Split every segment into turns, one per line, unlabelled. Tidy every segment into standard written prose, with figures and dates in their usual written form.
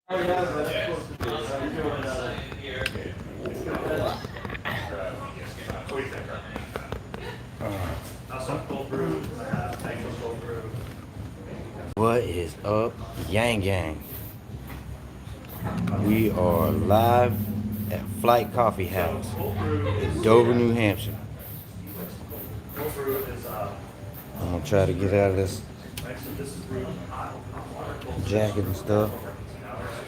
What is up, Yang Gang? We are live at Flight Coffee House in Dover, New Hampshire. I'm gonna try to get out of this jacket and stuff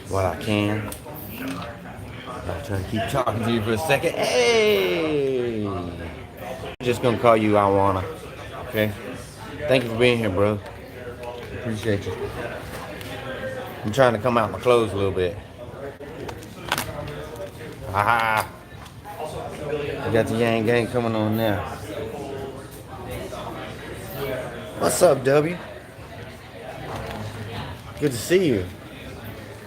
while I can. I'll try to keep talking to you for a second. Hey! I'm just gonna call you Awana. Okay? Thank you for being here, bro. Appreciate you. I'm trying to come out my clothes a little bit. Aha! We got the Yang Gang coming on now. What's up, W? Good to see you.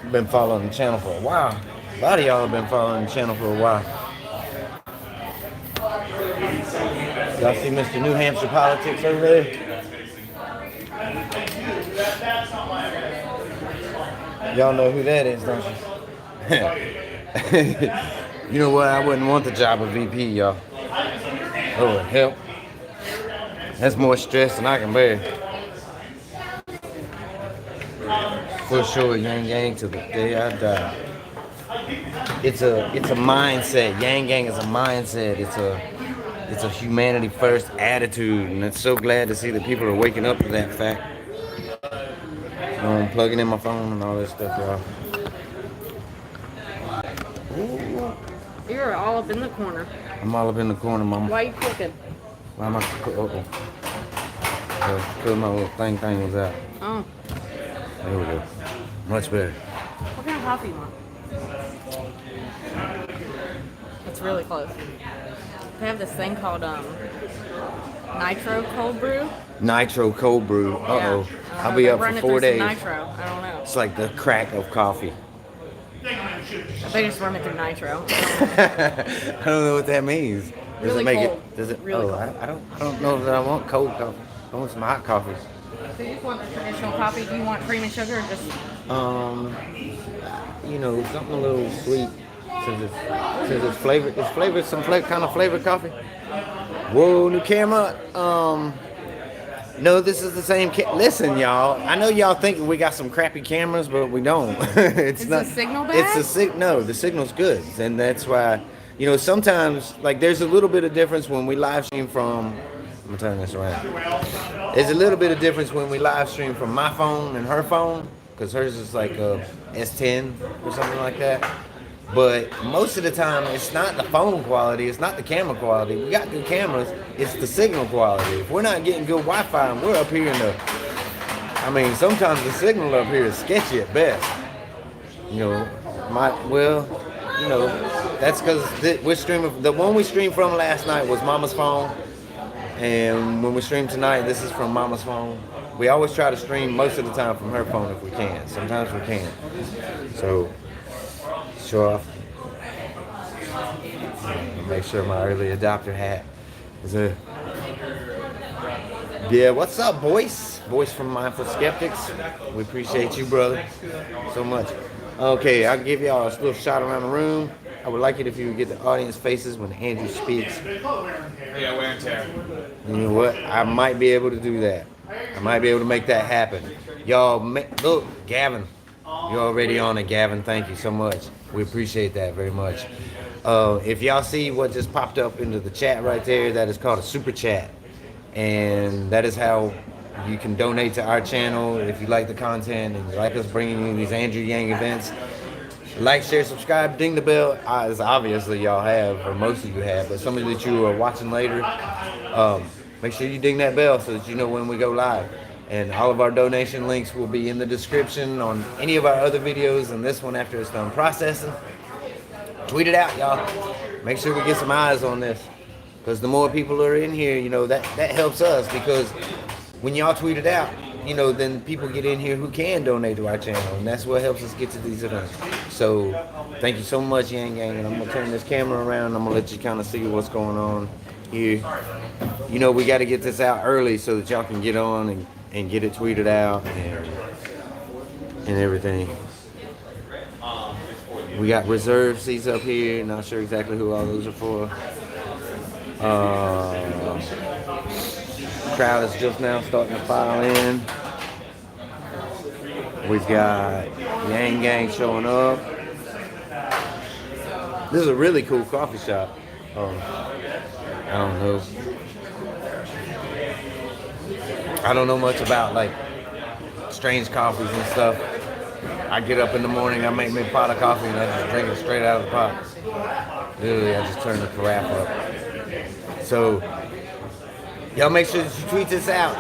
I've been following the channel for a while. A lot of y'all have been following the channel for a while. Y'all see Mr. New Hampshire Politics over there? Y'all know who that is, don't you? You know what? I wouldn't want the job of VP, y'all. Oh, hell. That's more stress than I can bear. For sure, Yang Gang to the day I die. It's a mindset. Yang Gang is a mindset. It's a humanity first attitude, and I'm so glad to see that people are waking up to that fact. Plugging in my phone and all that stuff, y'all.
You're all up in the corner.
I'm all up in the corner, Mama.
Why are you cooking?
Why am I cooking? Because my little thing was out.
Oh.
There we go. Much better.
What kind of coffee you want? It's really close. They have this thing called nitro cold brew.
Nitro cold brew. Uh-oh.
Yeah.
I'll be up for 4 days.
Nitro. I don't know.
It's like the crack of coffee.
They just run it through nitro.
I don't know what that means. Does
Really
it make
cold.
it? Does it?
Really
cold. I don't know that I want cold coffee. I want some hot coffee.
So you just want the traditional coffee? Do you want cream and sugar or just?
You know, something a little sweet. Since it's flavored. It's flavored. Some kind of flavored coffee. Whoa, new camera. No, this is the same. Listen, y'all. I know y'all think we got some crappy cameras, but we don't. It's not.
The signal bad?
It's no. The signal's good, and that's why. You know, sometimes like there's a little bit of difference when we live stream from. I'm gonna turn this around. There's a little bit of difference when we live stream from my phone and her phone, because hers is like a S10 or something like that. But most of the time, it's not the phone quality, it's not the camera quality. We got good cameras, it's the signal quality. If we're not getting good Wi-Fi and we're up here in the, I mean, sometimes the signal up here is sketchy at best. You know, that's because we're streaming, the one we streamed from last night was Mama's phone. And when we stream tonight, this is from Mama's phone. We always try to stream most of the time from her phone if we can. Sometimes we can't. So, show off. Make sure my early adopter hat is there. Yeah, what's up, boys? Voice from Mindful Skeptics. We appreciate you, brother, so much. Okay, I'll give y'all a little shot around the room. I would like it if you would get the audience faces when Andrew speaks.
Yeah, wear and tear.
You know what? I might be able to do that. I might be able to make that happen. Y'all, look, Gavin. You're already on it, Gavin. Thank you so much. We appreciate that very much. If y'all see what just popped up into the chat right there, that is called a super chat. And that is how you can donate to our channel if you like the content and you like us bringing you these Andrew Yang events. Like, share, subscribe, ding the bell, as obviously y'all have, or most of you have, but some of you that you are watching later, make sure you ding that bell so that you know when we go live. And all of our donation links will be in the description on any of our other videos and this one after it's done processing. Tweet it out, y'all. Make sure we get some eyes on this, because the more people are in here, you know, that helps us, because when y'all tweet it out, you know, then people get in here who can donate to our channel, and that's what helps us get to these events. So, thank you so much, Yang Gang, and I'm going to turn this camera around. I'm going to let you kind of see what's going on here. You know, we got to get this out early so that y'all can get on and get it tweeted out and everything. We got reserved seats up here. Not sure exactly who all those are for. Crowd is just now starting to file in. We've got Yang Gang showing up. This is a really cool coffee shop. I don't know much about like strange coffees and stuff. I get up in the morning, I make me a pot of coffee, and I just drink it straight out of the pot. Literally, I just turn the carafe up. So, y'all make sure that you tweet this out.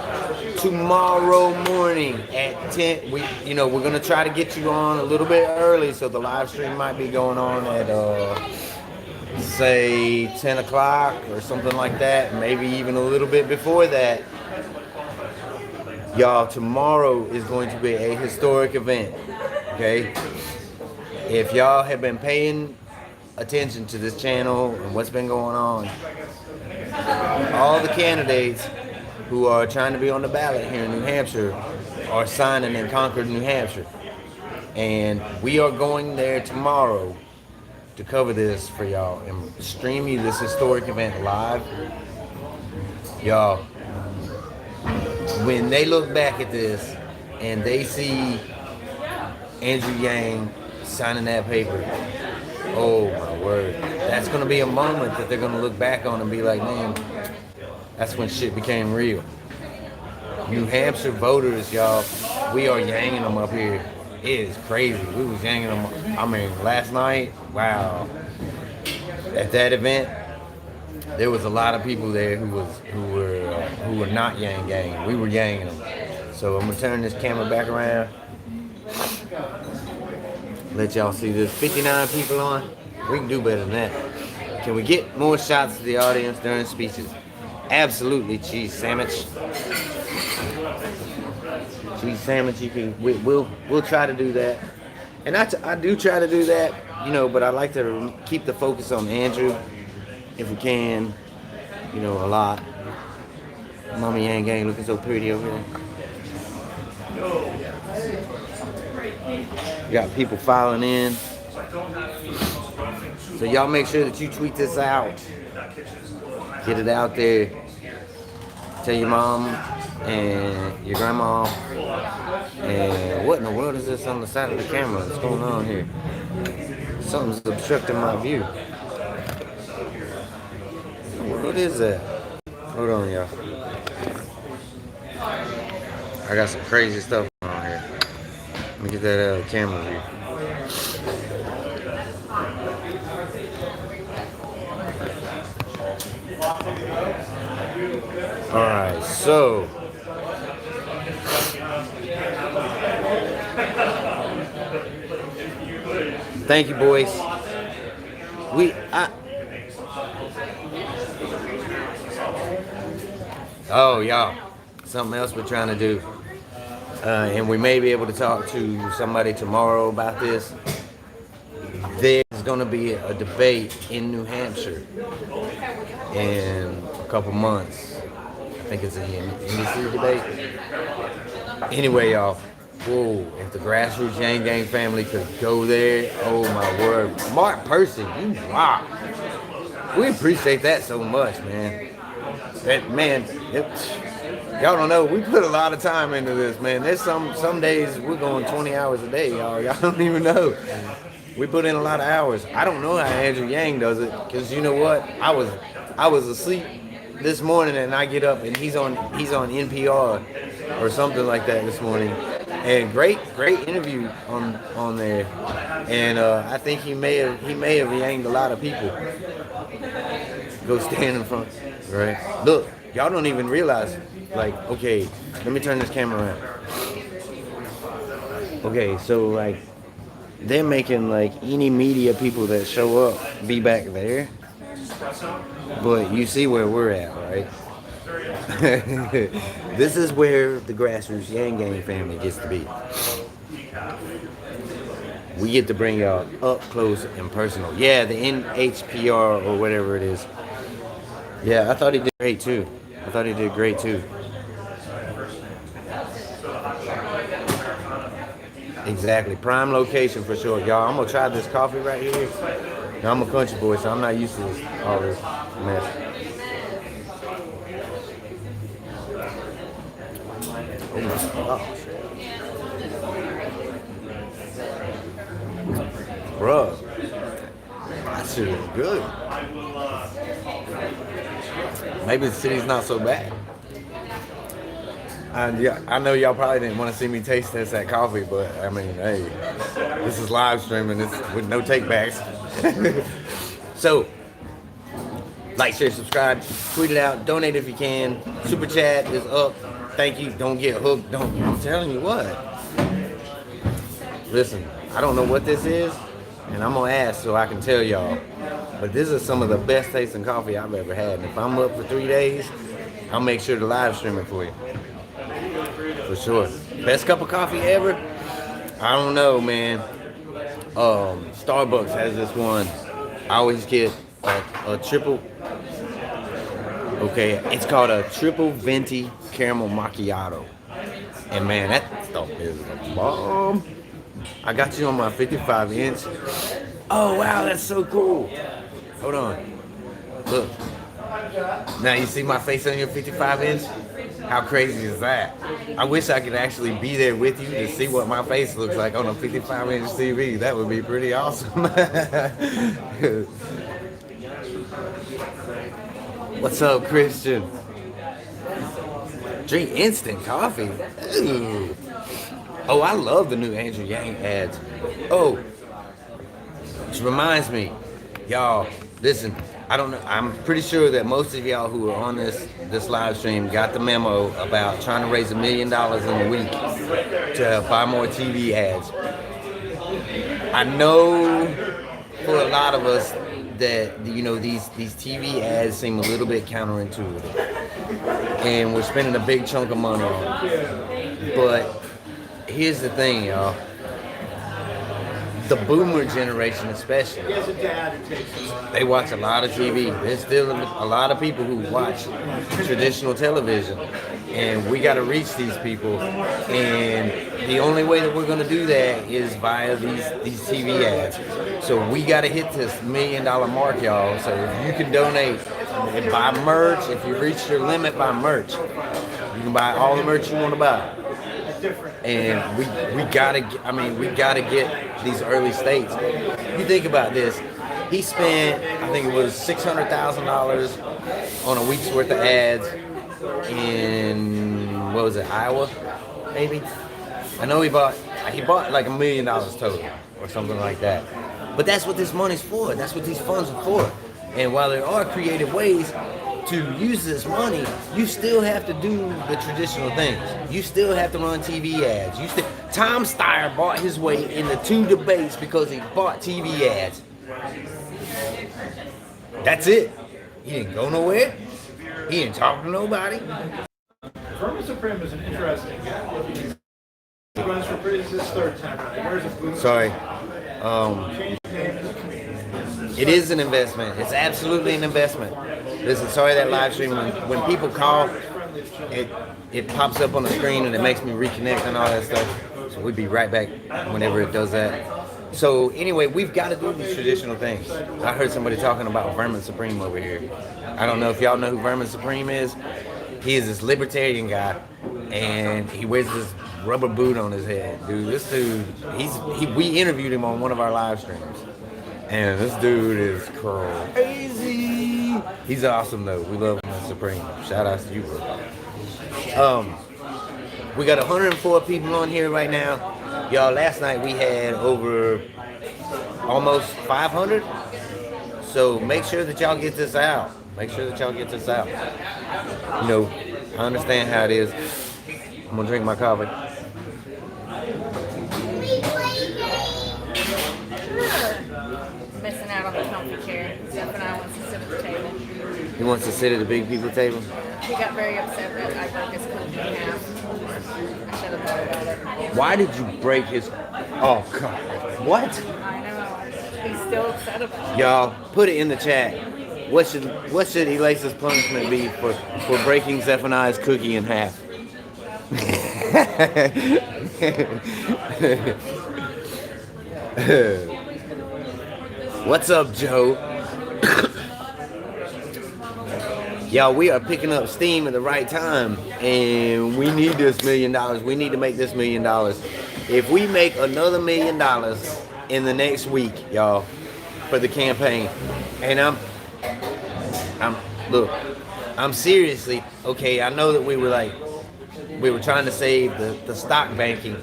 Tomorrow morning at 10, we're gonna try to get you on a little bit early, so the live stream might be going on at say 10 o'clock or something like that, maybe even a little bit before that. Y'all, tomorrow is going to be a historic event, okay? If y'all have been paying attention to this channel and what's been going on, all the candidates who are trying to be on the ballot here in New Hampshire are signing in Concord, New Hampshire. And we are going there tomorrow to cover this for y'all and stream you this historic event live. Y'all, when they look back at this and they see Andrew Yang signing that paper, oh my word, that's going to be a moment that they're going to look back on and be like, man, that's when shit became real. New Hampshire voters, y'all, we are yanging them up here. It is crazy. We was yanging them. I mean, last night, wow. At that event, there was a lot of people there who were not Yang Gang. We were yanging them. So I'm gonna turn this camera back around. Let y'all see this. 59 people on. We can do better than that. Can we get more shots of the audience during speeches? Absolutely, cheese sandwich. Cheese sandwich. We'll try to do that, and I do try to do that, But I like to keep the focus on Andrew, if we can, a lot. Mommy Yang Gang looking so pretty over here. You got people filing in. So y'all make sure that you tweet this out. Get it out there. Tell your mom and your grandma. And what in the world is this on the side of the camera? What's going on here? Something's obstructing my view. What is that? Hold on, y'all. I got some crazy stuff going on here. Let me get that out of the camera view. Alright, so thank you, boys. Oh, y'all, something else we're trying to do. And we may be able to talk to somebody tomorrow about this. There's going to be a debate in New Hampshire in a couple months. I think it's an NBC debate. Anyway, y'all, whoa, if the grassroots Yang Gang family could go there, oh my word. Mark Percy, you rock. We appreciate that so much, man. Y'all don't know, we put a lot of time into this, man. There's some days we're going 20 hours a day, y'all. Y'all don't even know. We put in a lot of hours. I don't know how Andrew Yang does it, because you know what? I was asleep this morning and I get up and he's on NPR or something like that this morning. And great interview on there. And I think he may have yanged a lot of people. Go stand in front, right? Look, y'all don't even realize, like, okay, let me turn this camera around. Okay, so like, they're making like any media people that show up be back there. But you see where we're at, right? This is where the grassroots Yang Gang family gets to be. We get to bring y'all up close and personal. Yeah, the NHPR or whatever it is. Yeah, I thought he did great too. Exactly. Prime location for sure. Y'all, I'm going to try this coffee right here. Now, I'm a country boy, so I'm not used to all this mess. Oh my gosh. Bruh, that shit is good. Maybe the city's not so bad. Yeah, I know y'all probably didn't want to see me taste test that coffee, but I mean, hey, this is live streaming. It's with no takebacks. So, like, share, subscribe, tweet it out, donate if you can. Super chat is up. Thank you. Don't get hooked. Don't. I'm telling you what. Listen, I don't know what this is, and I'm gonna ask so I can tell y'all. But this is some of the best tasting coffee I've ever had. And if I'm up for 3 days, I'll make sure to live stream it for you. For sure. Best cup of coffee ever? I don't know, man. Starbucks has this one. I always get a triple. Okay, it's called a triple venti caramel macchiato. And man, that stuff is a bomb. I got you on my 55 inch. Oh wow, that's so cool. Hold on. Look. Now you see my face on your 55 inch? How crazy is that? I wish I could actually be there with you to see what my face looks like on a 55 inch TV. That would be pretty awesome. What's up, Christian? Drink instant coffee? Ooh. Oh, I love the new Andrew Yang ads. Oh, which reminds me, y'all, listen, I don't know, I'm pretty sure that most of y'all who are on this live stream got the memo about trying to raise $1 million in a week to buy more TV ads. I know for a lot of us that, you know, these TV ads seem a little bit counterintuitive, and we're spending a big chunk of money on it. But here's the thing, y'all. The boomer generation especially, they watch a lot of TV. There's still a lot of people who watch traditional television, and we got to reach these people, and the only way that we're going to do that is via these TV ads. So we got to hit this $1 million mark, y'all. So if you can donate and buy merch, if you reach your limit, buy merch. You can buy all the merch you want to buy. And we gotta get these early states. You think about this. He spent, I think it was $600,000 on a week's worth of ads in, what was it, Iowa, maybe? I know he bought like $1 million total or something like that. But that's what this money's for. That's what these funds are for. And while there are creative ways to use this money, you still have to do the traditional things. You still have to run TV ads. Tom Steyer bought his way into 2 debates because he bought TV ads. That's it. He didn't go nowhere. He didn't talk to nobody.
Vermin Supreme is an interesting guy. He runs for his 3rd time.
Sorry. It is an investment. It's absolutely an investment. Listen, sorry that live stream, when people call, it pops up on the screen and it makes me reconnect and all that stuff. So we'll be right back whenever it does that. So anyway, we've got to do these traditional things. I heard somebody talking about Vermin Supreme over here. I don't know if y'all know who Vermin Supreme is. He is this libertarian guy, and he wears this rubber boot on his head. Dude, this dude, we interviewed him on one of our live streams. And this dude is crazy. He's awesome though. We love him Supreme. Shout out to you, bro. We got 104 people on here right now. Y'all, last night we had over almost 500. So make sure that y'all get this out. Make sure that y'all get this out. You know, I understand how it is. I'm gonna drink my coffee.
Missing out on the comfy chair. Steph and I wants to sit at the table.
He wants to sit at the big people table?
He got very upset that I broke his cookie in half. I should have thought about it.
Why did you break his... Oh, God. What?
I know. He's still upset about it.
Y'all, put it in the chat. What should Elisa's punishment be for breaking Zephaniah's cookie in half? What's up, Joe? Y'all, we are picking up steam at the right time, and we need this $1 million. We need to make this $1 million. If we make another $1 million in the next week, y'all, for the campaign, and I'm seriously, okay, I know that we were trying to save the stock banking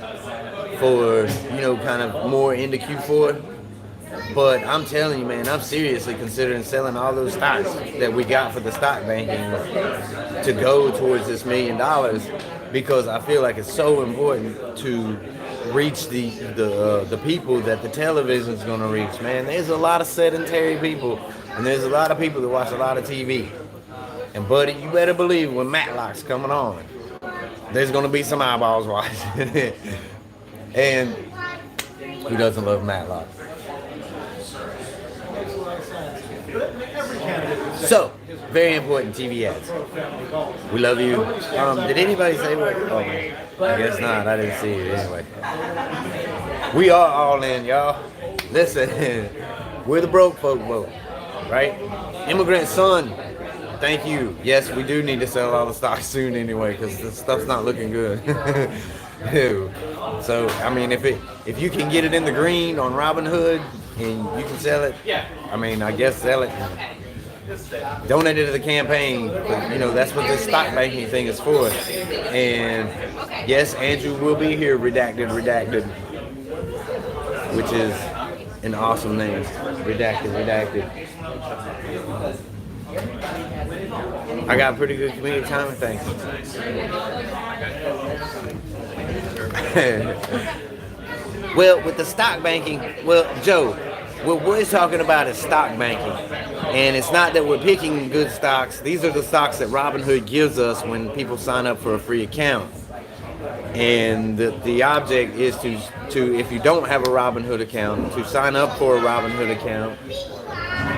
for, kind of more into Q4. But I'm telling you, man, I'm seriously considering selling all those stocks that we got for the stock banking to go towards this $1 million, because I feel like it's so important to reach the people that the television's going to reach, man. There's a lot of sedentary people, and there's a lot of people that watch a lot of TV. And buddy, you better believe when Matlock's coming on, there's going to be some eyeballs watching. And who doesn't love Matlock? So, very important TV ads. We love you. Did anybody say what? Oh, I guess not. I didn't see it anyway. We are all in, y'all. Listen, we're the broke folk vote, right? Immigrant son, thank you. Yes, we do need to sell all the stocks soon anyway, because the stuff's not looking good. So, I mean, if you can get it in the green on Robinhood and you can sell it, I mean, I guess sell it. Donate it to the campaign. But, that's what this stock banking thing is for. And yes, Andrew will be here, redacted, which is an awesome name. Redacted. I got pretty good comedic timing, thanks. Well, with the stock banking, Joe, what we're talking about is stock banking. And it's not that we're picking good stocks. These are the stocks that Robinhood gives us when people sign up for a free account. And the object is to if you don't have a Robinhood account, to sign up for a Robinhood account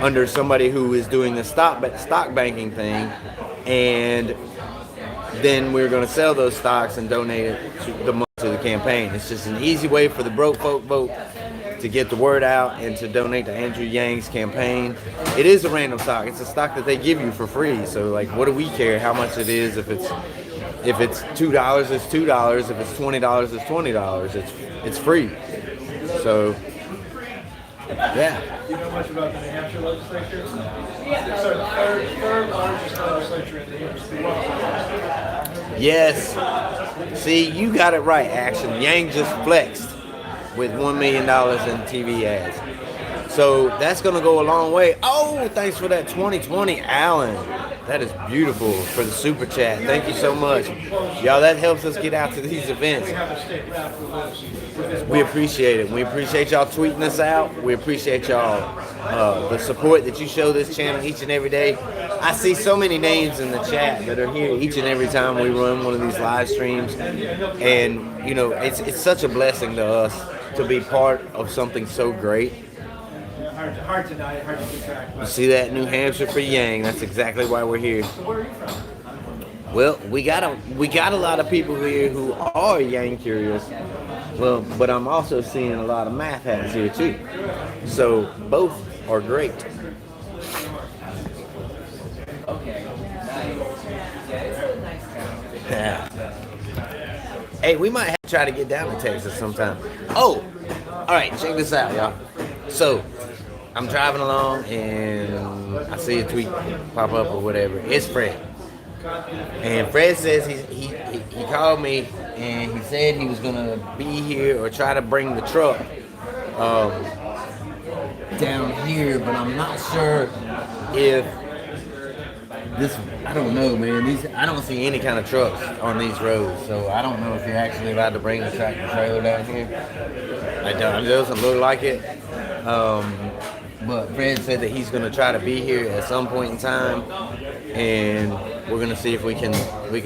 under somebody who is doing the stock banking thing, and then we're going to sell those stocks and donate it to the campaign. It's just an easy way for the broke folk vote to get the word out and to donate to Andrew Yang's campaign. It is a random stock. It's a stock that they give you for free. So, like, what do we care how much it is? If it's $2, it's $2. If it's $20, it's $20. It's free. So, yeah.
Do you know much about the New Hampshire legislature? It's the third largest legislature in the US.
Yes. See, you got it right, actually. Yang just flexed with $1 million in TV ads. So that's going to go a long way. Oh, thanks for that 2020, Alan. That is beautiful for the super chat. Thank you so much. Y'all, that helps us get out to these events. We appreciate it. We appreciate y'all tweeting us out. We appreciate y'all the support that you show this channel each and every day. I see so many names in the chat that are here each and every time we run one of these live streams. And, it's such a blessing to us to be part of something so great.
Hard to deny, hard to keep track.
You see that? New Hampshire for Yang. That's exactly why we're here.
So where are you from?
Well, we got a lot of people here who are Yang curious. Well, but I'm also seeing a lot of math hats here too. So both are great. Yeah. Hey, we might have to try to get down to Texas sometime. Oh, all right, check this out, y'all. So, I'm driving along and I see a tweet pop up or whatever. It's Fred. And Fred says he called me and he said he was gonna be here or try to bring the truck down here, but I'm not sure if this. I don't know, man. I don't see any kind of trucks on these roads, so I don't know if you're actually allowed to bring a tractor trailer down here. It doesn't look like it. But Fred said that he's going to try to be here at some point in time, and we're going to see if we can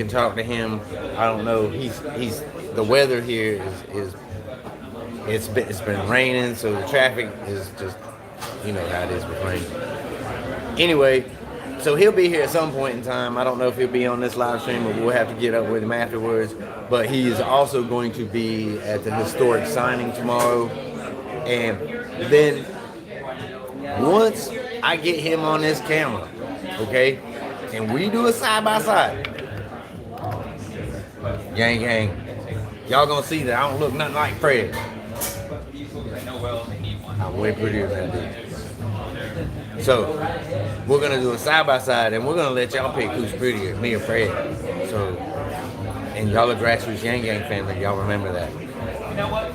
talk to him. I don't know. He's the weather here is it's been raining, so the traffic is just, you know how it is with rain. Anyway, so he'll be here at some point in time. I don't know if he'll be on this live stream, or we'll have to get up with him afterwards. But he is also going to be at the historic signing tomorrow. And then once I get him on this camera, okay, and we do a side by side, Yang Yang, y'all gonna see that I don't look nothing like Fred. I'm way prettier than that dude. So we're gonna do a side by side, and we're gonna let y'all pick who's prettier, me or Fred. So, and y'all are grassroots Yang Yang family. Y'all remember that.
You know what?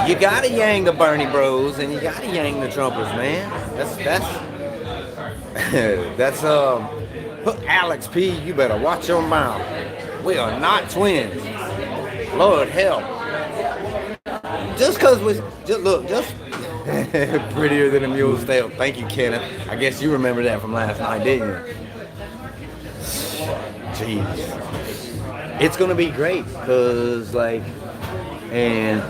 You gotta yang the Bernie Bros, and you gotta yang the Trumpers, man. That's Alex P. You better watch your mouth. We are not twins. Lord help. Just cause we just prettier than a mule's tail. Thank you, Kenneth. I guess you remember that from last night, didn't you? Jeez. It's gonna be great, cause and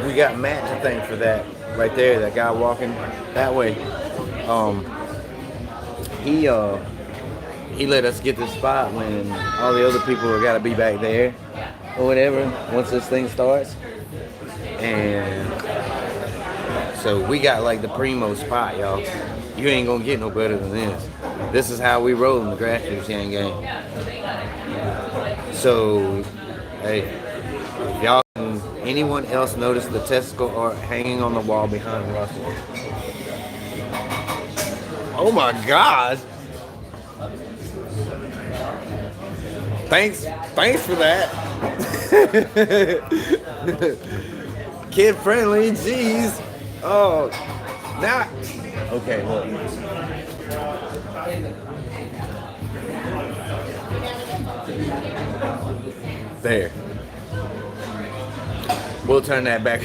we got Matt to thank for that right there. That guy walking that way. He let us get this spot when all the other people are gotta be back there or whatever. Once this thing starts, and so we got like the primo spot, y'all. You ain't gonna get no better than this. This is how we roll in the grassroots Yang Gang. So, hey, if y'all can, anyone else notice the testicle art hanging on the wall behind Russell? Oh my God! Thanks for that. Kid friendly, jeez. Oh, now. Okay, look. There. We'll turn that back.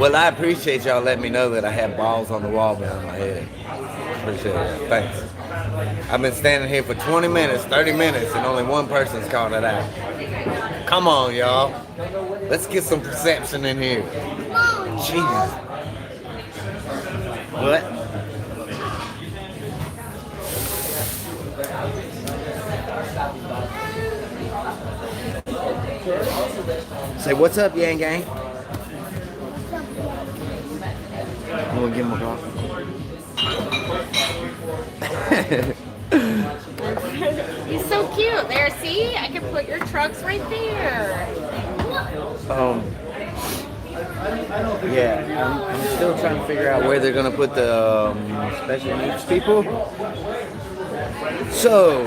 Well, I appreciate y'all letting me know that I have balls on the wall behind my head. Appreciate that. Thanks. I've been standing here for 20 minutes, 30 minutes, and only one person's called it out. Come on, y'all. Let's get some perception in here. Jesus. What? Say, what's up, Yang Gang? I'm gonna give him a call.
He's so cute. There, see? I can put your trucks right there.
Yeah, I'm still trying to figure out where they're gonna put the special needs people. So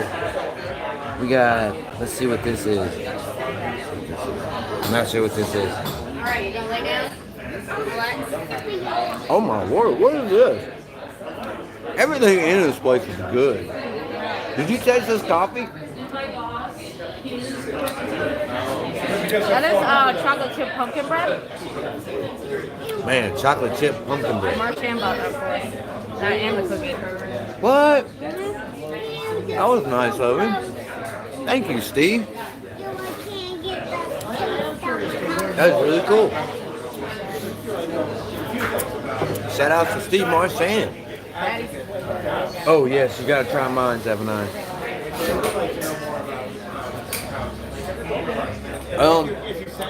we got. Let's see what this is. I'm not sure what this is.
All right, you gonna lay down? Relax.
Oh my word! What is this? Everything in this place is good. Did you taste this coffee?
That is chocolate chip pumpkin bread.
Man, chocolate chip pumpkin bread.
Marchand bought that for us. That and the cookie.
What? That was nice of him. Thank you, Steve. That was really cool. Shout out to Steve Marchand. Oh yes, you gotta try mine, 7-9.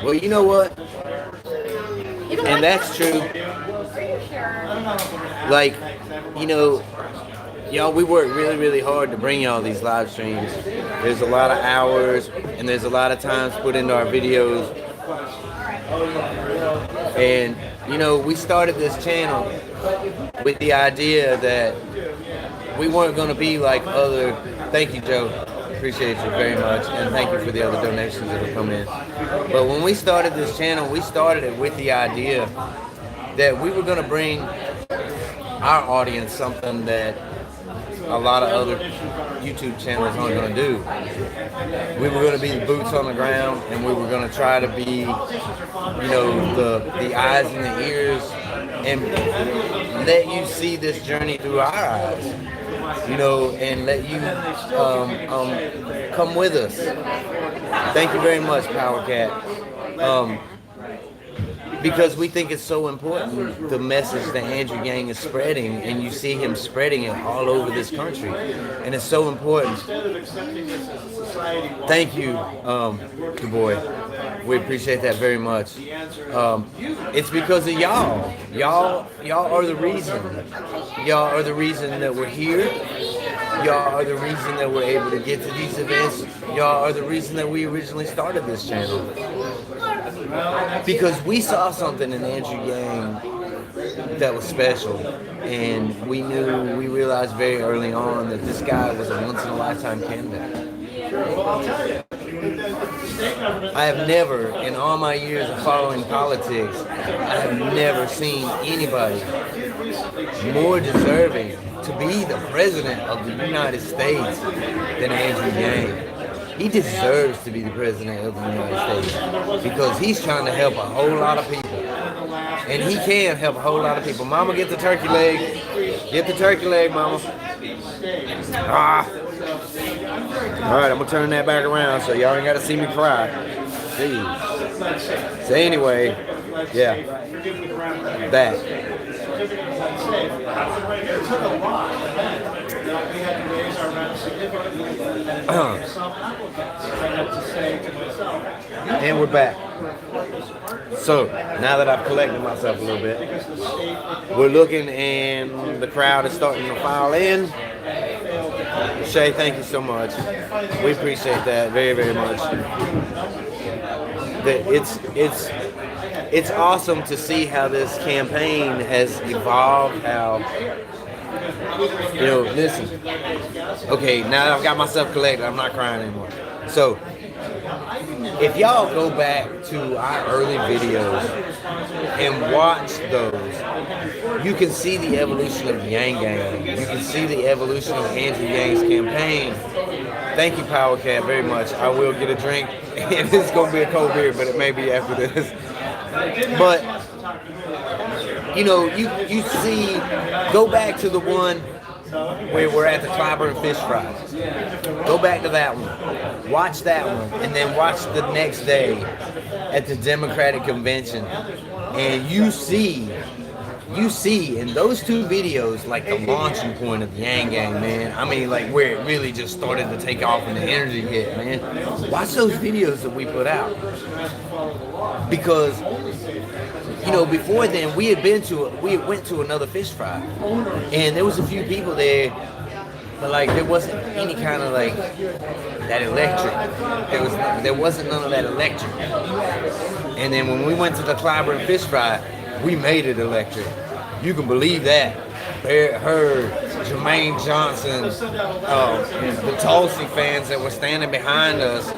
Well, you know what? And that's true. Like, you know, y'all, we work really, really hard to bring y'all these live streams. There's a lot of hours, and there's a lot of times put into our videos. And, you know, we started this channel with the idea that we weren't going to be like other. Thank you, Joe. Appreciate you very much, and thank you for the other donations that have come in. But when we started this channel, we started it with the idea that we were going to bring our audience something that a lot of other YouTube channels aren't going to do. We were going to be the boots on the ground, and we were going to try to be, you know, the eyes and the ears, and let you see this journey through our eyes, you know, and let you come with us. Thank you very much, Power Cat. because we think it's so important, the message that Andrew Yang is spreading, and you see him spreading it all over this country, and it's so important. Thank you, Du Bois. We appreciate that very much. It's because of y'all. Y'all are the reason. Y'all are the reason that we're here. Y'all are the reason that we're able to get to these events. Y'all are the reason that we originally started this channel. Because we saw something in Andrew Yang that was special. And we realized very early on that this guy was a once-in-a-lifetime candidate. I have never, in all my years of following politics, I have never seen anybody more deserving to be the president of the United States than Andrew Yang. He deserves to be the president of the United States because he's trying to help a whole lot of people. And he can help a whole lot of people. Mama, get the turkey leg. Get the turkey leg, Mama. Ah. All right, I'm gonna turn that back around so y'all ain't gotta see me cry. Jeez. So anyway, yeah, that.
It took a lot. We had to raise our rent significantly. Some applicants, I had to say to myself.
And we're back. So now that I've collected myself a little bit, we're looking and the crowd is starting to file in. Shay, thank you so much. We appreciate that very, very much. It's awesome to see how this campaign has evolved, how, listen. Okay, now that I've got myself collected, I'm not crying anymore. So, if y'all go back to our early videos and watch those, you can see the evolution of Yang Gang. You can see the evolution of Andrew Yang's campaign. Thank you, Power Cat, very much. I will get a drink, and it's going to be a cold beer, but it may be after this. But, you see, go back to the one where we're at the Clyburn Fish Fry. Go back to that one. Watch that one, and then watch the next day at the Democratic Convention. And you see in those two videos, like the launching point of the Yang Gang, man. I mean, like where it really just started to take off and the energy hit, man. Watch those videos that we put out. Because, before then we went to another fish fry, and there was a few people there, but like there wasn't any kind of like that electric. There wasn't none of that electric. And then when we went to the Clyburn Fish Fry, we made it electric. You can believe that. Her, Jermaine Johnson, the Tulsi fans that were standing behind us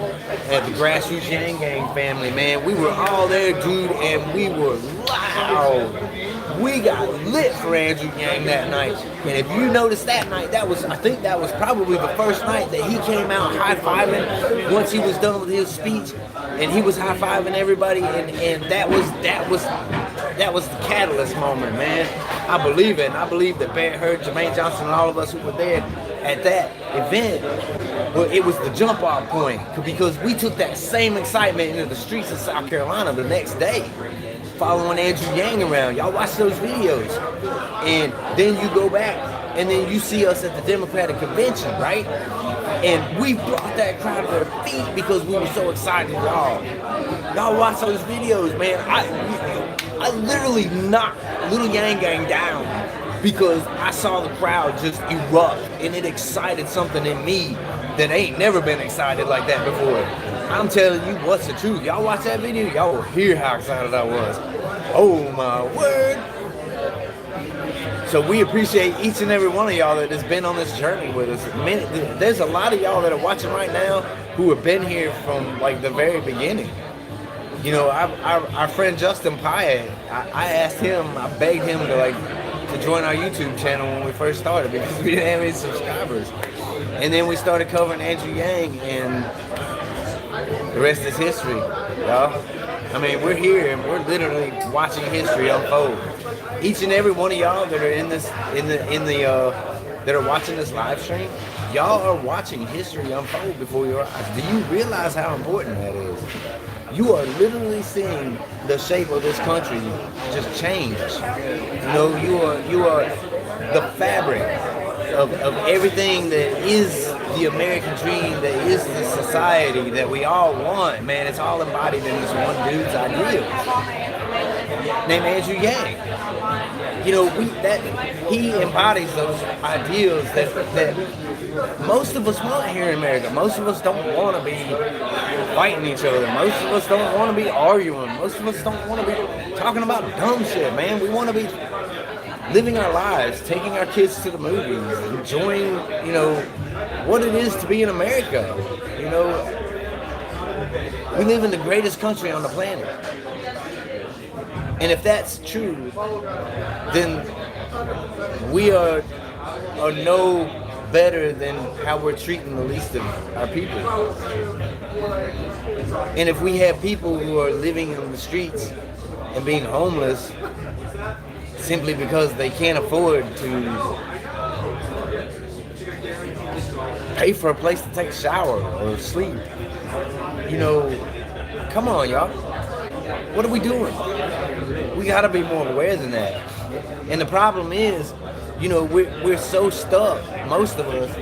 at the Grassroots Yang Gang family, man, we were all there, dude, and we were loud. We got lit for Andrew Yang that night. And if you noticed that night, I think that was probably the first night that he came out high-fiving once he was done with his speech, and he was high-fiving everybody, and that was the catalyst moment, man. I believe it, and I believe that Barrett Hurd, Jermaine Johnson, and all of us who were there at that event, well, it was the jump-off point, because we took that same excitement into the streets of South Carolina the next day, following Andrew Yang around. Y'all watch those videos, and then you go back, and then you see us at the Democratic Convention, right? And we brought that crowd to their feet because we were so excited, y'all. Y'all watch those videos, man. I literally knocked Little Yang Gang down because I saw the crowd just erupt, and it excited something in me that ain't never been excited like that before. I'm telling you what's the truth. Y'all watch that video, y'all will hear how excited I was. Oh my word. So we appreciate each and every one of y'all that has been on this journey with us. There's a lot of y'all that are watching right now who have been here from like the very beginning. Our friend Justin Pyatt, I asked him, I begged him to join our YouTube channel when we first started because we didn't have any subscribers. And then we started covering Andrew Yang, and the rest is history, y'all. I mean, we're here and we're literally watching history unfold. Each and every one of y'all that are that are watching this live stream, y'all are watching history unfold before your eyes. Do you realize how important that is? you are literally seeing the shape of this country just change. You know, you are the fabric of everything that is the American dream, that is the society that we all want, man. It's all embodied in this one dude's ideals named Andrew Yang. You know, he embodies those ideals that most of us want here in America. Most of us don't want to be fighting each other. Most of us don't want to be arguing. Most of us don't want to be talking about dumb shit, man. We want to be living our lives, taking our kids to the movies, enjoying, you know, what it is to be in America. You know, we live in the greatest country on the planet. And if that's true, then we are no better than how we're treating the least of our people. And if we have people who are living in the streets and being homeless simply because they can't afford to pay for a place to take a shower or sleep, you know, come on, y'all. What are we doing? We gotta be more aware than that. And the problem is, you know, we're so stuck, most of us,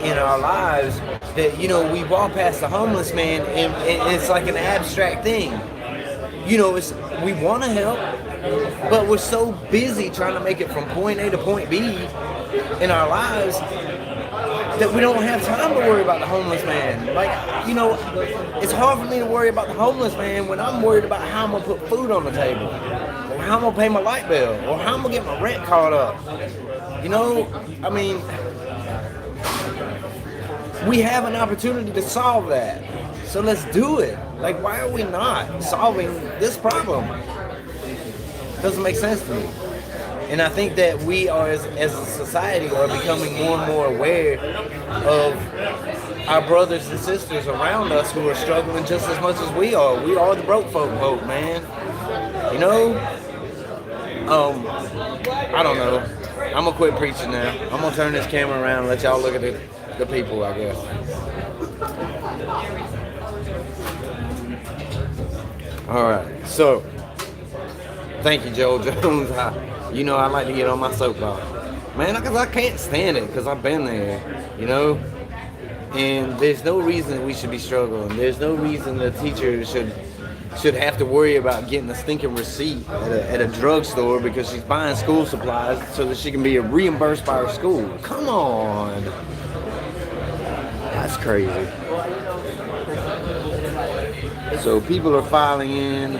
in our lives that, you know, we walk past the homeless man and it's like an abstract thing. You know, we want to help, but we're so busy trying to make it from point A to point B in our lives that we don't have time to worry about the homeless man. Like, you know, it's hard for me to worry about the homeless man when I'm worried about how I'm going to put food on the table, or how I'm going to pay my light bill, or how I'm going to get my rent caught up. You know, I mean, we have an opportunity to solve that. So let's do it. Like, why are we not solving this problem? Doesn't make sense to me. And I think that we are, as a society, are becoming more and more aware of our brothers and sisters around us who are struggling just as much as we are. We are the broke folk vote, man. You know? I don't know. I'm gonna quit preaching now. I'm gonna turn this camera around and let y'all look at the people, I guess. Alright, so thank you, Joel Jones. You know, I like to get on my soapbox. Man, because I can't stand it, because I've been there, you know? And there's no reason that we should be struggling. There's no reason the teacher should have to worry about getting a stinking receipt at a drugstore because she's buying school supplies so that she can be reimbursed by her school. Come on. That's crazy. So people are filing in.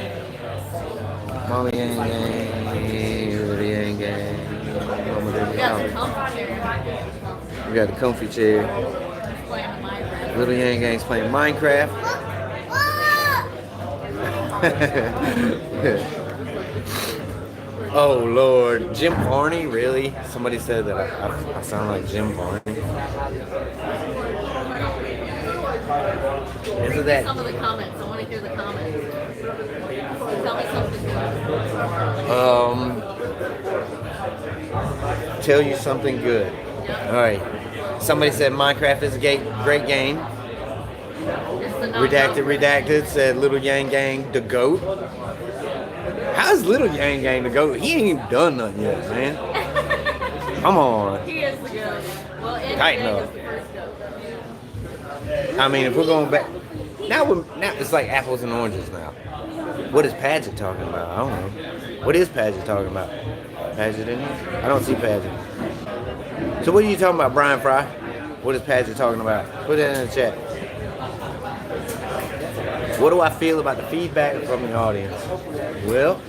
Mama Yang Gang, Little Yang Gang. We got the comfy chair. Little Yang Gang's playing Minecraft. Oh Lord, Jim Varney, really? Somebody said that I sound like Jim Varney. Isn't that?
Some of the comments. I want to hear the comments. Tell me something good.
Tell you something good. All right. Somebody said Minecraft is a great game. Redacted said Little Yang Gang the GOAT. How's Little Yang Gang the GOAT? He ain't even done nothing yet, man. Come on.
He is the GOAT. Well,
Tighten up.
is the first GOAT.
I mean, if we're going back, now it's like apples and oranges now. What is Paget talking about? I don't know. What is Paget talking about? Paget in here? I don't see Paget. So what are you talking about, Brian Fry? What is Paget talking about? Put that in the chat. What do I feel about the feedback from the audience? Well,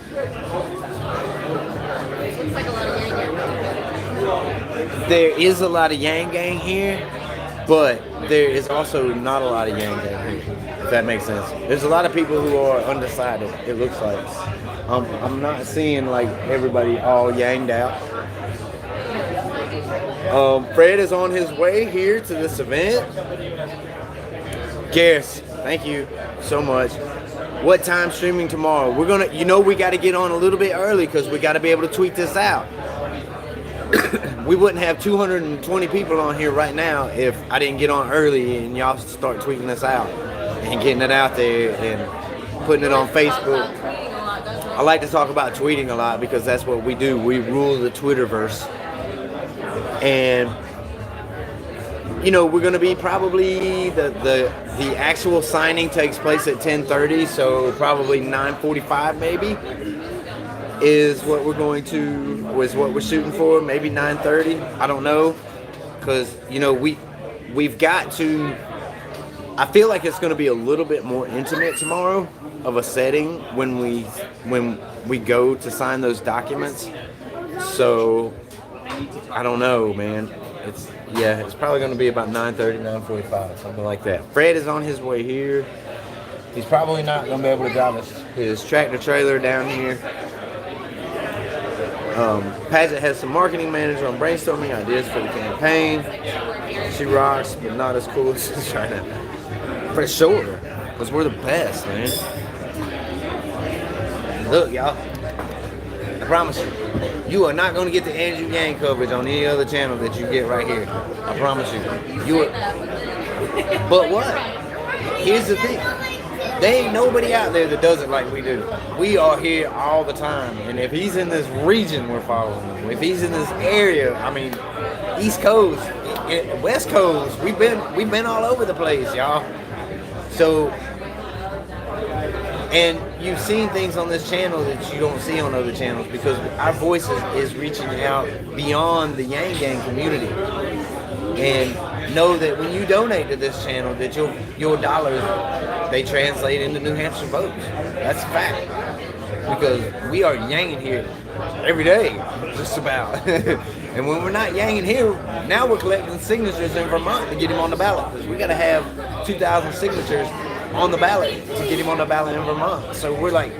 Looks like a lot of Yang Gang.
there is a lot of Yang Gang here, but there is also not a lot of Yang Gang here, if that makes sense. There's a lot of people who are undecided, it looks like. I'm not seeing like everybody all yanged out. Fred is on his way here to this event. Garris, thank you so much. What time streaming tomorrow? We're gonna, we got to get on a little bit early because we got to be able to tweet this out. We wouldn't have 220 people on here right now if I didn't get on early and y'all start tweeting this out and getting it out there and putting it on Facebook. I like to talk about tweeting a lot because that's what we do. We rule the Twitterverse. And you know, we're going to be probably the actual signing takes place at 10:30, so probably 9:45 maybe is what we're shooting for. Maybe 9:30. I don't know, because you know we've got to. I feel like it's going to be a little bit more intimate tomorrow of a setting when we go to sign those documents. So I don't know, man. It's probably going to be about 9:30, 9:45, something like that. Fred is on his way here. He's probably not going to be able to drive his tractor trailer down here. Paget has some marketing manager on brainstorming ideas for the campaign. She rocks, but not as cool as she's trying to. For sure, because we're the best, man. Look, y'all. I promise you. You are not going to get the Andrew Yang coverage on any other channel that you get right here. I promise you. But what? Here's the thing. There ain't nobody out there that does it like we do. We are here all the time. And if he's in this region, we're following him. If he's in this area, I mean, East Coast, West Coast, we've been all over the place, y'all. So, and you've seen things on this channel that you don't see on other channels because our voice is reaching out beyond the Yang Gang community. And know that when you donate to this channel, that your dollars, they translate into New Hampshire votes. That's a fact. Because we are yanging here every day, just about. And when we're not yanging here, now we're collecting signatures in Vermont to get him on the ballot. Because we got to have 2,000 signatures on the ballot to get him on the ballot in Vermont. So we're like,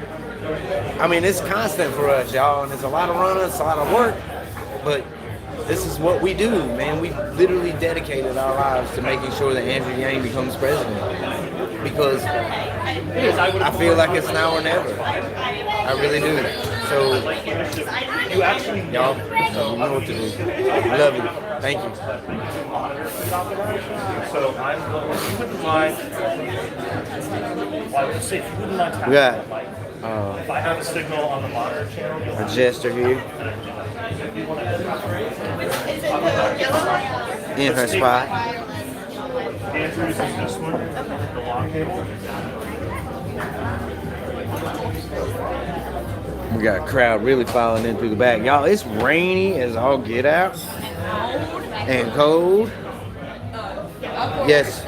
I mean, it's constant for us, y'all. And it's a lot of running, it's a lot of work. But this is what we do, man. We literally dedicated our lives to making sure that Andrew Yang becomes president. Because I feel like it's now or never. I really do. So, y'all, you know what to do. I love you. Thank you.
So if you wouldn't mind, well, I would say if you wouldn't mind tapping
We got
the mic. If I have a signal on the monitor channel, you'll
a
have
jester here in her spot.
Andrew's is this one, the long cable.
We got a crowd really filing in through the back. Y'all, it's rainy as all get out and cold. Yes,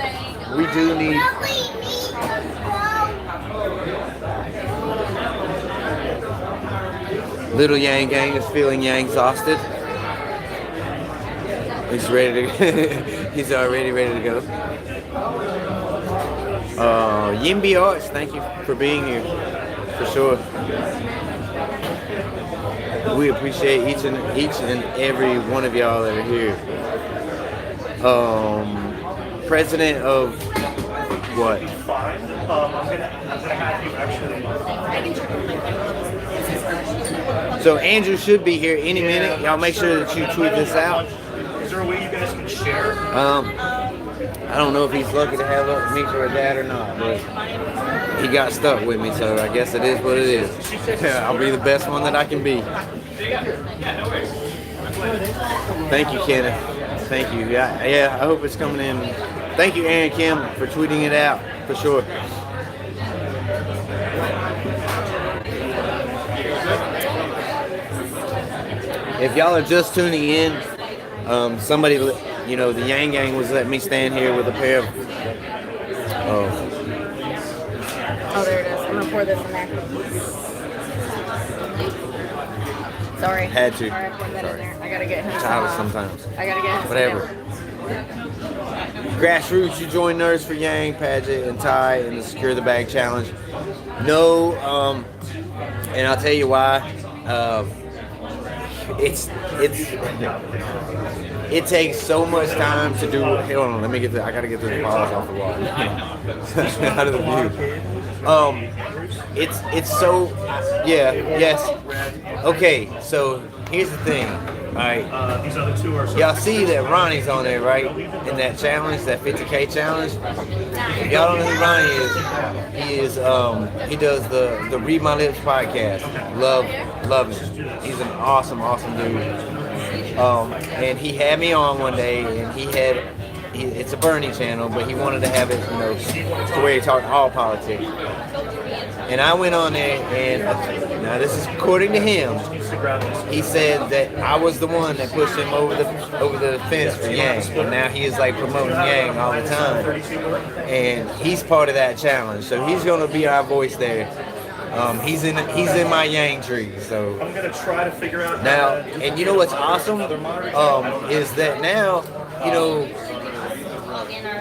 we do need. Little Yang Gang is feeling Yang exhausted. He's ready to. He's already ready to go. Yimby Arts, thank you for being here, for sure. We appreciate each and every one of y'all that are here. President of what?
Fine. I'm gonna have you actually.
So Andrew should be here any minute. Y'all make sure that you tweet this out.
Is there a way you guys can share?
I don't know if he's lucky to have me for a dad or not, but he got stuck with me, so I guess it is what it is. I'll be the best one that I can be. Thank you, Kenneth. Thank you. Yeah, I hope it's coming in. Thank you, Aaron Kim, for tweeting it out, for sure. If y'all are just tuning in, somebody, you know, the Yang Gang was letting me stand here with a pair of.
Oh, there it is. I'm gonna pour this in there. Sorry.
Had to.
All right, pour that in there. I gotta get him
Childish
some.
sometimes.
I gotta get him
Whatever. Grassroots, you join Nerds for Yang, Paget, and Ty in the Secure the Bag Challenge. No, and I'll tell you why. It takes so much time to do. Hold on, let me get I gotta get this balls off the wall. Out of the view. It's so. Yeah. Yes. Okay. So here's the thing. Alright.
These other two are.
Y'all see that Ronnie's on there, right? In that challenge, that 50K challenge. If y'all don't know who Ronnie is, he does the Read My Lips podcast. Love him. He's an awesome dude. And he had me on one day, and it's a Bernie channel, but he wanted to have it, to where he talked all politics. And I went on there, and now this is according to him. He said that I was the one that pushed him over the fence for Yang, and now he is like promoting Yang all the time. And he's part of that challenge, so he's gonna be our voice there. He's in my Yang tree, so
I'm gonna try to figure out
now. And you know what's awesome is that now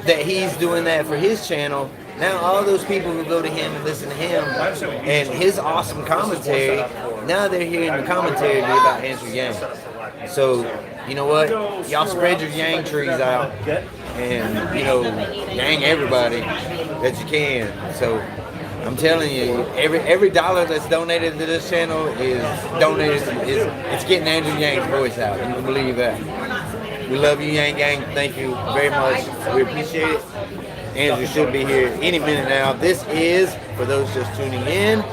that he's doing that for his channel. Now all those people who go to him and listen to him and his awesome commentary, now they're hearing the commentary about Andrew Yang. So, you know what? Y'all spread your Yang trees out and, Yang everybody that you can. So, I'm telling you, every dollar that's donated to this channel is donated, it's getting Andrew Yang's voice out. You can believe that. We love you, Yang Gang. Thank you very much. We appreciate it. Andrew should be here any minute now. This is, for those just tuning in,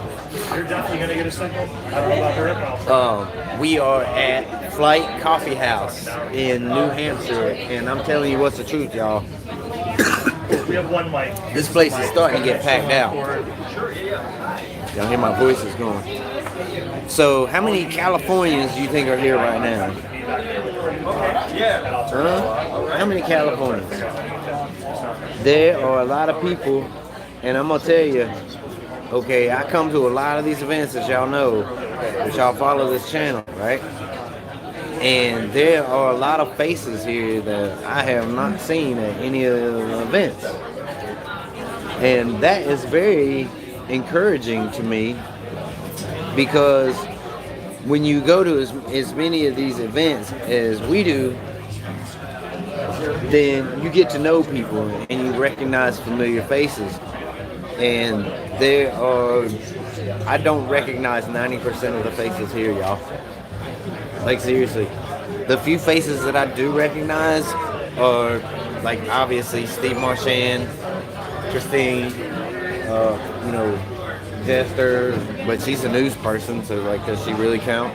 You're definitely gonna get a signal. I don't know about her.
we are at Flight Coffee House in New Hampshire, and I'm telling you what's the truth, y'all.
We have one mic.
This place is starting to get packed out. Y'all hear my voice is going. So, how many Californians do you think are here right now? Huh? How many Californians? There are a lot of people, and I'm gonna tell you, okay, I come to a lot of these events, as y'all know, that y'all follow this channel, right? And there are a lot of faces here that I have not seen at any of the events. And that is very encouraging to me, because when you go to as many of these events as we do, then you get to know people and you recognize familiar faces. And I don't recognize 90% of the faces here, y'all. Like, seriously. The few faces that I do recognize are, like, obviously Steve Marchand, Christine, Jester, but she's a news person, so, like, does she really count?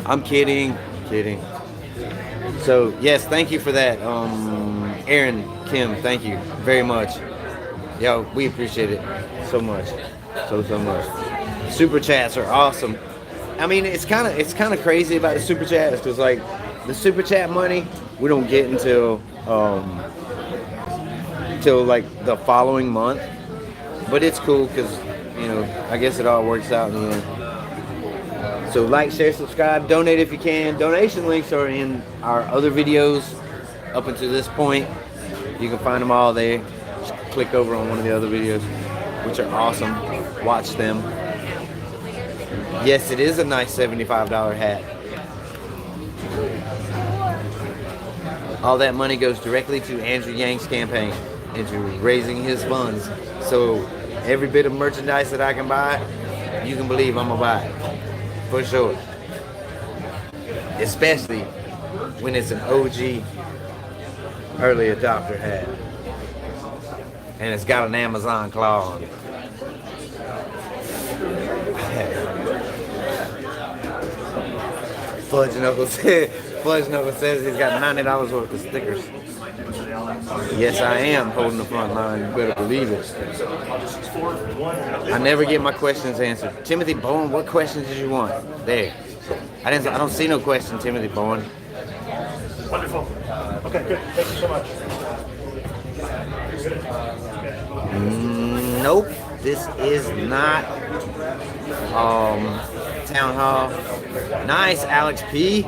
I'm kidding. So, yes, thank you for that. Aaron, Kim, thank you very much. Yo, we appreciate it so much. So much. Super chats are awesome. I mean, it's kind of crazy about the super chats, because, like, the super chat money we don't get until like the following month. But it's cool because, I guess it all works out in the end. So like, share, subscribe, donate if you can. Donation links are in our other videos up until this point. You can find them all there. Just click over on one of the other videos, which are awesome. Watch them. Yes, it is a nice $75 hat. All that money goes directly to Andrew Yang's campaign and to raising his funds. So every bit of merchandise that I can buy, you can believe I'm gonna buy it. For sure. Especially when it's an OG early adopter hat. And it's got an Amazon claw on it. Fudge Knuckle says he's got $90 worth of stickers. Yes, I am holding the front line. You better believe it. I never get my questions answered. Timothy Bowen, what questions did you want? There. I don't see no question, Timothy Bowen.
Wonderful. Okay, good. Thank you so much.
Nope. This is not Town Hall. Nice, Alex P.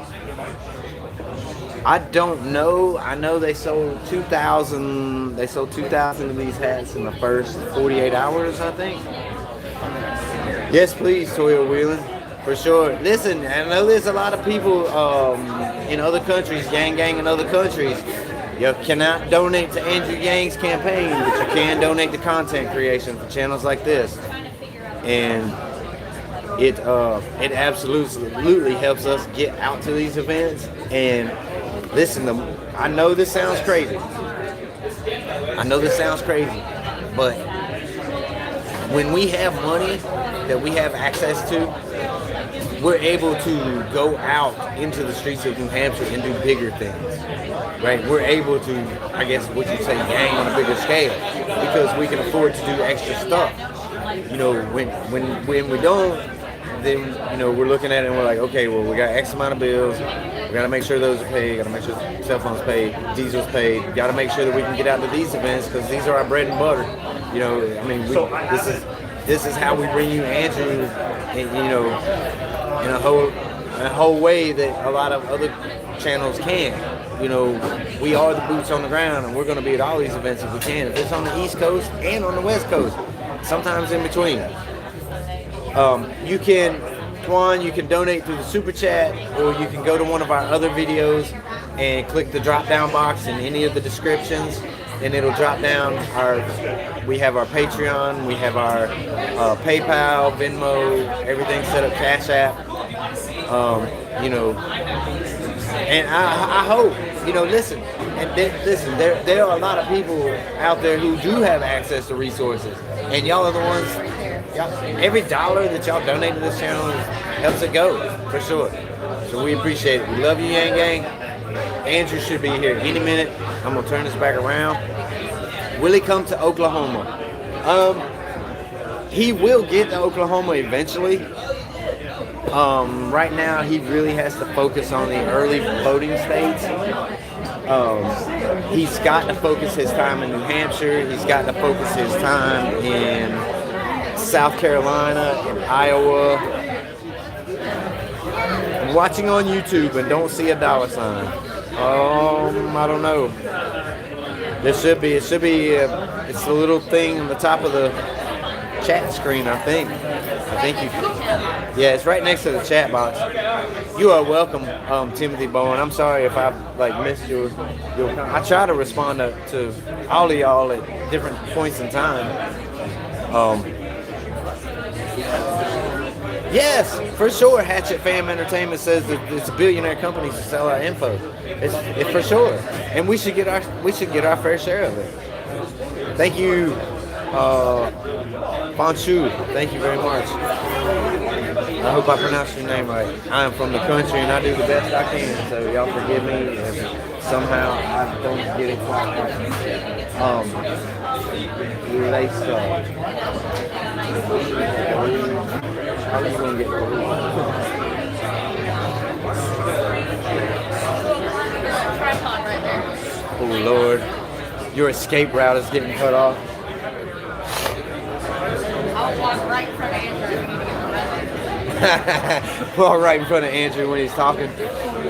I don't know. I know they sold 2,000. They sold 2,000 of these hats in the first 48 hours, I think. Yes, please, Toya Wheelan, for sure. Listen, I know there's a lot of people in other countries, Yang Gang in other countries. You cannot donate to Andrew Yang's campaign, but you can donate to content creation for channels like this. And it absolutely helps us get out to these events. And listen, I know this sounds crazy. But when we have money that we have access to, we're able to go out into the streets of New Hampshire and do bigger things, right? We're able to, I guess what you'd say, gang on a bigger scale because we can afford to do extra stuff. You know, when we don't, then, you know, we're looking at it and we're like, okay, well, we got X amount of bills. We got to make sure those are paid. Got to make sure cell phones paid, diesel's paid. Got to make sure that we can get out to these events because these are our bread and butter. You know, I mean, this is how we bring you Andrew, you know, in a whole way that a lot of other channels can't. You know, we are the boots on the ground, and we're going to be at all these events if we can. If it's on the East Coast and on the West Coast, sometimes in between. You can donate through the super chat, or you can go to one of our other videos and click the drop down box in any of the descriptions, and it'll drop down we have our Patreon, we have our PayPal, Venmo, everything set up, Cash App. You know, and I hope, you know, listen, there are a lot of people out there who do have access to resources, and y'all are the ones. Every dollar that y'all donate to this channel helps it go, for sure. So we appreciate it. We love you, Yang Gang. Andrew should be here any minute. I'm gonna turn this back around. Will he come to Oklahoma? He will get to Oklahoma eventually. Right now, he really has to focus on the early voting states. He's got to focus his time in New Hampshire. He's got to focus his time in South Carolina and Iowa. I'm watching on YouTube and don't see a dollar sign. I don't know. There should be. It's a little thing on the top of the chat screen, I think. Yeah, it's right next to the chat box. You are welcome, Timothy Bowen. I'm sorry if I missed your I try to respond to all of y'all at different points in time. Yes, for sure. Hatchet Fam Entertainment says that it's a billionaire company to sell our info. It's for sure, and we should get our fair share of it. Thank you, Bonchu. Thank you very much. I hope I pronounced your name right. I am from the country and I do the best I can, so y'all forgive me if somehow I don't get it quite right. How are you gonna get
Tripod right there.
Oh Lord, your escape route is getting cut off.
I'll walk right in front of Andrew.
Walk right in front of Andrew when he's talking.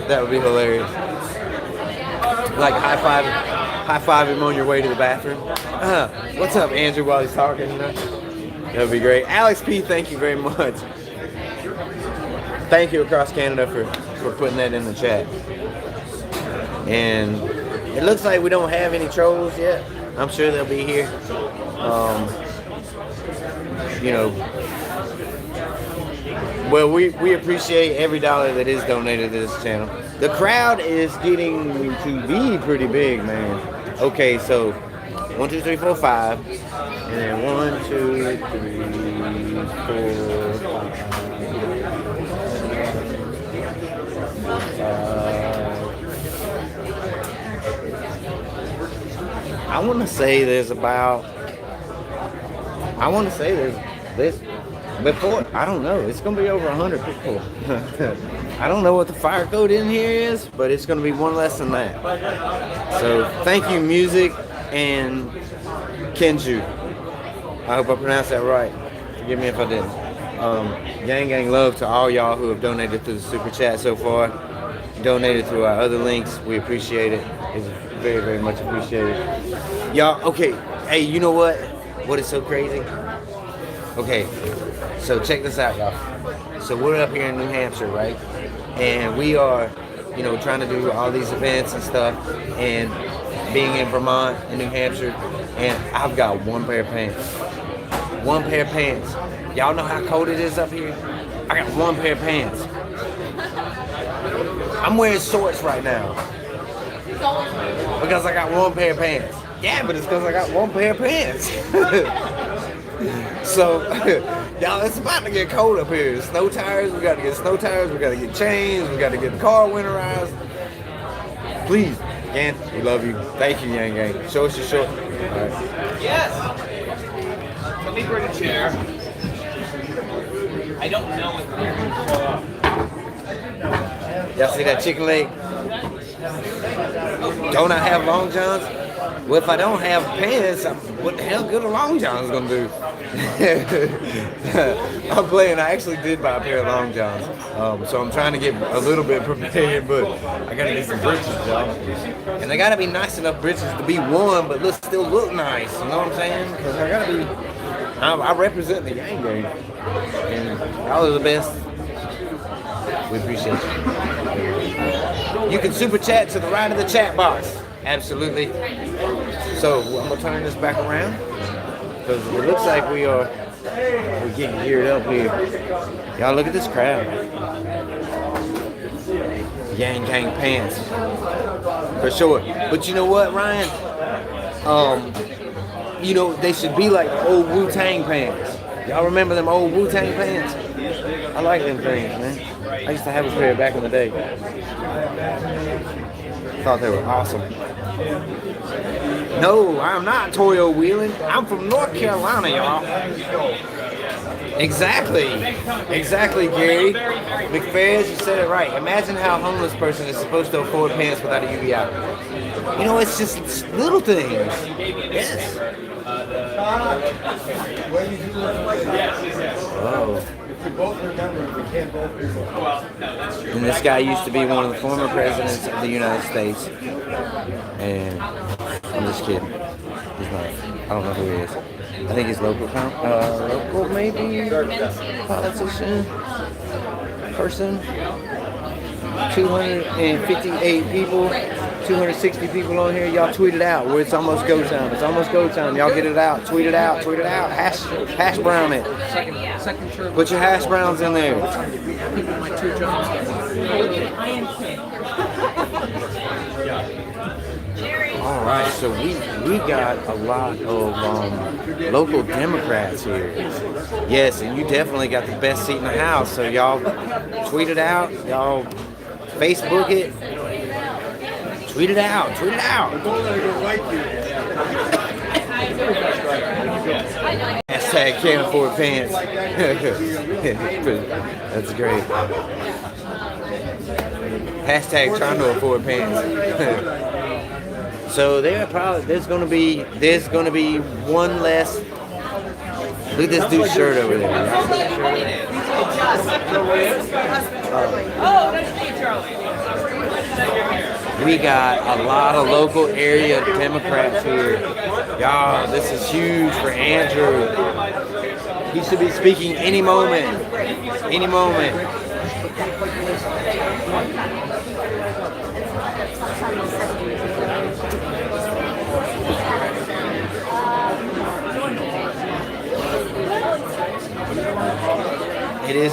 That would be hilarious. Like high five him on your way to the bathroom. What's up, Andrew? While he's talking, you know? That would be great. Alex P, thank you very much. Thank you across Canada for putting that in the chat. And it looks like we don't have any trolls yet. I'm sure they'll be here. You know, well, we appreciate every dollar that is donated to this channel. The crowd is getting to be pretty big, man. Okay, so 1, 2, 3, 4, 5, and then 1, 2, 3, 4, 5. I want to say there's this before, I don't know, it's going to be over 100 people. I don't know what the fire code in here is, but it's going to be one less than that. So thank you, Music and Kenju. I hope I pronounced that right. Forgive me if I didn't. Yang Gang love to all y'all who have donated through the super chat so far. Donated through our other links. We appreciate it. It's very, very much appreciated. Y'all, okay. Hey, you know what? What is so crazy? Okay, so check this out, y'all. So we're up here in New Hampshire, right? And we are, you know, trying to do all these events and stuff, and being in Vermont and New Hampshire, and I've got one pair of pants. One pair of pants. Y'all know how cold it is up here? I got one pair of pants. I'm wearing shorts right now because I got one pair of pants. Yeah, but it's because I got one pair of pants. So, y'all, it's about to get cold up here. Snow tires, we got to get snow tires, we got to get chains, we got to get the car winterized. Please, again, we love you. Thank you, Yang Gang. Show us your short. All right.
Yes. Let me bring a chair. I don't know if they're going to show up.
Y'all see that chicken leg? Don't I have long johns? Well, if I don't have pants, what the hell good are long johns gonna do? I'm playing. I actually did buy a pair of long johns, so I'm trying to get a little bit prepared, but I gotta get some britches, y'all. And they gotta be nice enough britches to be warm, but still look nice. You know what I'm saying? Because I gotta be. I represent the Yang Gang, and y'all are the best. We appreciate you. You can super chat to the right of the chat box. Absolutely. So I'm gonna turn this back around because it looks like we're getting geared up here. Y'all look at this crowd. Yang Gang pants. For sure. But you know what, Ryan? You know, they should be like old Wu-Tang pants. Y'all remember them old Wu-Tang pants? I like them things, man. I used to have a pair back in the day. Thought they were awesome. No, I'm not Toyo wheeling. I'm from North Carolina, y'all. Exactly, Gary. McFairs, you said it right. Imagine how a homeless person is supposed to afford pants without a UBI. You know, it's just little things. Yes. Oh. And this guy used to be one of the former presidents of the United States. And I'm just kidding. He's not. I don't know who he is. I think he's local maybe politician, person. 258 people, 260 people on here. Y'all tweet it out. It's almost go time. It's almost go time. Y'all get it out. Tweet it out. Tweet it out. Hash brown it.
Second term.
Put your hash browns in there.
People my 2 jobs.
All right, so we got a lot of local Democrats here. Yes, and you definitely got the best seat in the house. So y'all tweet it out. Y'all Facebook it. Tweet it out. Tweet it out. Hashtag can't afford pants. That's great. Hashtag trying to afford pants. So there's gonna be one less. Look at this dude's shirt over there. We got a lot of local area Democrats here. Y'all, this is huge for Andrew. He should be speaking any moment. Any moment. It is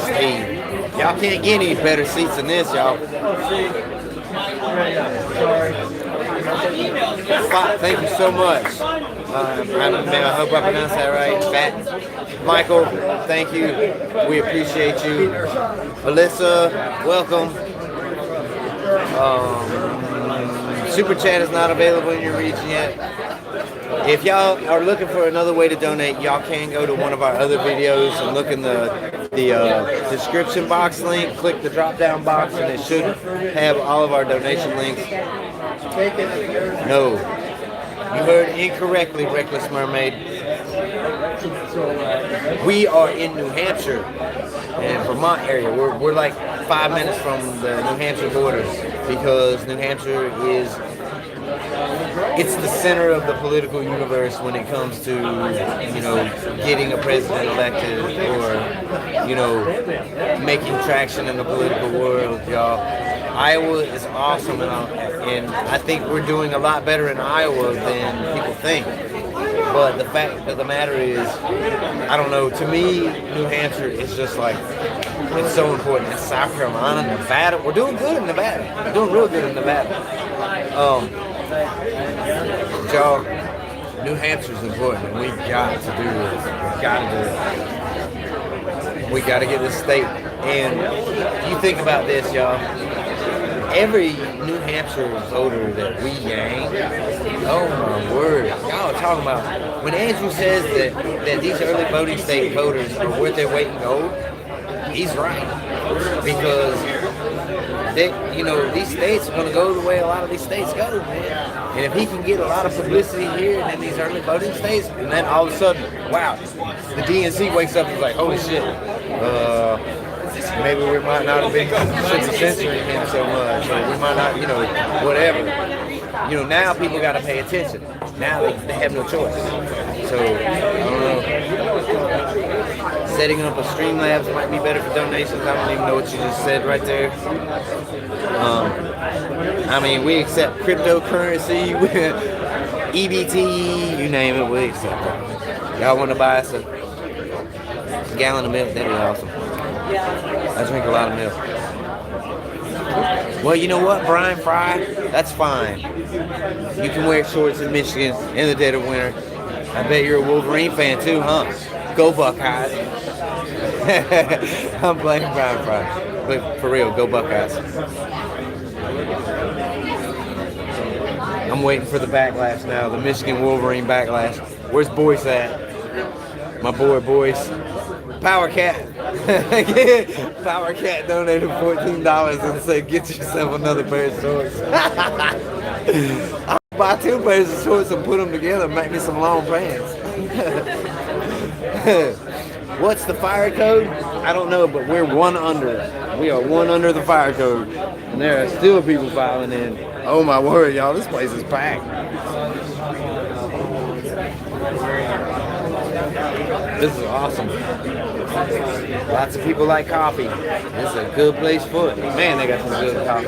y'all can't get any better seats than this, y'all. Thank you so much. I hope I pronounced that right. Fat Michael, thank you. We appreciate you. Alyssa, welcome. Super chat is not available in your region yet. If y'all are looking for another way to donate, y'all can go to one of our other videos and look in the description box link, click the drop down box, and it should have all of our donation links. No, you heard incorrectly, Reckless Mermaid. We are in New Hampshire and Vermont area. We're like 5 minutes from the New Hampshire border because New Hampshire it's the center of the political universe when it comes to, getting a president elected or, making traction in the political world, y'all. Iowa is awesome, and I think we're doing a lot better in Iowa than people think. But the fact of the matter is, I don't know, to me, New Hampshire is just like, it's so important. And South Carolina, Nevada, we're doing good in Nevada. We're doing real good in Nevada. Y'all, New Hampshire's important, and we've got to do this. We've got to do it. We got to get this state. And you think about this, y'all. Every New Hampshire voter that we yang, oh my word, y'all are talking about, when Andrew says that these early voting state voters are worth their weight in gold, he's right. Because these states are going to go the way a lot of these states go, man. And if he can get a lot of publicity here and in these early voting states, and then all of a sudden, wow, the DNC wakes up and is like, holy shit, maybe we might not have been censoring him so much, or we might not, whatever. Now people got to pay attention. Now they have no choice. So, I don't know. Setting up a Streamlabs might be better for donations. I don't even know what you just said right there. We accept cryptocurrency, EBT, you name it, we accept it. Y'all want to buy us a gallon of milk? That'd be awesome. I drink a lot of milk. Well, you know what, Brian Fry? That's fine. You can wear shorts in Michigan in the dead of winter. I bet you're a Wolverine fan too, huh? Go Buckeyes. I'm blaming Brian Fry. But for real, go Buckeyes. I'm waiting for the backlash now, the Michigan Wolverine backlash. Where's Boyce at? My boy Boyce. Power Cat. Power Cat donated $14 and said, get yourself another pair of shorts. I'll buy 2 pairs of shorts and put them together and make me some long pants. What's the fire code? I don't know, but we're 1 under. We are 1 under the fire code. And there are still people filing in. Oh my word, y'all, this place is packed. This is awesome. Lots of people like coffee. This is a good place for it. Man, they got some good coffee.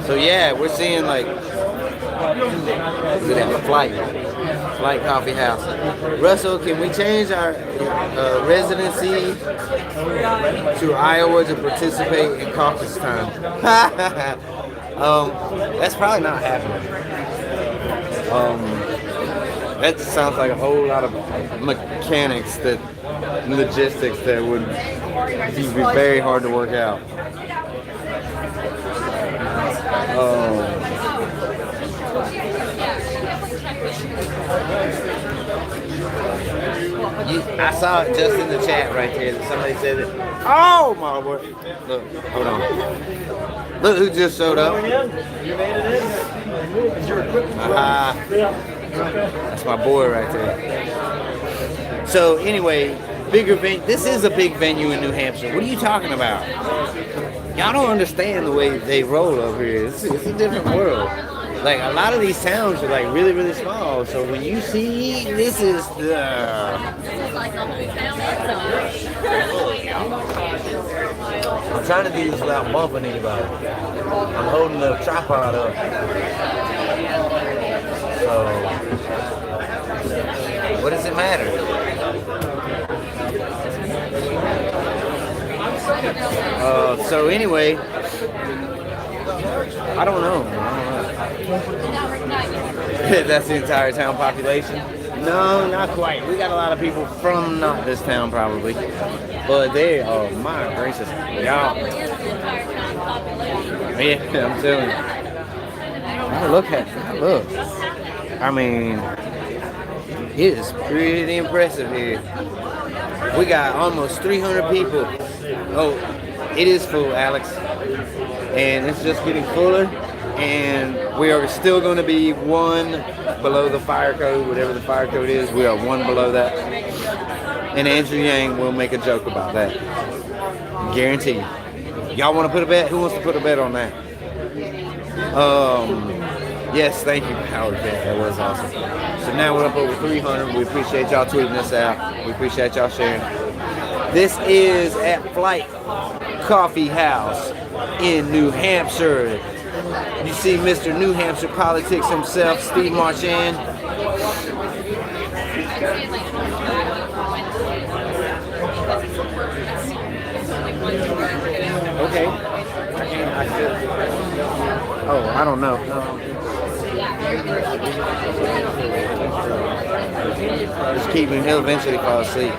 So yeah, we're seeing like, look at that, Flight Coffee House. Russell, can we change our residency to Iowa to participate in caucus time? That's probably not happening. That sounds like a whole lot of logistics that would be very hard to work out. I saw it just in the chat right there that somebody said it. Oh my word! Look, hold on. Look who just showed up. That's my boy right there. So anyway, bigger venue. This is a big venue in New Hampshire. What are you talking about? Y'all don't understand the way they roll over here. It's a different world. Like, a lot of these towns are like really, really small. So when you see, this is the... I'm trying to do this without bumping anybody. I'm holding the tripod up. So, what does it matter? So anyway, I don't know. That's the entire town population? No, not quite. We got a lot of people from not this town probably. But they, oh my gracious, y'all. Yeah, I'm telling you. Oh, look. I mean, it is pretty impressive here. We got almost 300 people. Oh, it is full, Alex. And it's just getting fuller. And we are still going to be 1 below the fire code, whatever the fire code is. We are 1 below that. And Andrew Yang will make a joke about that. Guaranteed. Y'all want to put a bet? Who wants to put a bet on that? Yes, thank you, Howard. That was awesome. So now we're up over 300. We appreciate y'all tweeting us out. We appreciate y'all sharing. This is at Flight Coffee House in New Hampshire. see Mr. New Hampshire politics himself, Steve Marchand. Okay. Oh, I don't know. Just keep him. He'll eventually fall asleep.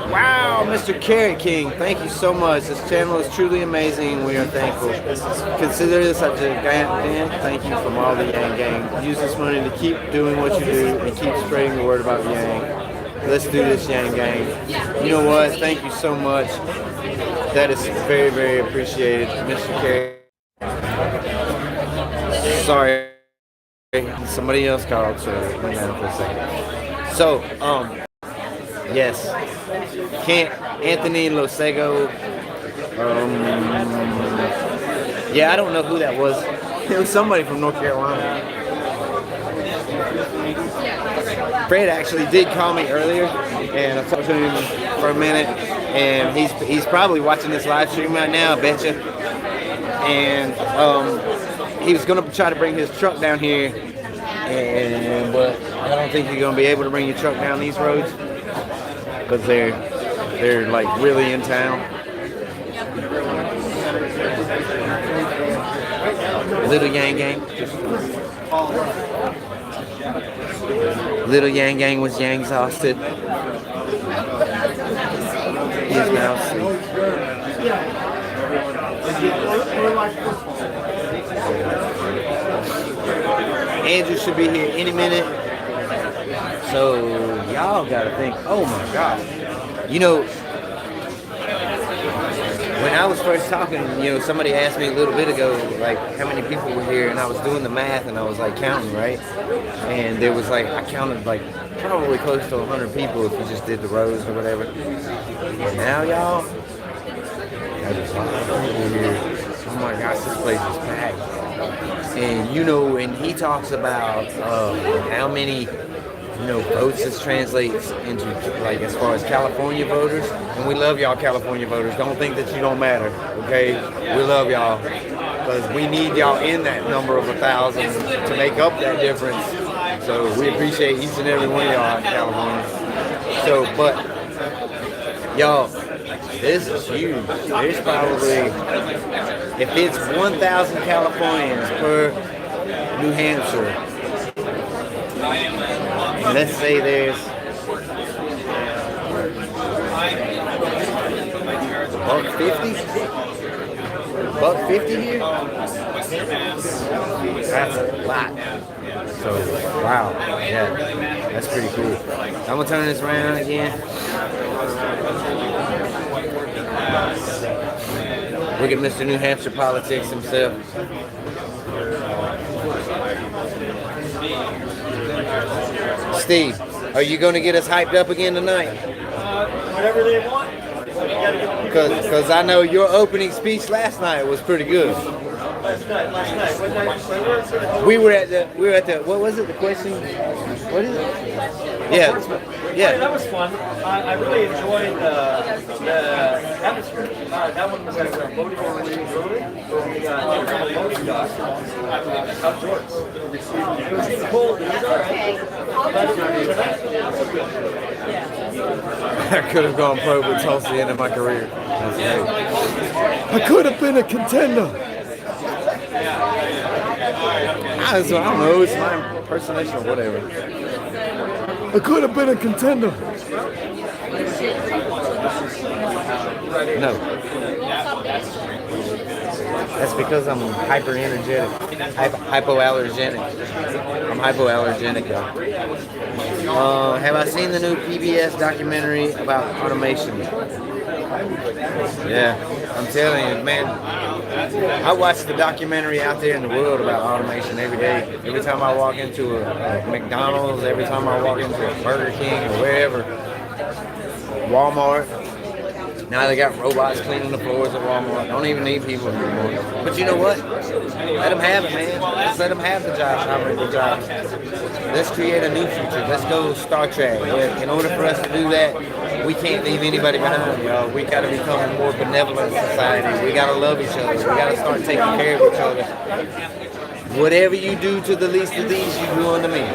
Wow, Mr. Carrot King, thank you so much. This channel is truly amazing. We are thankful. Consider this a giant thank you from all the Yang gang. Use this money to keep doing what you do and keep spreading the word about Yang. Let's do this, Yang gang. You know what? Thank you so much. That is very, very appreciated, Mr. Carrot. Sorry, somebody else called, so it went down for a second. So, yes, Anthony Losego. Yeah, I don't know who that was. It was somebody from North Carolina. Fred actually did call me earlier, and I talked to him for a minute, and he's probably watching this live stream right now, I betcha. And he was gonna try to bring his truck down here, but I don't think you're gonna be able to bring your truck down these roads because they're like really in town. Little Yang gang. Little Yang gang was Yang exhausted. He is now asleep. Andrew should be here any minute. So y'all gotta think, oh my God. You know, when I was first talking, you know, somebody asked me a little bit ago, like, how many people were here, and I was doing the math, and I was, like, counting, right? And there was, like, I counted, like, probably close to 100 people if you just did the rows or whatever. And now, y'all, there's a lot of people here. Oh, my gosh, this place is packed. And, you know, and he talks about how many, you know, votes this translates into, like, as far as California voters. And we love y'all California voters. Don't think that you don't matter, okay? We love y'all because we need y'all in that number of 1,000 to make up that difference. So we appreciate each and every one of y'all in California. So, but, y'all, this is huge. There's probably, if it's 1,000 Californians per New Hampshire, let's say there's $1.50 here? That's a lot. So, wow, yeah, that's pretty cool. I'm gonna turn this around again. Look at Mr. New Hampshire politics himself. Steve, are you going to get us hyped up again tonight?
Whatever they want.
Because I know your opening speech last night was pretty good.
Last night. What night?
We were at the, what was it, the question? What is it? Yeah.
That was fun. I really enjoyed the atmosphere. That one was like voting on the early. We got voting docs outdoors. It was cold. It was all right.
I could have gone pro with Tulsa the end of my career. That's great. I could have been a contender. I don't know, it's my impersonation or whatever. I could have been a contender. No. That's because I'm hyper-energetic. Hypoallergenic. I'm hypoallergenic, y'all. Have I seen the new PBS documentary about automation? Yeah, I'm telling you, man. I watch the documentary out there in the world about automation every day. Every time I walk into a McDonald's, every time I walk into a Burger King or wherever, Walmart. Now they got robots cleaning the floors at Walmart. Don't even need people anymore. But you know what? Let them have it, man. Let's let them have the jobs, operate the jobs. Let's create a new future. Let's go Star Trek. In order for us to do that, we can't leave anybody behind, y'all. We got to become a more benevolent society. We got to love each other. We got to start taking care of each other. Whatever you do to the least of these, you do unto me.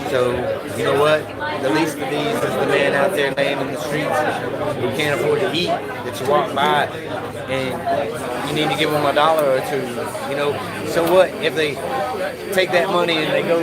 So, you know what? The least of these is the man out there laying in the streets who can't afford to eat, that you walk by and you need to give them $1 or $2, you know? So what if they take that money and they go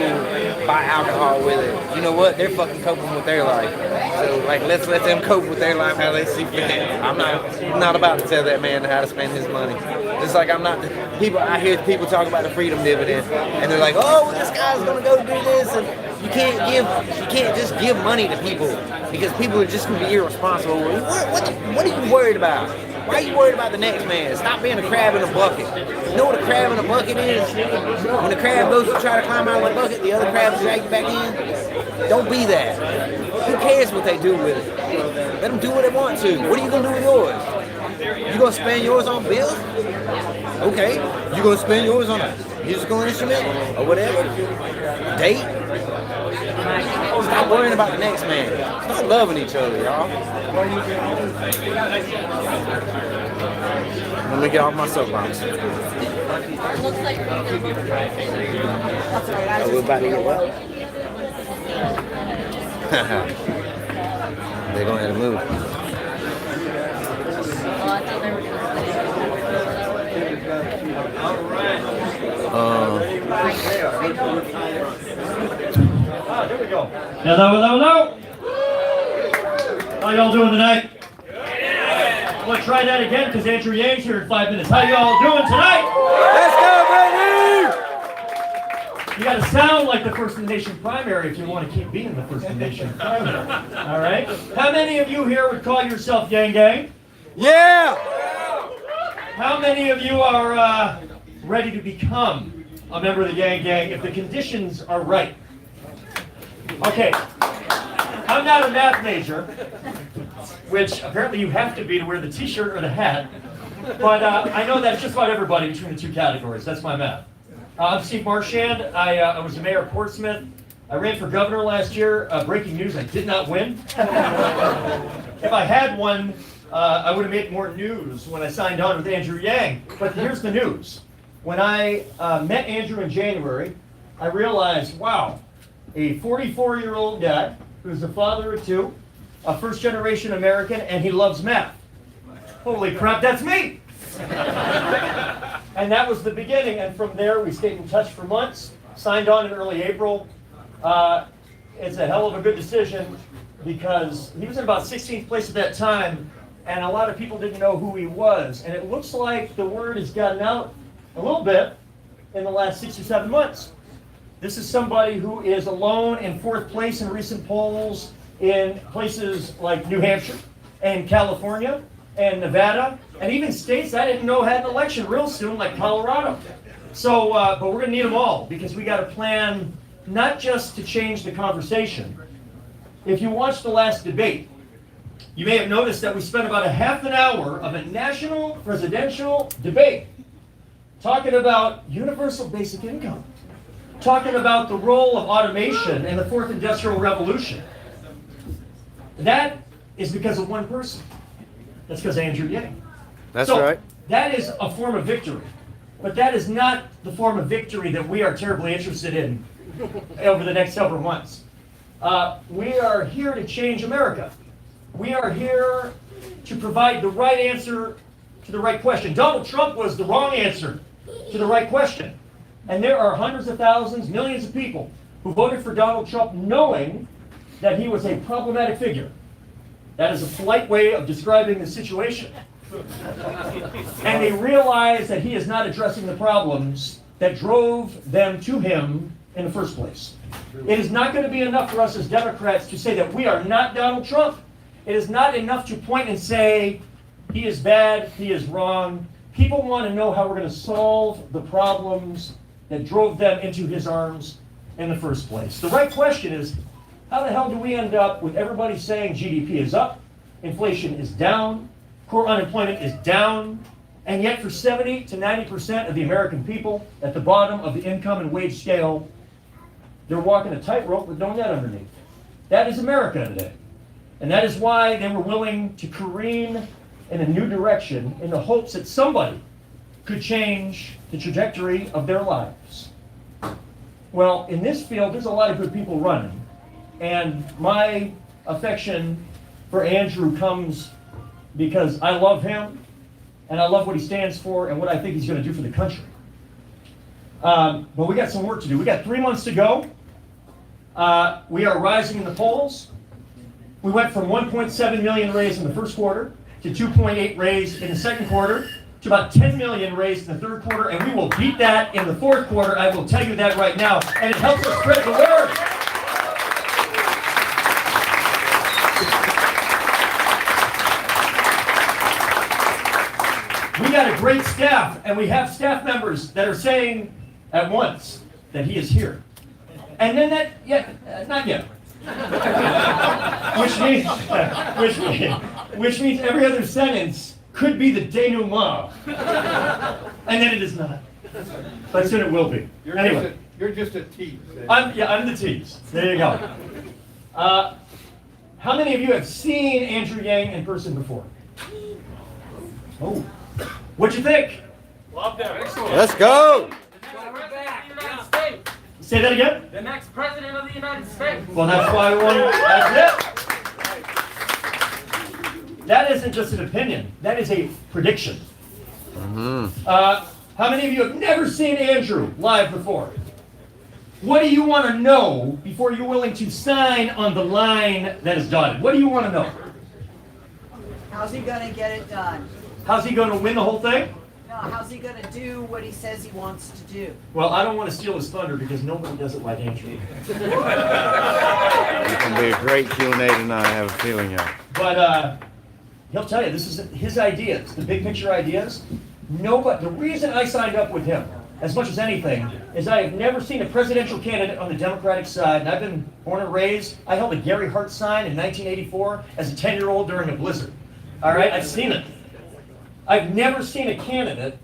buy alcohol with it? You know what? They're fucking coping with their life. So, like, let's let them cope with their life how they see fit. I'm not about to tell that man how to spend his money. Just like I'm not, I hear people talk about the freedom dividend, and they're like, oh, well, this guy's gonna go do this, and you can't just give money to people because people are just gonna be irresponsible. What are you worried about? Why are you worried about the next man? Stop being a crab in a bucket. You know what a crab in a bucket is? When the crab goes to try to climb out of the bucket, the other crabs drag you back in. Don't be that. Who cares what they do with it? Let them do what they want to. What are you gonna do with yours? You gonna spend yours on bills? Okay. You gonna spend yours on a musical instrument or whatever? Date? Stop worrying about the next man. Start loving each other, y'all. Let me get off my soapbox. Oh, we're about to get what? They're gonna have to move.
There we go.
Hello. How y'all doing tonight? I'm going to try that again because Andrew Yang's here in 5 minutes. How y'all doing tonight?
Let's go, baby!
You got to sound like the First in the Nation primary if you want to keep being the First in the Nation primary. All right? How many of you here would call yourself Yang Gang?
Yeah!
How many of you are ready to become a member of the Yang Gang if the conditions are right? Okay, I'm not a math major, which apparently you have to be to wear the t-shirt or the hat, but I know that it's just about everybody between the two categories. That's my math. I'm Steve Marchand. I was the mayor of Portsmouth. I ran for governor last year. Breaking news, I did not win. If I had won, I would have made more news when I signed on with Andrew Yang. But here's the news. When I met Andrew in January, I realized, wow, a 44-year-old guy who's the father of two, a first-generation American, and he loves math. Holy crap, that's me! And that was the beginning, and from there we stayed in touch for months, signed on in early April. It's a hell of a good decision because he was in about 16th place at that time, and a lot of people didn't know who he was. And it looks like the word has gotten out a little bit in the last 6 or 7 months. This is somebody who is alone in 4th place in recent polls in places like New Hampshire and California and Nevada, and even states I didn't know had an election real soon, like Colorado. So, but we're going to need them all because we got a plan not just to change the conversation. If you watched the last debate, you may have noticed that we spent about a half an hour of a national presidential debate talking about universal basic income, talking about the role of automation in the 4th Industrial Revolution. That is because of one person. That's because of Andrew Yang.
That's
so,
right.
That is a form of victory. But that is not the form of victory that we are terribly interested in over the next several months. We are here to change America. We are here to provide the right answer to the right question. Donald Trump was the wrong answer to the right question. And there are hundreds of thousands, millions of people who voted for Donald Trump knowing that he was a problematic figure. That is a polite way of describing the situation. And they realize that he is not addressing the problems that drove them to him in the first place. It is not going to be enough for us as Democrats to say that we are not Donald Trump. It is not enough to point and say he is bad, he is wrong. People want to know how we're going to solve the problems that drove them into his arms in the first place. The right question is, how the hell do we end up with everybody saying GDP is up, inflation is down, core unemployment is down, and yet for 70 to 90% of the American people at the bottom of the income and wage scale, they're walking a tightrope with no net underneath. That is America today. And that is why they were willing to careen in a new direction in the hopes that somebody could change the trajectory of their lives. Well, in this field, there's a lot of good people running. And my affection for Andrew comes because I love him, and I love what he stands for and what I think he's going to do for the country. But we got some work to do. We got 3 months to go. We are rising in the polls. We went from 1.7 million raised in the first quarter to 2.8 raised in the second quarter to about 10 million raised in the third quarter, and we will beat that in the fourth quarter. I will tell you that right now, and it helps us spread the word. We got a great staff, and we have staff members that are saying at once that he is here. And then not yet. which means every other sentence could be the denouement. And then it is not. But soon it will be. Anyway.
You're just a tease.
I'm the tease. There you go. How many of you have seen Andrew Yang in person before? Oh. What'd you think?
Loved it.
Let's go.
We're back. United States.
Say that again?
The next president of the United States.
Well, that's why we want to. That's it. That isn't just an opinion. That is a prediction. How many of you have never seen Andrew live before? What do you want to know before you're willing to sign on the line that is dotted? What do you want to know?
How's he gonna get it done?
How's he going to win the whole thing?
No, how's he gonna do what he says he wants to do?
Well, I don't want to steal his thunder because nobody does it like Andrew.
It's going to be a great Q&A tonight, I have a feeling, y'all.
But he'll tell you, this is his ideas, the big picture ideas. The reason I signed up with him, as much as anything, is I have never seen a presidential candidate on the Democratic side, and I've been born and raised. I held a Gary Hart sign in 1984 as a 10-year-old during a blizzard. All right, I've seen it. I've never seen a candidate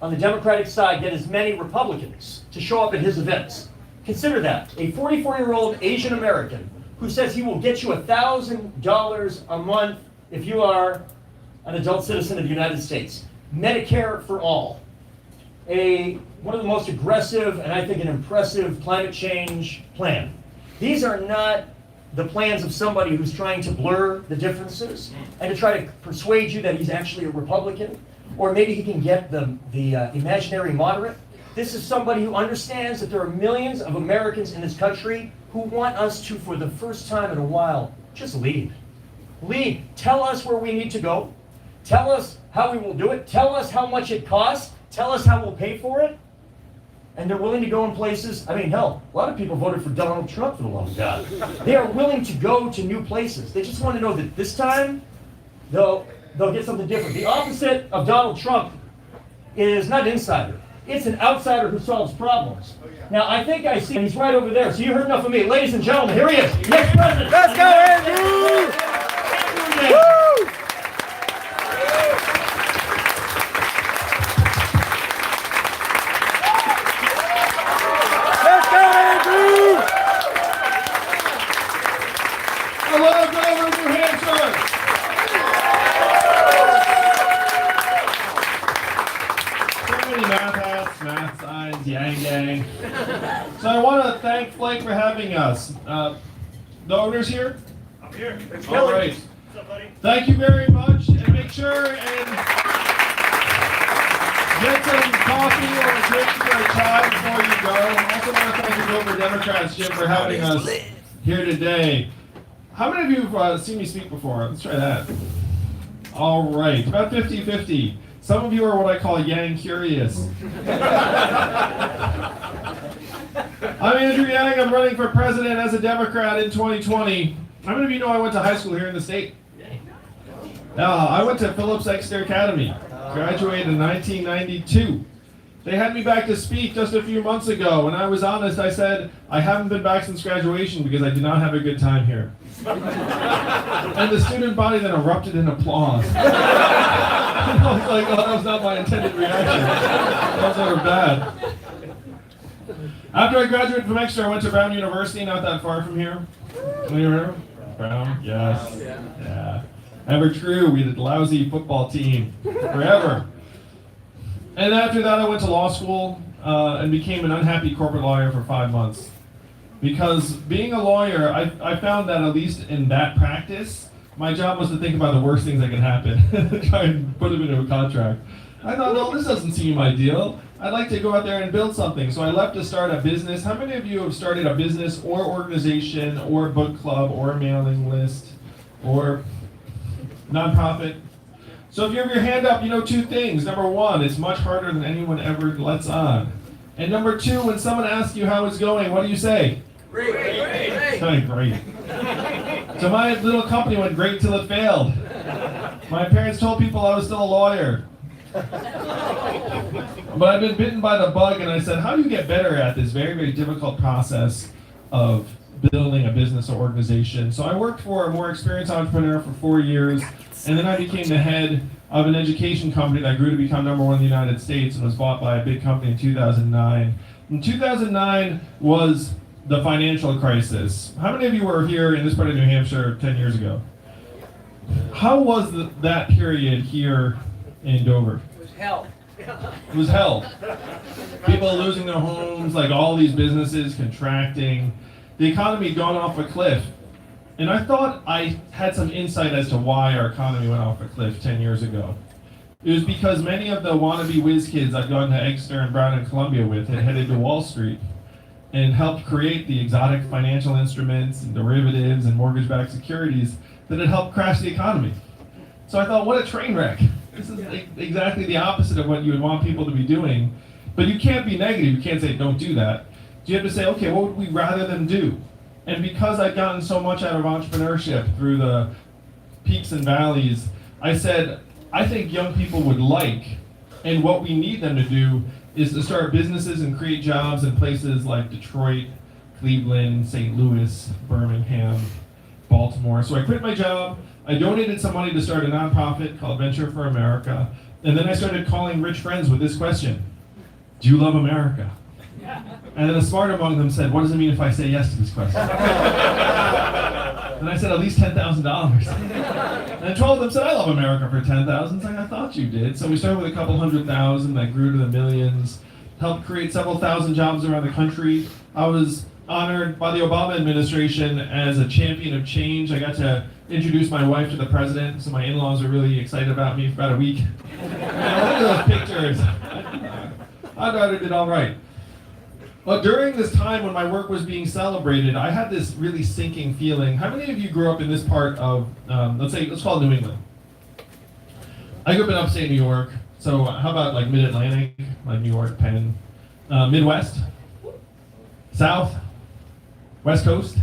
on the Democratic side get as many Republicans to show up at his events. Consider that, a 44-year-old Asian American who says he will get you $1,000 a month if you are an adult citizen of the United States. Medicare for all. One of the most aggressive and I think an impressive climate change plan. These are not the plans of somebody who's trying to blur the differences and to try to persuade you that he's actually a Republican, or maybe he can get the imaginary moderate. This is somebody who understands that there are millions of Americans in this country who want us to, for the first time in a while, just lead. Lead. Tell us where we need to go. Tell us how we will do it. Tell us how much it costs. Tell us how we'll pay for it. And they're willing to go in places. I mean, hell, a lot of people voted for Donald Trump for the love of God. They are willing to go to new places. They just want to know that this time they'll get something different. The opposite of Donald Trump is not an insider. It's an outsider who solves problems. Now, I think I see him. He's right over there. So you heard enough of me. Ladies and gentlemen, here he is. Next president.
Let's go, Andrew!
Andrew Yang.
Woo! Let's go, Andrew!
Hello, Governor of New Hampshire. So many math hats, math signs, yang. So I want to thank Blake for having us. The owner's here?
I'm here.
All right.
What's up, buddy?
Thank you very much, and make sure and get some coffee or a drink or a chai before you go. I also want to thank the Dover Democrats, Jim, for having us here today. How many of you have seen me speak before? Let's try that. All right, about 50-50. Some of you are what I call Yang curious. I'm Andrew Yang. I'm running for president as a Democrat in 2020. How many of you know I went to high school here in the state? I went to Phillips Exeter Academy. Graduated in 1992. They had me back to speak just a few months ago. When I was honest, I said, I haven't been back since graduation because I did not have a good time here. And the student body then erupted in applause. I was like, oh, that was not my intended reaction. That was sort of bad. After I graduated from Exeter, I went to Brown University, not that far from here. Do you remember? Brown? Yes. Yeah. Ever true, we had a lousy football team forever. And after that, I went to law school and became an unhappy corporate lawyer for 5 months. Because being a lawyer, I found that at least in that practice, my job was to think about the worst things that could happen, try and put them into a contract. I thought, no, this doesn't seem ideal. I'd like to go out there and build something. So I left to start a business. How many of you have started a business or organization or book club or mailing list or nonprofit? So if you have your hand up, you know 2 things. Number 1, it's much harder than anyone ever lets on. And number 2, when someone asks you how it's going, what do you say? Great. Great. So my little company went great till it failed. My parents told people I was still a lawyer. But I've been bitten by the bug, and I said, how do you get better at this very, very difficult process of building a business or organization? So I worked for a more experienced entrepreneur for 4 years, and then I became the head of an education company that grew to become #1 in the United States and was bought by a big company in 2009. In 2009 was the financial crisis. How many of you were here in this part of New Hampshire 10 years ago? How was that period here in Dover?
It was hell.
It was hell. People losing their homes, like all these businesses contracting. The economy had gone off a cliff. And I thought I had some insight as to why our economy went off a cliff 10 years ago. It was because many of the wannabe whiz kids I'd gone to Exeter and Brown and Columbia with had headed to Wall Street and helped create the exotic financial instruments and derivatives and mortgage-backed securities that had helped crash the economy. So I thought, what a train wreck. This is exactly the opposite of what you would want people to be doing. But you can't be negative. You can't say, don't do that. You have to say, okay, what would we rather them do? And because I'd gotten so much out of entrepreneurship through the peaks and valleys, I said, I think young people would like, and what we need them to do is to start businesses and create jobs in places like Detroit, Cleveland, St. Louis, Birmingham, Baltimore. So I quit my job. I donated some money to start a nonprofit called Venture for America. And then I started calling rich friends with this question: do you love America? And then a smart among them said, what does it mean if I say yes to this question? And I said, at least $10,000. And 12 of them said, I love America for $10,000. It's like, I thought you did. So we started with a couple $100,000 that grew to the millions, helped create several thousand jobs around the country. I was honored by the Obama administration as a champion of change. I got to introduce my wife to the president, so my in-laws were really excited about me for about a week. And look at those pictures. I thought I did all right. But during this time when my work was being celebrated, I had this really sinking feeling. How many of you grew up in this part of, let's call it New England? I grew up in upstate New York. So how about like mid-Atlantic, like New York, Penn, Midwest, South, West Coast?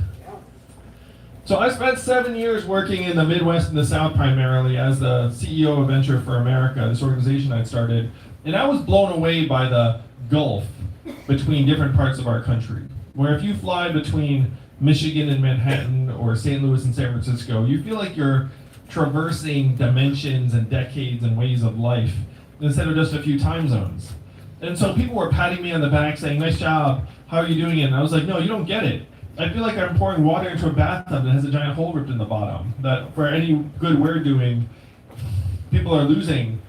So I spent 7 years working in the Midwest and the South primarily as the CEO of Venture for America, this organization I'd started. And I was blown away by the gulf between different parts of our country, where if you fly between Michigan and Manhattan or St. Louis and San Francisco, you feel like you're traversing dimensions and decades and ways of life instead of just a few time zones. And so people were patting me on the back saying, nice job, how are you doing it? And I was like, no, you don't get it. I feel like I'm pouring water into a bathtub that has a giant hole ripped in the bottom. That for any good we're doing, people are losing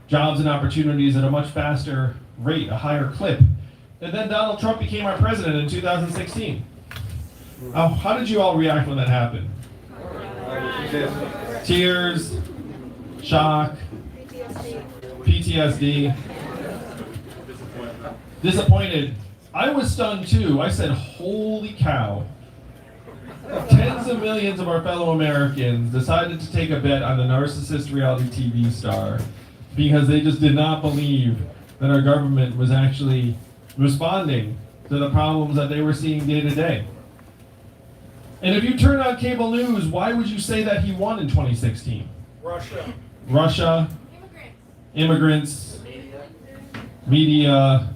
jobs and opportunities at a much faster rate, a higher clip. And then Donald Trump became our president in 2016. How did you all react when that happened? Tears, shock, PTSD, disappointed. I was stunned too. I said, holy cow. Tens of millions of our fellow Americans decided to take a bet on the narcissist reality TV star because they just did not believe that our government was actually responding to the problems that they were seeing day to day. And if you turn on cable news, why would you say that he won in 2016? Russia, immigrants, media,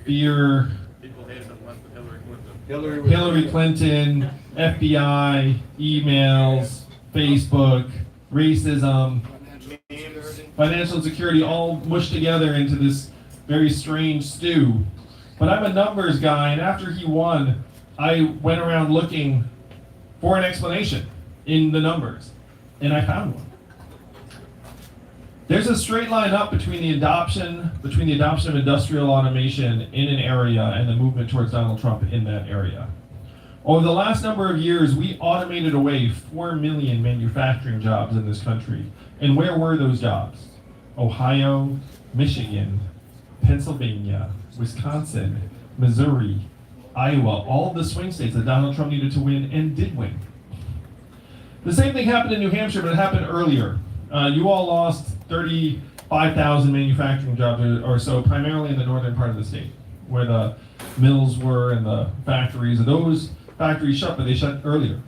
fear, Hillary Clinton, FBI, emails, Facebook, racism, financial insecurity, all mushed together into this very strange stew. But I'm a numbers guy, and after he won, I went around looking for an explanation. in the numbers, and I found one. There's a straight line up between the adoption of industrial automation in an area and the movement towards Donald Trump in that area. Over the last number of years, we automated away 4 million manufacturing jobs in this country. And where were those jobs? Ohio, Michigan, Pennsylvania, Wisconsin, Missouri, Iowa, all of the swing states that Donald Trump needed to win and did win. The same thing happened in New Hampshire, but it happened earlier. You all lost 35,000 manufacturing jobs or so, primarily in the northern part of the state, where the mills were and the factories. Those factories shut, but they shut earlier.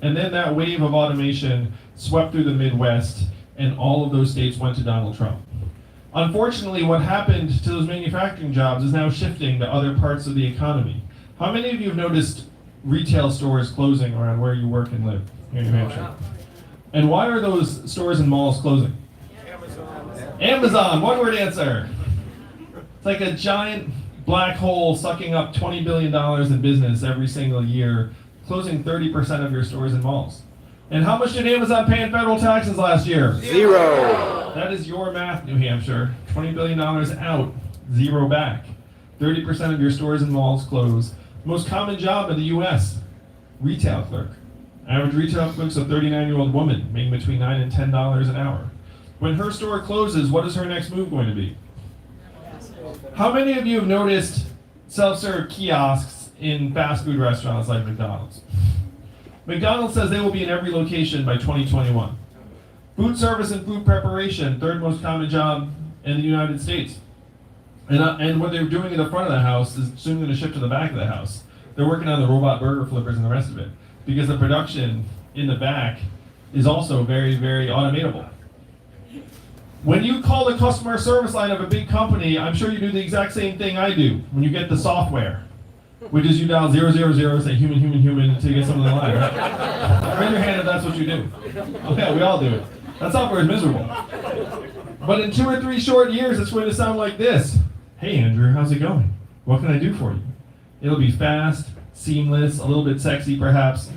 And then that wave of automation swept through the Midwest, and all of those states went to Donald Trump. Unfortunately, what happened to those manufacturing jobs is now shifting to other parts of the economy. How many of you have noticed retail stores closing around where you work and live here in New Hampshire? And why are those stores and malls closing? Amazon, one word answer. It's like a giant black hole sucking up $20 billion in business every single year, closing 30% of your stores and malls. And how much did Amazon pay in federal taxes last year?
0.
That is your math, New Hampshire. $20 billion out, 0 back. 30% of your stores and malls close. Most common job in the US, retail clerk. Average retail clerk's a 39-year-old woman making between $9 and $10 an hour. When her store closes, what is her next move going to be? How many of you have noticed self-serve kiosks in fast food restaurants like McDonald's? McDonald's says they will be in every location by 2021. Food service and food preparation, third most common job in the United States. And what they're doing in the front of the house is soon going to shift to the back of the house. They're working on the robot burger flippers and the rest of it, because the production in the back is also very, very automatable. When you call the customer service line of a big company, I'm sure you do the exact same thing I do when you get the software, which is you dial 000, say human, human, human, until you get someone on the line, right? Raise your hand if that's what you do. Okay, we all do it. That software is miserable. But in 2 or 3 short years, it's going to sound like this. Hey Andrew, how's it going? What can I do for you? It'll be fast, seamless, a little bit sexy perhaps.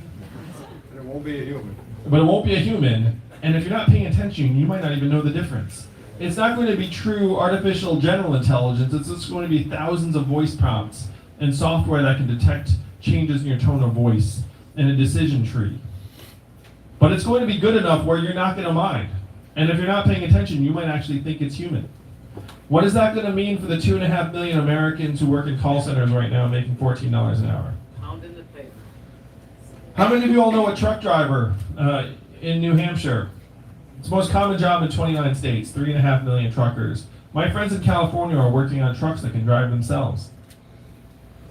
It won't be a human.
But it won't be a human, and if you're not paying attention, you might not even know the difference. It's not going to be true artificial general intelligence, it's just going to be thousands of voice prompts and software that can detect changes in your tone of voice and a decision tree. But it's going to be good enough where you're not going to mind. And if you're not paying attention, you might actually think it's human. What is that going to mean for the 2.5 million Americans who work in call centers right now making $14 an hour?
Pound in the paper.
How many of you all know a truck driver in New Hampshire? It's the most common job in 29 states, 3.5 million truckers. My friends in California are working on trucks that can drive themselves.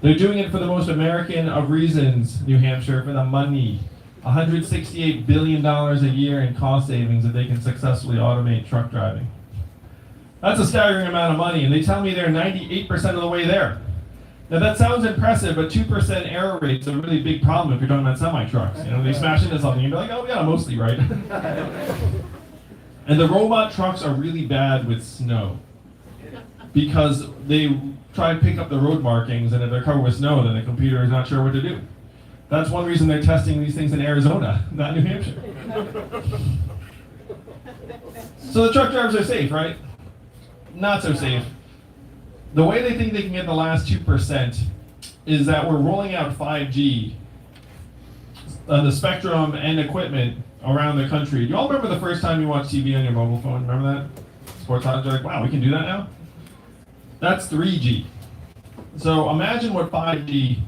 They're doing it for the most American of reasons, New Hampshire, for the money. $168 billion a year in cost savings if they can successfully automate truck driving. That's a staggering amount of money, and they tell me they're 98% of the way there. Now that sounds impressive, but 2% error rate's a really big problem if you're talking about semi-trucks. You know, they smash into something, you'd be like, oh yeah, mostly right. And the robot trucks are really bad with snow, because they try to pick up the road markings, and if they're covered with snow, then the computer is not sure what to do. That's one reason they're testing these things in Arizona, not New Hampshire. So the truck drivers are safe, right? Not so safe. The way they think they can get the last 2% is that we're rolling out 5G, the spectrum and equipment around the country. Do you all remember the first time you watched TV on your mobile phone? Remember that? Sports hotels are like, wow, we can do that now? That's 3G. So imagine what 5G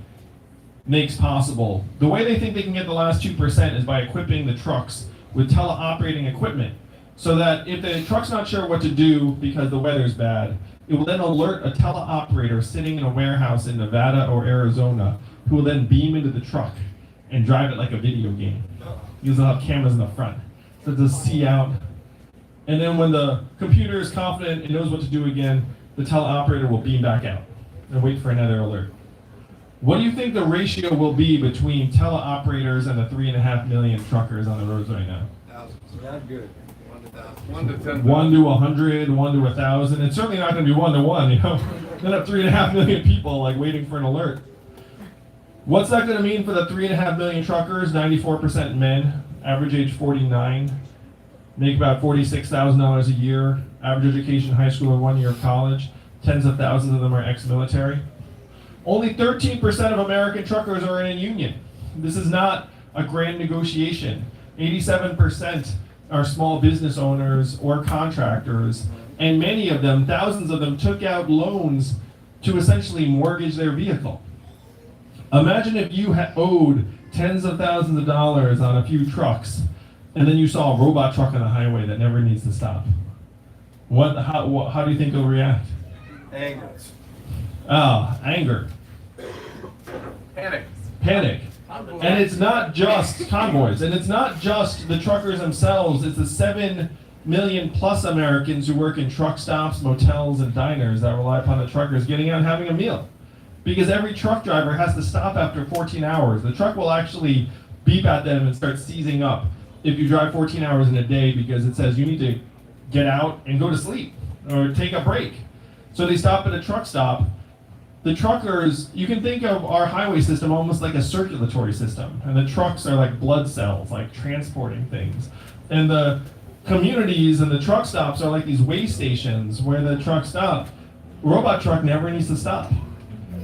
makes possible. The way they think they can get the last 2% is by equipping the trucks with teleoperating equipment, so that if the truck's not sure what to do because the weather's bad, it will then alert a teleoperator sitting in a warehouse in Nevada or Arizona, who will then beam into the truck and drive it like a video game. Because they'll have cameras in the front, so to see out. And then when the computer is confident it knows what to do again, the teleoperator will beam back out and wait for another alert. What do you think the ratio will be between teleoperators and the 3.5 million truckers on the roads right now?
Not good. 1 to 10.
1 to 100, 1 to 1,000. It's certainly not going to be 1 to 1. You know, then have 3.5 million people like waiting for an alert. What's that going to mean for the 3.5 million truckers? 94% men. average age 49, make about $46,000 a year, average education, high school or 1 year of college. Tens of thousands of them are ex-military. Only 13% of American truckers are in a union. This is not a grand negotiation. 87% are small business owners or contractors, and many of them, thousands of them, took out loans to essentially mortgage their vehicle. Imagine if you owed tens of thousands of dollars on a few trucks, and then you saw a robot truck on the highway that never needs to stop. How do you think you'll react?
Anger.
Anger. Panic. And it's not just convoys, and it's not just the truckers themselves, it's the 7 million plus Americans who work in truck stops, motels, and diners that rely upon the truckers getting out and having a meal. Because every truck driver has to stop after 14 hours. The truck will actually beep at them and start seizing up if you drive 14 hours in a day, because it says you need to get out and go to sleep or take a break. So they stop at a truck stop. The truckers, you can think of our highway system almost like a circulatory system, and the trucks are like blood cells, like transporting things. And the communities and the truck stops are like these way stations where the trucks stop. Robot truck never needs to stop.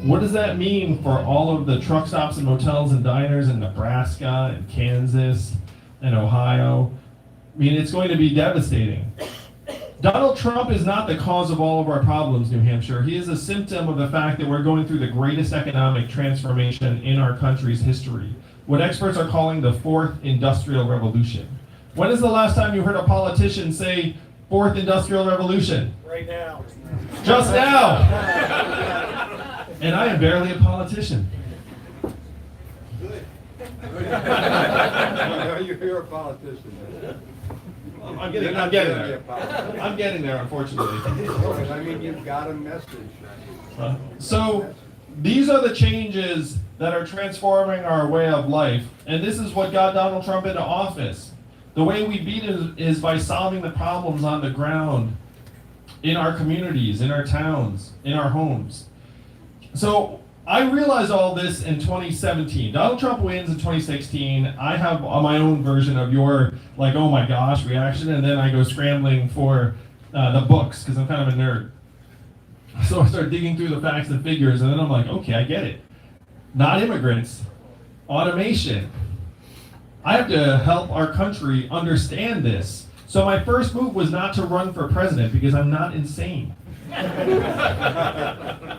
What does that mean for all of the truck stops and motels and diners in Nebraska and Kansas and Ohio? I mean, it's going to be devastating. Donald Trump is not the cause of all of our problems, New Hampshire. He is a symptom of the fact that we're going through the greatest economic transformation in our country's history, what experts are calling the fourth industrial revolution. When is the last time you heard a politician say fourth industrial revolution?
Right now.
Just now. And I am barely a politician.
You're a politician.
I'm getting there. I'm getting there, unfortunately.
I mean, you've got a message.
So these are the changes that are transforming our way of life, and this is what got Donald Trump into office. The way we beat it is by solving the problems on the ground, in our communities, in our towns, in our homes. So I realized all this in 2017. Donald Trump wins in 2016. I have my own version of your, like, oh my gosh reaction, and then I go scrambling for the books, because I'm kind of a nerd. So I start digging through the facts and figures, and then I'm like, okay, I get it. Not immigrants, automation. I have to help our country understand this. So my first move was not to run for president, because I'm not insane.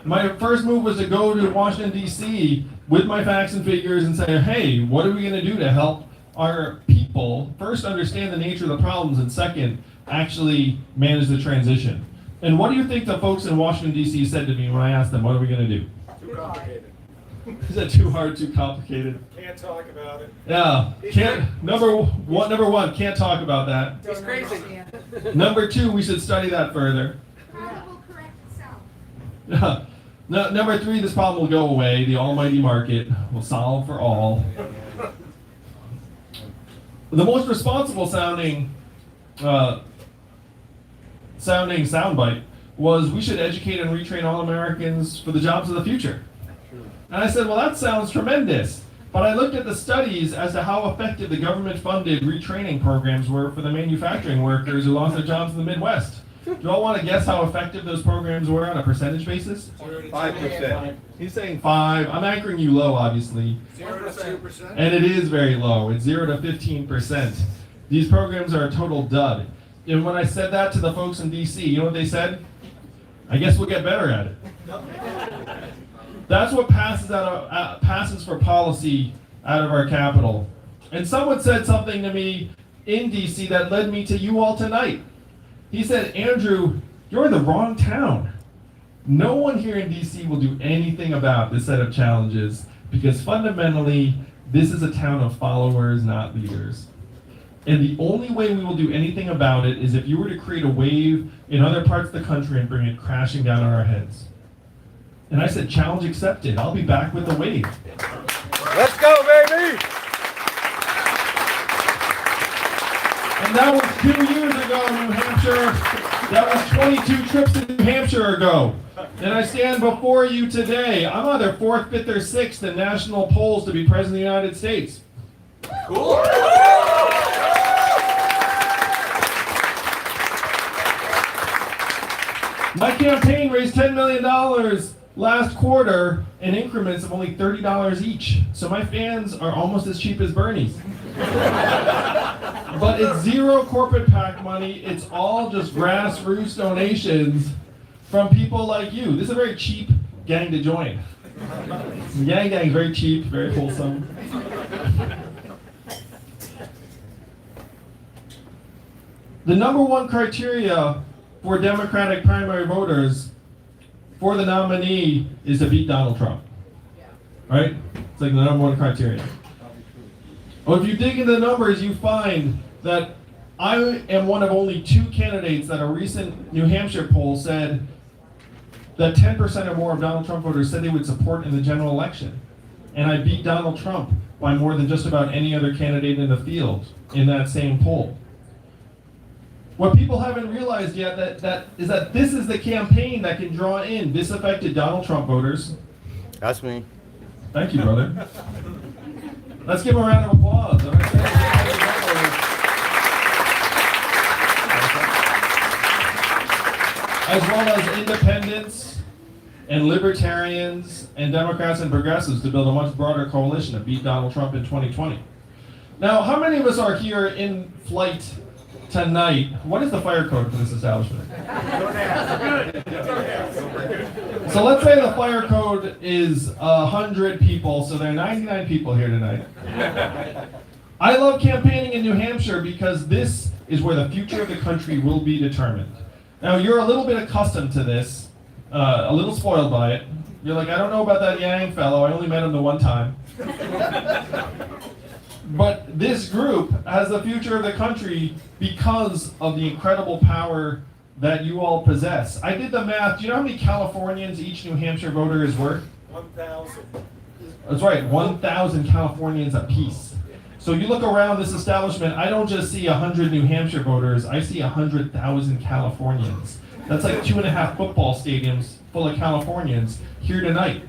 My first move was to go to Washington, D.C. with my facts and figures and say, hey, what are we going to do to help our people first understand the nature of the problems, and second, actually manage the transition? And what do you think the folks in Washington, D.C. said to me when I asked them, what are we going to do?
Too complicated.
Is that too hard, too complicated?
Can't talk about it.
Yeah. Number one, can't talk about that.
It's crazy.
Number two, we should study that further. Number three, this problem will go away. The almighty market will solve for all. The most responsible sounding soundbite was, we should educate and retrain all Americans for the jobs of the future. And I said, well, that sounds tremendous. But I looked at the studies as to how effective the government-funded retraining programs were for the manufacturing workers who lost their jobs in the Midwest. Do you all want to guess how effective those programs were on a percentage basis?
5%.
He's saying 5. I'm anchoring you low, obviously.
0 to 2%.
And it is very low. It's 0 to 15%. These programs are a total dud. And when I said that to the folks in D.C., you know what they said? I guess we'll get better at it. That's what passes for policy out of our capital. And someone said something to me in D.C. that led me to you all tonight. He said, Andrew, you're in the wrong town. No one here in D.C. will do anything about this set of challenges, because fundamentally, this is a town of followers, not leaders. And the only way we will do anything about it is if you were to create a wave in other parts of the country and bring it crashing down on our heads. And I said, challenge accepted. I'll be back with the wave.
Let's go, baby!
And that was 2 years ago, New Hampshire. That was 22 trips to New Hampshire ago. And I stand before you today. I'm either 4th, 5th, or 6th in national polls to be President of the United States.
Cool!
My campaign raised $10 million last quarter in increments of only $30 each. So my fans are almost as cheap as Bernie's. But it's zero corporate PAC money. It's all just grassroots donations from people like you. This is a very cheap gang to join. The Yang Gang is very cheap, very wholesome. The number one criteria for Democratic primary voters for the nominee is to beat Donald Trump. Right? It's like the number one criteria. Well, if you dig into the numbers, you find that I am one of only 2 candidates that a recent New Hampshire poll said that 10% or more of Donald Trump voters said they would support in the general election. And I beat Donald Trump by more than just about any other candidate in the field in that same poll. What people haven't realized yet is that this is the campaign that can draw in disaffected Donald Trump voters.
That's me.
Thank you, brother. Let's give him a round of applause. As well as independents and libertarians and Democrats and progressives to build a much broader coalition to beat Donald Trump in 2020. Now, how many of us are here in flight tonight? What is the fire code for this establishment? So let's say the fire code is 100 people, so there are 99 people here tonight. I love campaigning in New Hampshire because this is where the future of the country will be determined. Now, you're a little bit accustomed to this, a little spoiled by it. You're like, I don't know about that Yang fellow, I only met him the one time. But this group has the future of the country because of the incredible power that you all possess. I did the math. Do you know how many Californians each New Hampshire voter is worth?
1,000.
That's right, 1,000 Californians apiece. So you look around this establishment, I don't just see 100 New Hampshire voters, I see 100,000 Californians. That's like 2.5 football stadiums full of Californians here tonight.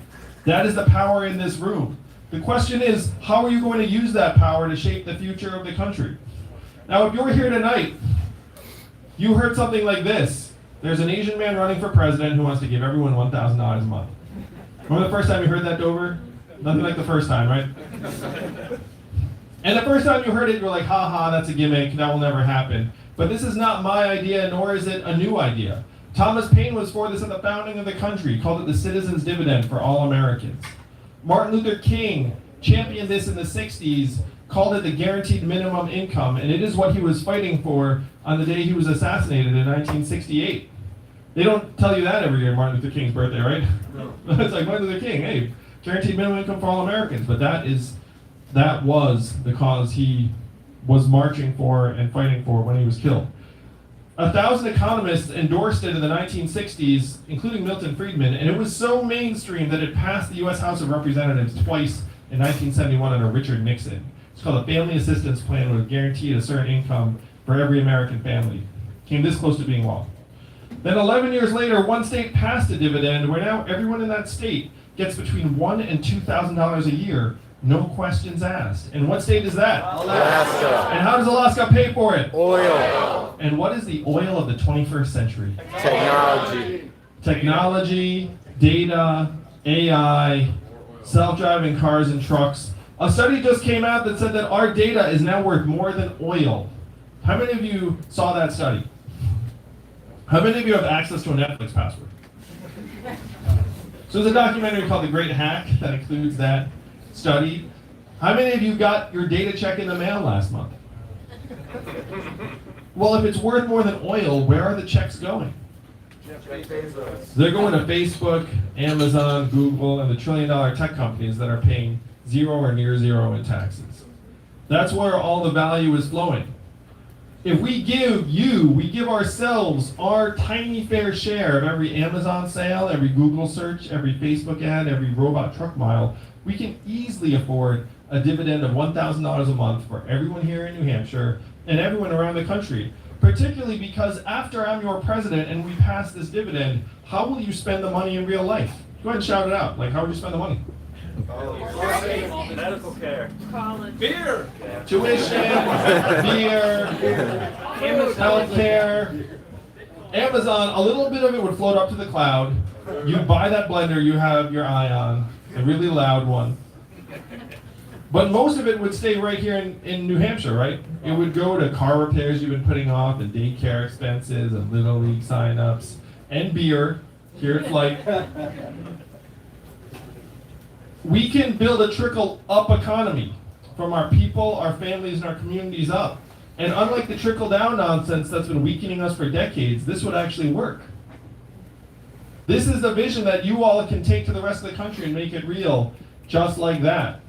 That is the power in this room. The question is, how are you going to use that power to shape the future of the country? Now, if you're here tonight, you heard something like this. There's an Asian man running for president who wants to give everyone $1,000 a month. Remember the first time you heard that, Dover? Nothing like the first time, right? And the first time you heard it, you were like, ha ha, that's a gimmick, that will never happen. But this is not my idea, nor is it a new idea. Thomas Paine was for this at the founding of the country. He called it the citizen's dividend for all Americans. Martin Luther King championed this in the 60s, called it the guaranteed minimum income, and it is what he was fighting for on the day he was assassinated in 1968. They don't tell you that every year, Martin Luther King's birthday, right? No. It's like Martin Luther King, hey, guaranteed minimum income for all Americans, but that was the cause he was marching for and fighting for when he was killed. 1,000 economists endorsed it in the 1960s, including Milton Friedman, and it was so mainstream that it passed the U.S. House of Representatives twice in 1971 under Richard Nixon. It's called a Family Assistance Plan, which guaranteed a certain income for every American family. Came this close to being law. Then 11 years later, one state passed a dividend where now everyone in that state gets between $1,000 and $2,000 a year, no questions asked. And what state is that?
Alaska.
And how does Alaska pay for it?
Oil.
And what is the oil of the 21st century?
Technology.
Technology, data, AI, self-driving cars and trucks. A study just came out that said that our data is now worth more than oil. How many of you saw that study? How many of you have access to a Netflix password? So there's a documentary called The Great Hack that includes that study. How many of you got your data check in the mail last month? Well, if it's worth more than oil, where are the checks going? They're going to Facebook, Amazon, Google, and the trillion-dollar tech companies that are paying zero or near zero in taxes. That's where all the value is flowing. If we give ourselves our tiny fair share of every Amazon sale, every Google search, every Facebook ad, every robot truck mile, we can easily afford a dividend of $1,000 a month for everyone here in New Hampshire and everyone around the country. Particularly because after I'm your president and we pass this dividend, how will you spend the money in real life? Go ahead and shout it out. Like, how would you spend the money?
Medical care.
Beer.
Tuition, beer, healthcare. Amazon, a little bit of it would float up to the cloud. You buy that blender you have your eye on, a really loud one. But most of it would stay right here in New Hampshire, right? It would go to car repairs you've been putting off, and daycare expenses, and Little League signups, and beer here at Flight. We can build a trickle-up economy from our people, our families, and our communities up. And unlike the trickle-down nonsense that's been weakening us for decades, this would actually work. This is the vision that you all can take to the rest of the country and make it real, just like that.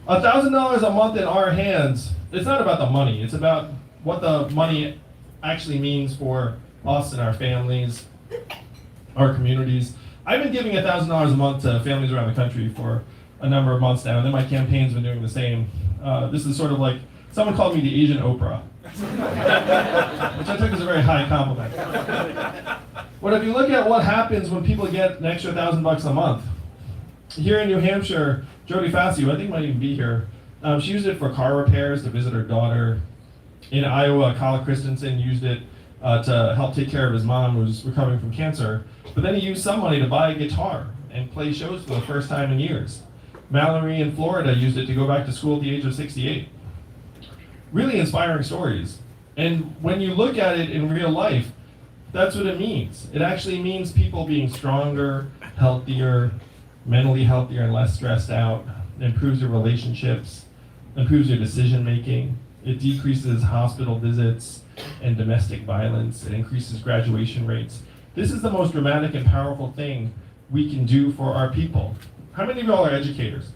$1,000 a month in our hands, it's not about the money, it's about what the money actually means for us and our families, our communities. I've been giving $1,000 a month to families around the country for a number of months now, and then my campaign's been doing the same. This is sort of like, someone called me the Asian Oprah, which I took as a very high compliment. But if you look at what happens when people get an extra $1,000 a month, here in New Hampshire, Jody Fassio, I think might even be here, she used it for car repairs to visit her daughter. In Iowa, Kyle Christensen used it to help take care of his mom who was recovering from cancer. But then he used some money to buy a guitar and play shows for the first time in years. Mallory in Florida used it to go back to school at the age of 68. Really inspiring stories. And when you look at it in real life, that's what it means. It actually means people being stronger, healthier, mentally healthier and less stressed out. It improves your relationships, improves your decision making. It decreases hospital visits and domestic violence. It increases graduation rates. This is the most dramatic and powerful thing we can do for our people. How many of y'all are educators?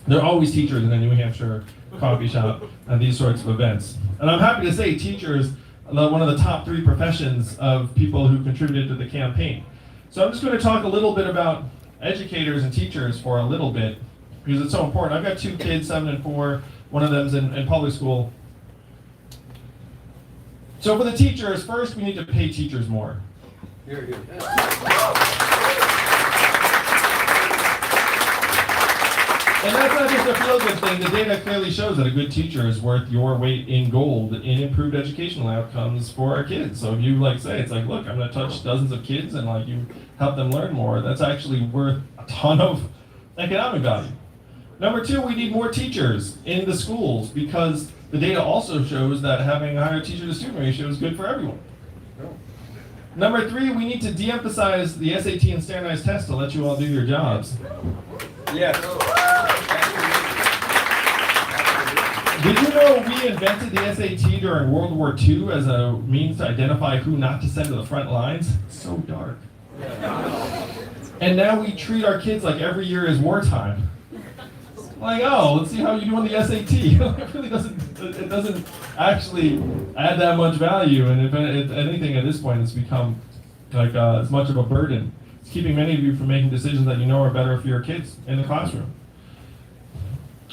There are always teachers in a New Hampshire coffee shop and these sorts of events. And I'm happy to say teachers are one of the top 3 professions of people who contributed to the campaign. So I'm just going to talk a little bit about educators and teachers for a little bit, because it's so important. I've got 2 kids, 7 and 4. One of them's in public school. So for the teachers, first we need to pay teachers more.
Here, here.
And that's not just a feel-good thing. The data clearly shows that a good teacher is worth your weight in gold in improved educational outcomes for our kids. So if you say, it's like, look, I'm going to touch dozens of kids and you help them learn more, that's actually worth a ton of economic value. Number 2, we need more teachers in the schools, because the data also shows that having a higher teacher-to-student ratio is good for everyone. Number 3, we need to de-emphasize the SAT and standardized tests to let you all do your jobs.
Yes.
Did you know we invented the SAT during World War II as a means to identify who not to send to the front lines? It's so dark. And now we treat our kids like every year is wartime. Let's see how you do on the SAT. It really doesn't actually add that much value. And if anything, at this point, it's become as much of a burden. It's keeping many of you from making decisions that you know are better for your kids in the classroom.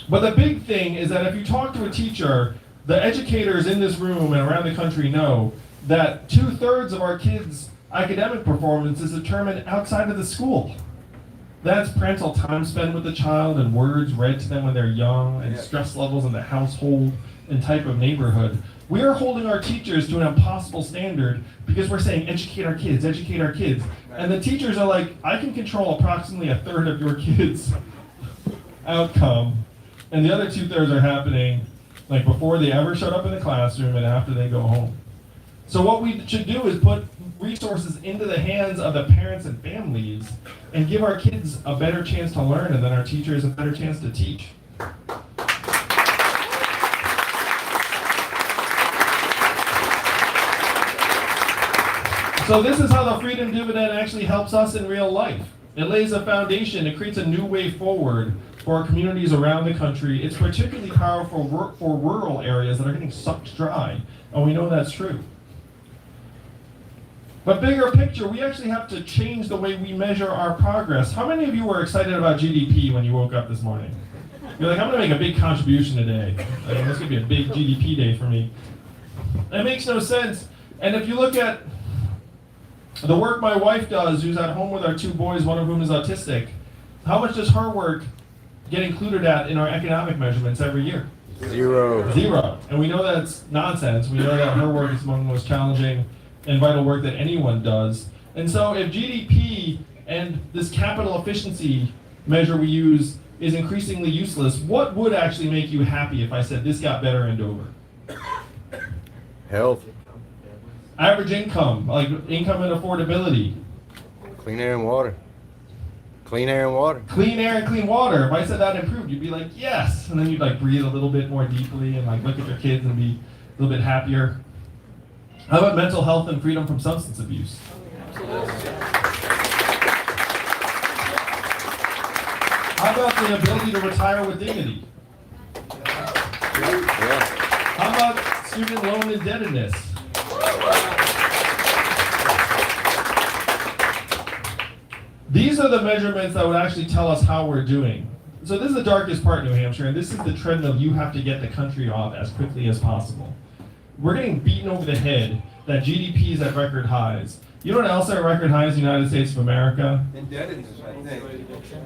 But the big thing is that if you talk to a teacher, the educators in this room and around the country know that 2/3 of our kids' academic performance is determined outside of the school. That's parental time spent with the child and words read to them when they're young, and stress levels in the household and type of neighborhood. We are holding our teachers to an impossible standard because we're saying, educate our kids, educate our kids. And the teachers are like, I can control approximately 1/3 of your kids' outcome. And the other 2/3 are happening before they ever showed up in the classroom and after they go home. So what we should do is put resources into the hands of the parents and families and give our kids a better chance to learn, and then our teachers a better chance to teach. So this is how the freedom dividend actually helps us in real life. It lays a foundation, it creates a new way forward for our communities around the country. It's particularly powerful for rural areas that are getting sucked dry, and we know that's true. But bigger picture, we actually have to change the way we measure our progress. How many of you were excited about GDP when you woke up this morning? You're like, I'm going to make a big contribution today. This could be a big GDP day for me. That makes no sense. And if you look at the work my wife does, who's at home with our 2 boys, one of whom is autistic, how much does her work get included in our economic measurements every year?
0.
0. And we know that's nonsense. We know that her work is among the most challenging and vital work that anyone does. And so if GDP and this capital efficiency measure we use is increasingly useless, what would actually make you happy if I said this got better in Dover?
Health,
Average income, like income and affordability.
clean air and water. Clean air and water.
Clean air and clean water. If I said that improved, you'd be like, yes. And then you'd like breathe a little bit more deeply and like look at your kids and be a little bit happier. How about mental health and freedom from substance abuse? How about the ability to retire with dignity?
Yeah.
How about student loan indebtedness? These are the measurements that would actually tell us how we're doing. So this is the darkest part, New Hampshire, and this is the treadmill you have to get the country off as quickly as possible. We're getting beaten over the head that GDP is at record highs. You know what else are at record highs in the United States of America?
Indebtedness, I think.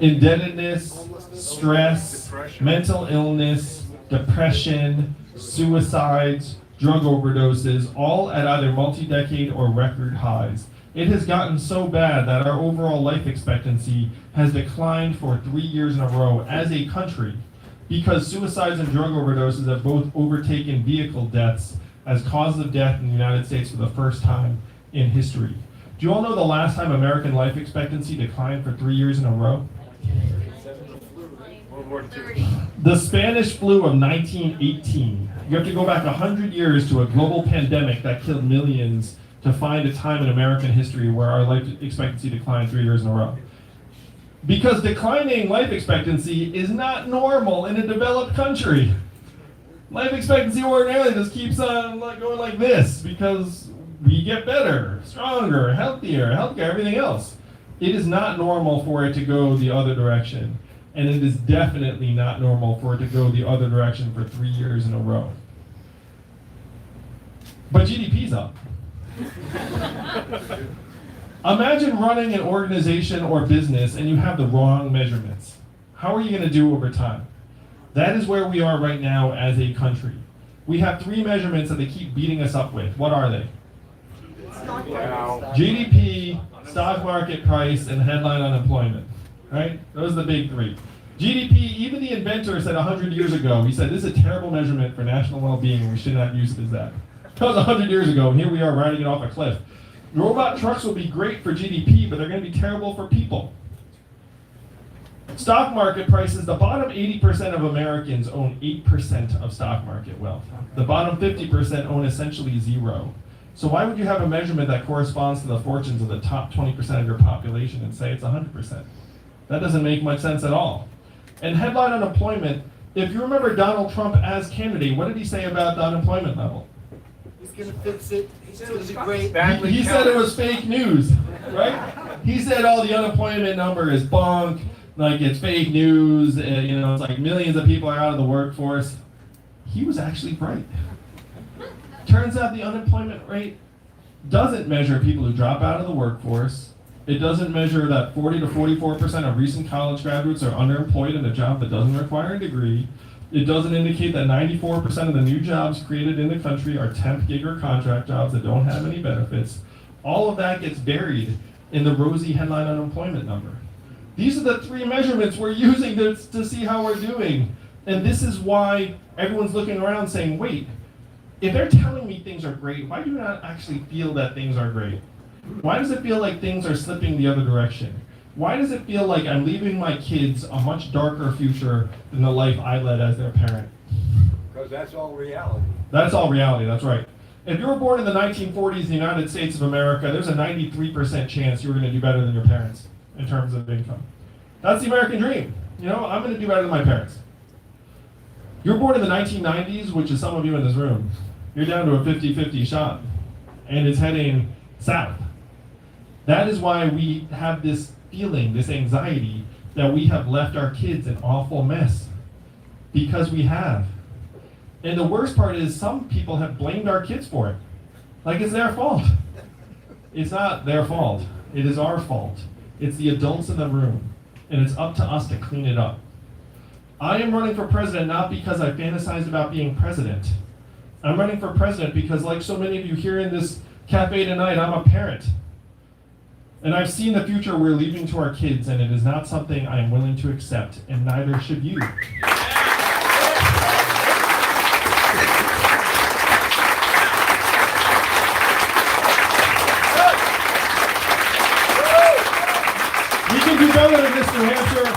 Indebtedness, stress, mental illness, depression, suicides, drug overdoses, all at either multi-decade or record highs. It has gotten so bad that our overall life expectancy has declined for 3 years in a row as a country because suicides and drug overdoses have both overtaken vehicle deaths as causes of death in the United States for the first time in history. Do you all know the last time American life expectancy declined for 3 years in a row?
World War II.
The Spanish flu of 1918. You have to go back 100 years to a global pandemic that killed millions to find a time in American history where our life expectancy declined 3 years in a row. Because declining life expectancy is not normal in a developed country. Life expectancy ordinarily just keeps on going like this because we get better, stronger, healthier, healthcare, everything else. It is not normal for it to go the other direction. And it is definitely not normal for it to go the other direction for 3 years in a row. But GDP's up. Imagine running an organization or business and you have the wrong measurements. How are you going to do over time? That is where we are right now as a country. We have 3 measurements that they keep beating us up with. What are they? GDP, stock market price, and headline unemployment. Right? Those are the big 3. GDP, even the inventor said 100 years ago, he said this is a terrible measurement for national well-being and we should not use it as that. That was 100 years ago, and here we are riding it off a cliff. Robot trucks will be great for GDP, but they're going to be terrible for people. Stock market prices, the bottom 80% of Americans own 8% of stock market wealth. The bottom 50% own essentially 0. So why would you have a measurement that corresponds to the fortunes of the top 20% of your population and say it's 100%? That doesn't make much sense at all. And headline unemployment, if you remember Donald Trump as candidate, what did he say about the unemployment level?
He's gonna fix it. He's gonna be great.
He said it was fake news, right? He said, oh, the unemployment number is bunk, like it's fake news, it's like millions of people are out of the workforce. He was actually right. Turns out the unemployment rate doesn't measure people who drop out of the workforce. It doesn't measure that 40 to 44% of recent college graduates are underemployed in a job that doesn't require a degree. It doesn't indicate that 94% of the new jobs created in the country are temp, gig, or contract jobs that don't have any benefits. All of that gets buried in the rosy headline unemployment number. These are the 3 measurements we're using to see how we're doing. And this is why everyone's looking around saying, wait, if they're telling me things are great, why do I not actually feel that things are great? Why does it feel like things are slipping the other direction? Why does it feel like I'm leaving my kids a much darker future than the life I led as their parent?
Because that's all reality.
That's all reality, that's right. If you were born in the 1940s in the United States of America, there's a 93% chance you were going to do better than your parents in terms of income. That's the American dream. I'm going to do better than my parents. You're born in the 1990s, which is some of you in this room. You're down to a 50-50 shot, and it's heading south. That is why we have this feeling, this anxiety, that we have left our kids an awful mess. Because we have. And the worst part is some people have blamed our kids for it. Like it's their fault. It's not their fault. It is our fault. It's the adults in the room. And it's up to us to clean it up. I am running for president not because I fantasized about being president. I'm running for president because, like so many of you here in this cafe tonight. I'm a parent. And I've seen the future we're leaving to our kids, and it is not something I am willing to accept, and neither should you. We can do better than this, New Hampshire.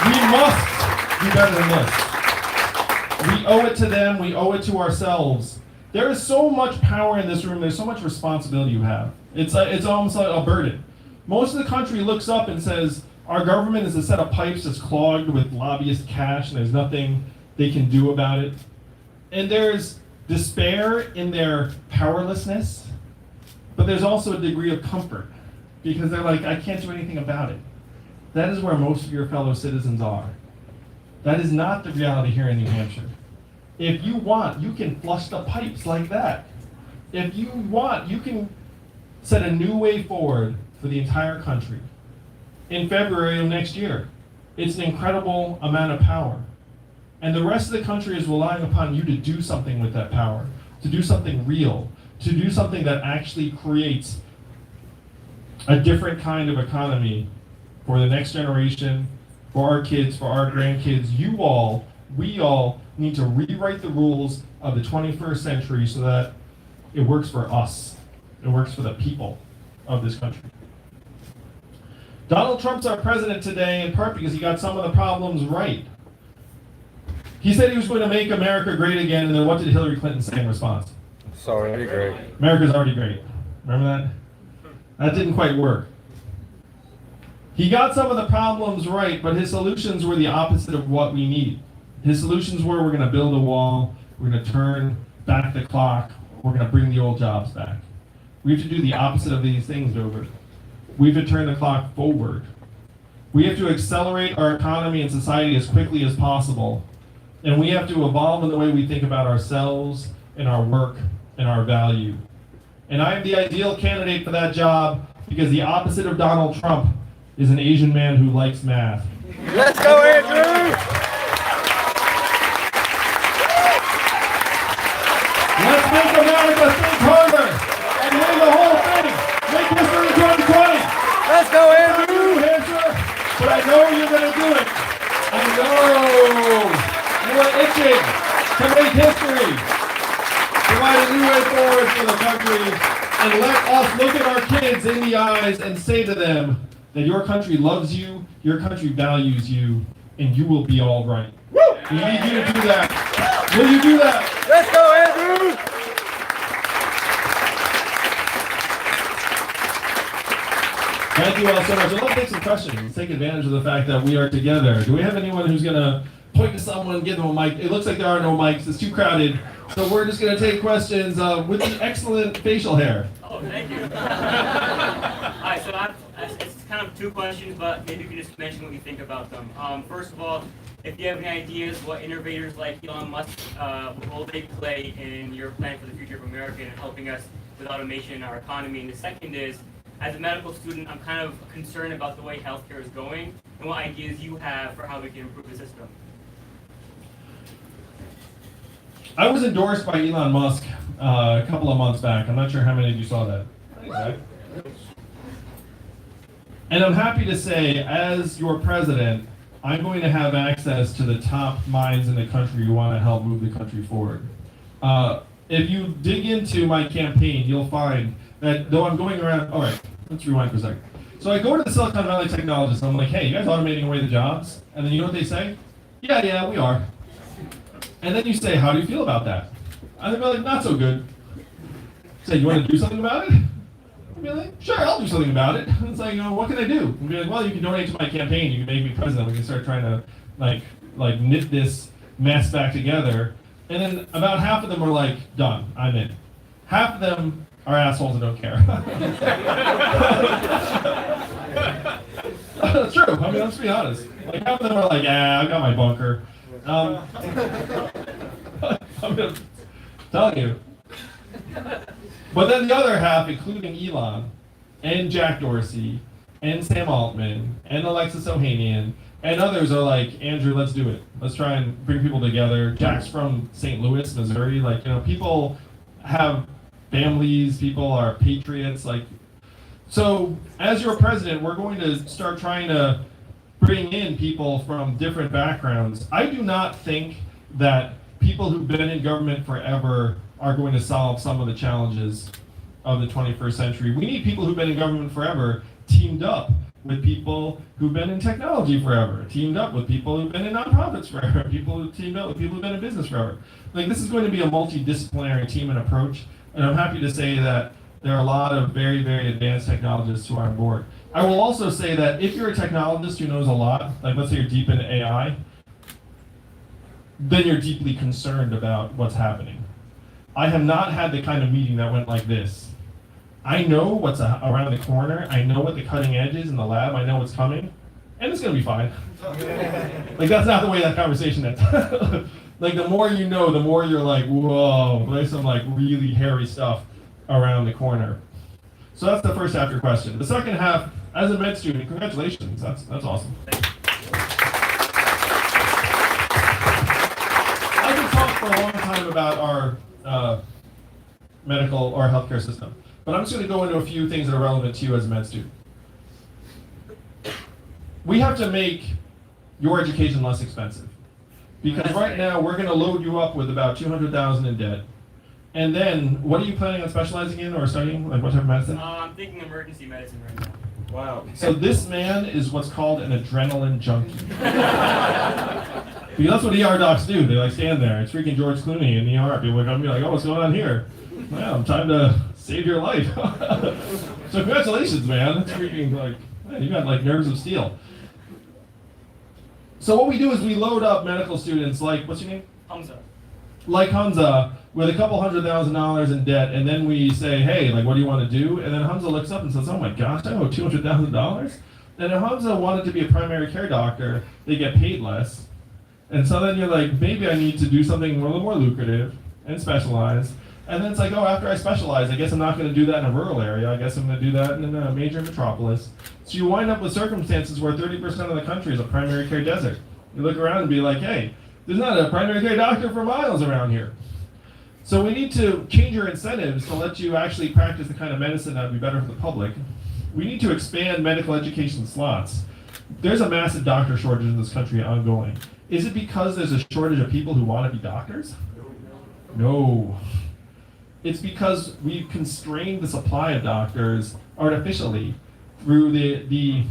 We must do better than this. We owe it to them. We owe it to ourselves. There is so much power in this room. There's so much responsibility you have. It's almost like a burden. Most of the country looks up and says, our government is a set of pipes that's clogged with lobbyist cash, and there's nothing they can do about it. And there's despair in their powerlessness, but there's also a degree of comfort, because they're like, I can't do anything about it. That is where most of your fellow citizens are. That is not the reality here in New Hampshire. If you want, you can flush the pipes like that. If you want, you can set a new way forward for the entire country. In February of next year, it's an incredible amount of power. And the rest of the country is relying upon you to do something with that power, to do something real, to do something that actually creates a different kind of economy for the next generation, for our kids, for our grandkids. You all, we all need to rewrite the rules of the 21st century so that it works for us. It works for the people of this country. Donald Trump's our president today in part because he got some of the problems right. He said he was going to make America great again, and then what did Hillary Clinton say in response?
It's already great.
America's already great. Remember that? That didn't quite work. He got some of the problems right, but his solutions were the opposite of what we need. His solutions were, we're going to build a wall, we're going to turn back the clock, we're going to bring the old jobs back. We have to do the opposite of these things, Dover. We have to turn the clock forward. We have to accelerate our economy and society as quickly as possible. And we have to evolve in the way we think about ourselves and our work and our value. And I am the ideal candidate for that job because the opposite of Donald Trump is an Asian man who likes math.
Let's go, Andrew!
Let's make America think harder and win the whole thing. Make history 2020.
Let's go, Andrew!
New Hampshire, but I know you're going to do it. I know you are itching to make history. Provide a new way forward for the country, and let us look at our kids in the eyes and say to them that your country loves you, your country values you, and you will be all right. We need you to do that. Will you do that?
Let's go, Andrew!
Thank you all so much. I'd love to take some questions. Let's take advantage of the fact that we are together. Do we have anyone who's going to point to someone, give them a mic? It looks like there are no mics. It's too crowded. So we're just going to take questions with the excellent facial hair.
Oh, thank you. All right, so it's kind of two questions, but maybe you can just mention what you think about them. First of all, if you have any ideas what innovators like Elon Musk, what role they play in your plan for the future of America and helping us with automation in our economy. And the second is, as a medical student, I'm kind of concerned about the way healthcare is going and what ideas you have for how we can improve the system.
I was endorsed by Elon Musk a couple of months back. I'm not sure how many of you saw that. Right? And I'm happy to say, as your president, I'm going to have access to the top minds in the country who want to help move the country forward. If you dig into my campaign, you'll find that though I'm going around, all right, let's rewind for a second. So I go to the Silicon Valley technologists, and I'm like, hey, you guys automating away the jobs? And then you know what they say? Yeah, we are. And then you say, how do you feel about that? And they're like, not so good. Say, you want to do something about it? I'd be like, sure, I'll do something about it. And it's like, what can I do? And be like, well, you can donate to my campaign. You can make me president. We can start trying to like knit this mess back together. And then about half of them are like, done, I'm in. Half of them are assholes and don't care. That's true. I mean, let's be honest. Like half of them are like, yeah, I got my bunker. I'm telling you. But then the other half, including Elon, and Jack Dorsey, and Sam Altman, and Alexis Ohanian, and others are like, Andrew, let's do it. Let's try and bring people together. Jack's from St. Louis, Missouri. Like, people have families, people are patriots. Like, so as your president, we're going to start trying to bring in people from different backgrounds. I do not think that people who've been in government forever are going to solve some of the challenges of the 21st century. We need people who've been in government forever teamed up with people who've been in technology forever, teamed up with people who've been in nonprofits forever, people who teamed up with people who've been in business forever. Like, this is going to be a multidisciplinary team and approach, and I'm happy to say that there are a lot of very, very advanced technologists who are on board. I will also say that if you're a technologist who knows a lot, like let's say you're deep into AI, then you're deeply concerned about what's happening. I have not had the kind of meeting that went like this. I know what's around the corner. I know what the cutting edge is in the lab. I know what's coming, and it's gonna be fine. Like, that's not the way that conversation ends. Like, the more you know, the more you're like, whoa, there's some like really hairy stuff around the corner. So that's the first half of your question. The second half, as a med student, congratulations. That's awesome. I could talk for a long time about our medical or healthcare system, but I'm just going to go into a few things that are relevant to you as a med student. We have to make your education less expensive, because right now we're going to load you up with about $200,000 in debt. And then, what are you planning on specializing in or studying? Like, what type of medicine?
I'm thinking emergency medicine right now.
Wow. So this man is what's called an adrenaline junkie. Because that's what ER docs do. They like stand there. It's freaking George Clooney in the ER. People come and be like, oh, what's going on here? Well, time to save your life. So congratulations, man. That's freaking like, man, you got like nerves of steel. So what we do is we load up medical students like, what's your name?
Hamza.
Like Hamza, with a couple $100,000 in debt, and then we say, hey, like, what do you want to do? And then Hamza looks up and says, oh my gosh, I owe $200,000? And if Hamza wanted to be a primary care doctor, they get paid less. And so then you're like, maybe I need to do something a little more lucrative and specialized. And then it's like, oh, after I specialize, I guess I'm not going to do that in a rural area. I guess I'm going to do that in a major metropolis. So you wind up with circumstances where 30% of the country is a primary care desert. You look around and be like, hey, there's not a primary care doctor for miles around here. So we need to change your incentives to let you actually practice the kind of medicine that would be better for the public. We need to expand medical education slots. There's a massive doctor shortage in this country ongoing. Is it because there's a shortage of people who want to be doctors? No. It's because we've constrained the supply of doctors artificially through the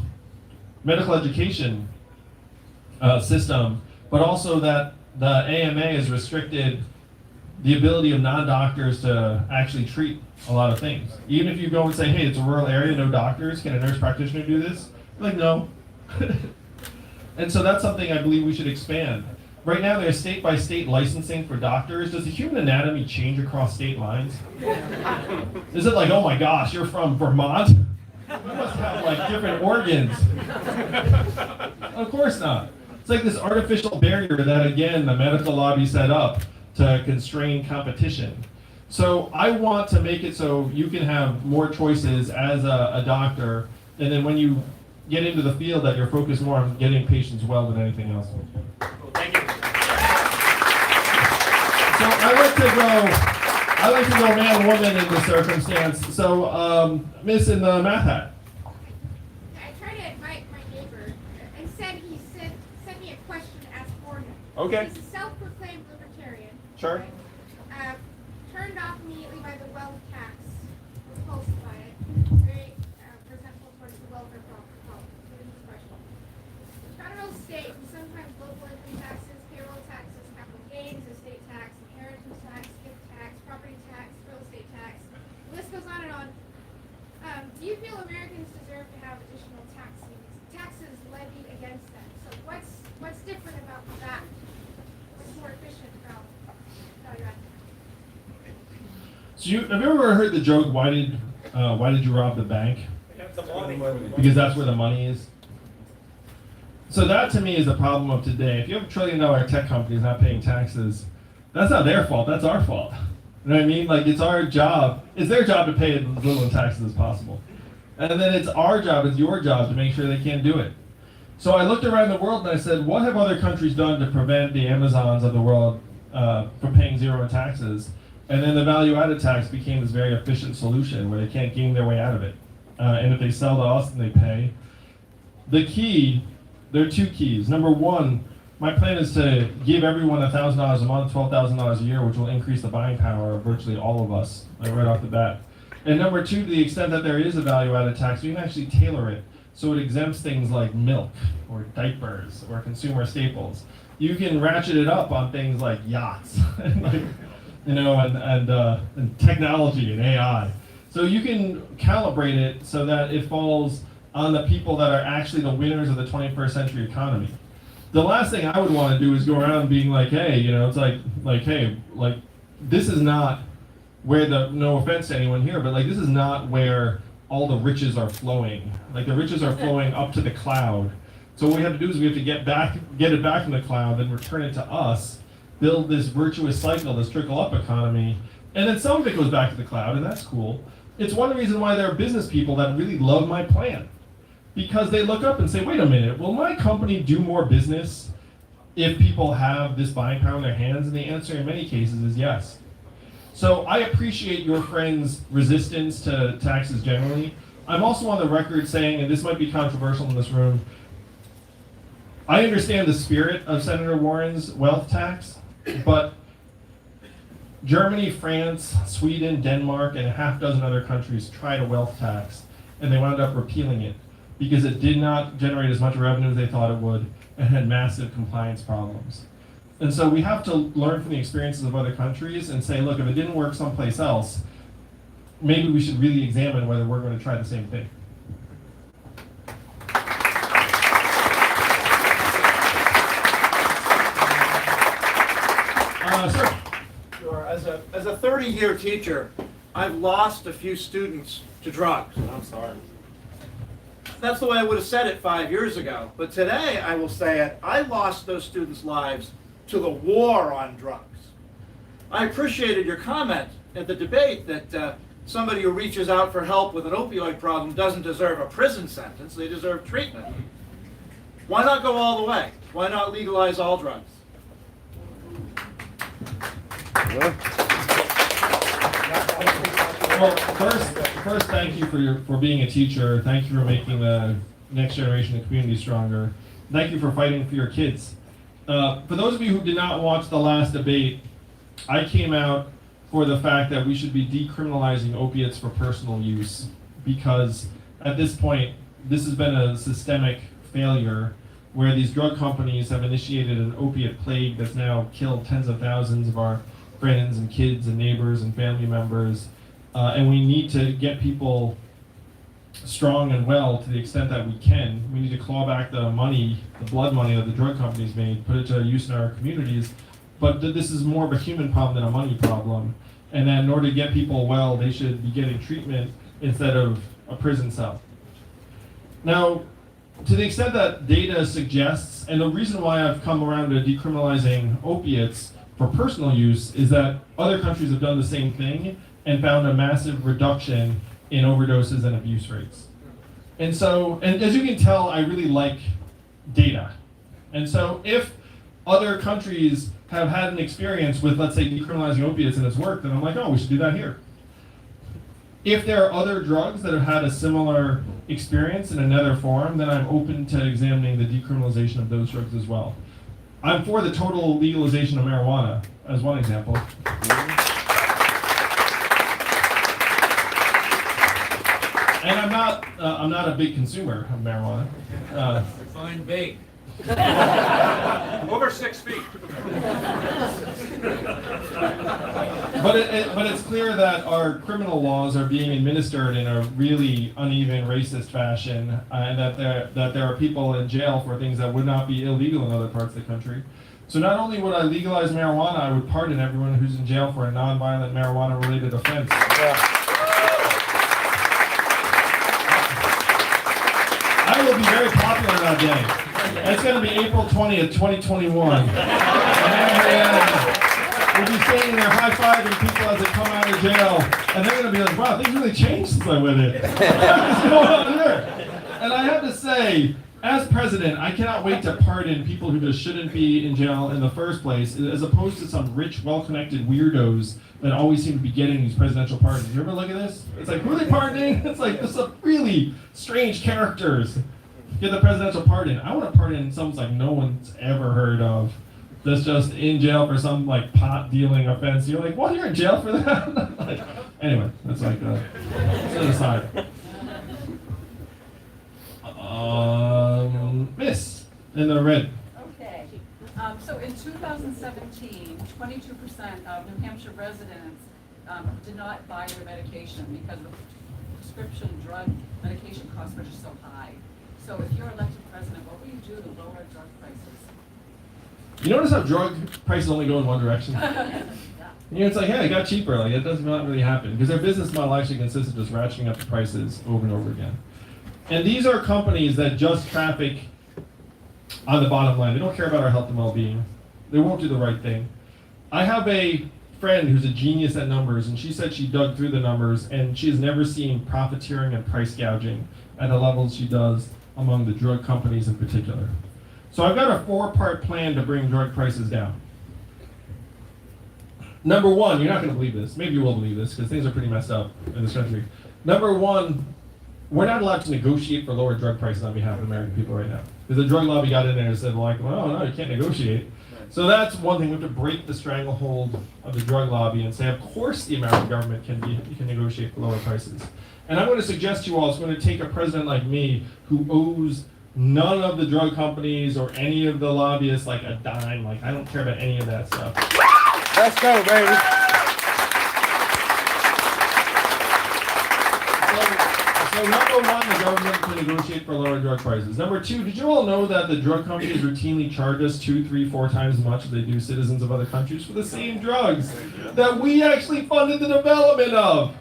medical education system, but also that the AMA has restricted the ability of non-doctors to actually treat a lot of things. Even if you go and say, hey, it's a rural area, no doctors, can a nurse practitioner do this? Like, no. And so that's something I believe we should expand. Right now, there's state-by-state licensing for doctors. Does the human anatomy change across state lines? Is it like, oh my gosh, you're from Vermont? You must have like different organs. Of course not. It's like this artificial barrier that, again, the medical lobby set up to constrain competition. So I want to make it so you can have more choices as a doctor, and then when you get into the field that you're focused more on getting patients well than anything else.
Cool, thank you.
So I like to go man, woman in this circumstance. So Miss in the math hat.
I tried to invite my neighbor and he sent me a question to ask for him.
Okay.
He's a self-proclaimed libertarian.
Sure.
Right? Turned off immediately by the wealth tax. Repulsed by it. Very resentful towards the welfare question. Federal, state, and sometimes local income taxes, payroll taxes, capital gains, estate tax, inheritance tax, gift tax, property tax, real estate tax. The list goes on and on. Do you feel Americans deserve to have additional taxes levied against them? So what's different about that? What's more efficient about your idea?
So have you ever heard the joke, why did you rob the bank? Because that's where the money is. So that to me is the problem of today. If you have $1 trillion tech companies not paying taxes, that's not their fault, that's our fault. You know what I mean? Like, it's our job, it's their job to pay as little in taxes as possible. And then it's our job, it's your job to make sure they can't do it. So I looked around the world and I said, what have other countries done to prevent the Amazons of the world from paying zero in taxes? And then the value-added tax became this very efficient solution where they can't game their way out of it. And if they sell to us, then they pay. The key, there are two keys. Number one, my plan is to give everyone $1,000 a month, $12,000 a year, which will increase the buying power of virtually all of us, like right off the bat. And number two, to the extent that there is a value-added tax, we can actually tailor it so it exempts things like milk or diapers or consumer staples. You can ratchet it up on things like yachts, and technology and AI. So you can calibrate it so that it falls on the people that are actually the winners of the 21st century economy. The last thing I would want to do is go around being like, hey, it's hey, this is not where no offense to anyone here, but this is not where all the riches are flowing. Like the riches are flowing up to the cloud. So what we have to do is we have to get it back from the cloud, then return it to us, build this virtuous cycle, this trickle-up economy, and then some of it goes back to the cloud, and that's cool. It's one reason why there are business people that really love my plan. Because they look up and say, wait a minute, will my company do more business if people have this buying power in their hands? And the answer in many cases is yes. So I appreciate your friends' resistance to taxes generally. I'm also on the record saying, and this might be controversial in this room, I understand the spirit of Senator Warren's wealth tax, but Germany, France, Sweden, Denmark, and a half dozen other countries tried a wealth tax, and they wound up repealing it because it did not generate as much revenue as they thought it would and had massive compliance problems. And so we have to learn from the experiences of other countries and say, look, if it didn't work someplace else, maybe we should really examine whether we're going to try the same thing. Sir.
Sure. As a 30-year teacher, I've lost a few students to drugs. I'm sorry. That's the way I would have said it 5 years ago. But today, I will say it, I lost those students' lives to the war on drugs. I appreciated your comment at the debate that somebody who reaches out for help with an opioid problem doesn't deserve a prison sentence, they deserve treatment. Why not go all the way? Why not legalize all drugs?
Well, first, thank you for being a teacher. Thank you for making the next generation of the community stronger. Thank you for fighting for your kids. For those of you who did not watch the last debate, I came out for the fact that we should be decriminalizing opiates for personal use, because at this point, this has been a systemic failure where these drug companies have initiated an opiate plague that's now killed tens of thousands of our friends and kids and neighbors and family members. And we need to get people strong and well to the extent that we can. We need to claw back the money, the blood money that the drug companies made, put it to use in our communities. But this is more of a human problem than a money problem. And that in order to get people well, they should be getting treatment instead of a prison cell. Now, to the extent that data suggests, and the reason why I've come around to decriminalizing opiates for personal use is that other countries have done the same thing and found a massive reduction in overdoses and abuse rates. And so, and as you can tell, I really like data. And so if other countries have had an experience with, let's say, decriminalizing opiates and it's worked, then I'm like, oh, we should do that here. If there are other drugs that have had a similar experience in another form, then I'm open to examining the decriminalization of those drugs as well. I'm for the total legalization of marijuana, as one example. And I'm not a big consumer of marijuana.
Fine bake.
Over 6 feet.
But it's clear that our criminal laws are being administered in a really uneven, racist fashion, and that there are people in jail for things that would not be illegal in other parts of the country. So not only would I legalize marijuana, I would pardon everyone who's in jail for a nonviolent marijuana-related offense. I will be very popular that day. It's going to be April 20th, 2021. We'll be standing there high-fiving people as they come out of jail, and they're going to be like, wow, things really changed since I went in. What's going on here? And I have to say, as president, I cannot wait to pardon people who just shouldn't be in jail in the first place, as opposed to some rich, well-connected weirdos that always seem to be getting these presidential pardons. You ever look at this? It's like, who are they pardoning? It's like, there's some really strange characters get the presidential pardon. I want to pardon someone like no one's ever heard of, that's just in jail for some like pot dealing offense. You're like, what? You're in jail for that? Like, anyway, that's like that's an aside. Miss in the red.
Okay. So in 2017, 22% of New Hampshire residents did not buy their medication because the prescription drug medication costs were just so high. So if you're elected president, what will you do to lower drug prices?
You notice how drug prices only go in one direction?
Yeah.
You know, it's like, hey, it got cheaper. Like, it does not really happen because their business model actually consists of just ratcheting up the prices over and over again. And these are companies that just traffic on the bottom line. They don't care about our health and well-being. They won't do the right thing. I have a friend who's a genius at numbers, and she said she dug through the numbers, and she has never seen profiteering and price gouging at the levels she does among the drug companies in particular. So I've got a 4-part plan to bring drug prices down. Number one, you're not going to believe this. Maybe you will believe this because things are pretty messed up in this country. Number one, we're not allowed to negotiate for lower drug prices on behalf of American people right now. Because the drug lobby got in there and said, like, well, no, you can't negotiate. So that's one thing. We have to break the stranglehold of the drug lobby and say, of course the American government can negotiate for lower prices. And I'm going to suggest to you all, it's going to take a president like me who owes none of the drug companies or any of the lobbyists like a dime. Like, I don't care about any of that stuff.
Let's go, baby.
So number one, the government can negotiate for lower drug prices. Number two, did you all know that the drug companies routinely charge us 2, 3, 4 times as much as they do citizens of other countries for the same drugs that we actually funded the development of?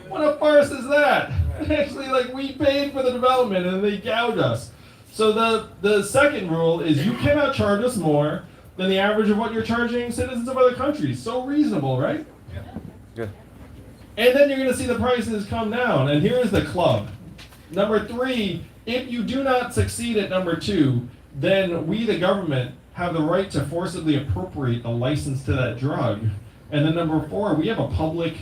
What a farce is that? Actually, like, we paid for the development and they gouge us. So the second rule is you cannot charge us more than the average of what you're charging citizens of other countries. So reasonable, right?
Good.
And then you're going to see the prices come down. And here is the club. Number 3, if you do not succeed at number 2, then we, the government, have the right to forcibly appropriate the license to that drug. And then number 4, we have a public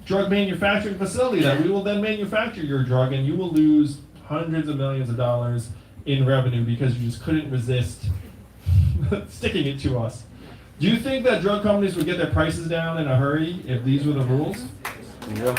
drug manufacturing facility that we will then manufacture your drug, and you will lose hundreds of millions of dollars in revenue because you just couldn't resist sticking it to us. Do you think that drug companies would get their prices down in a hurry if these were the rules?
Yep.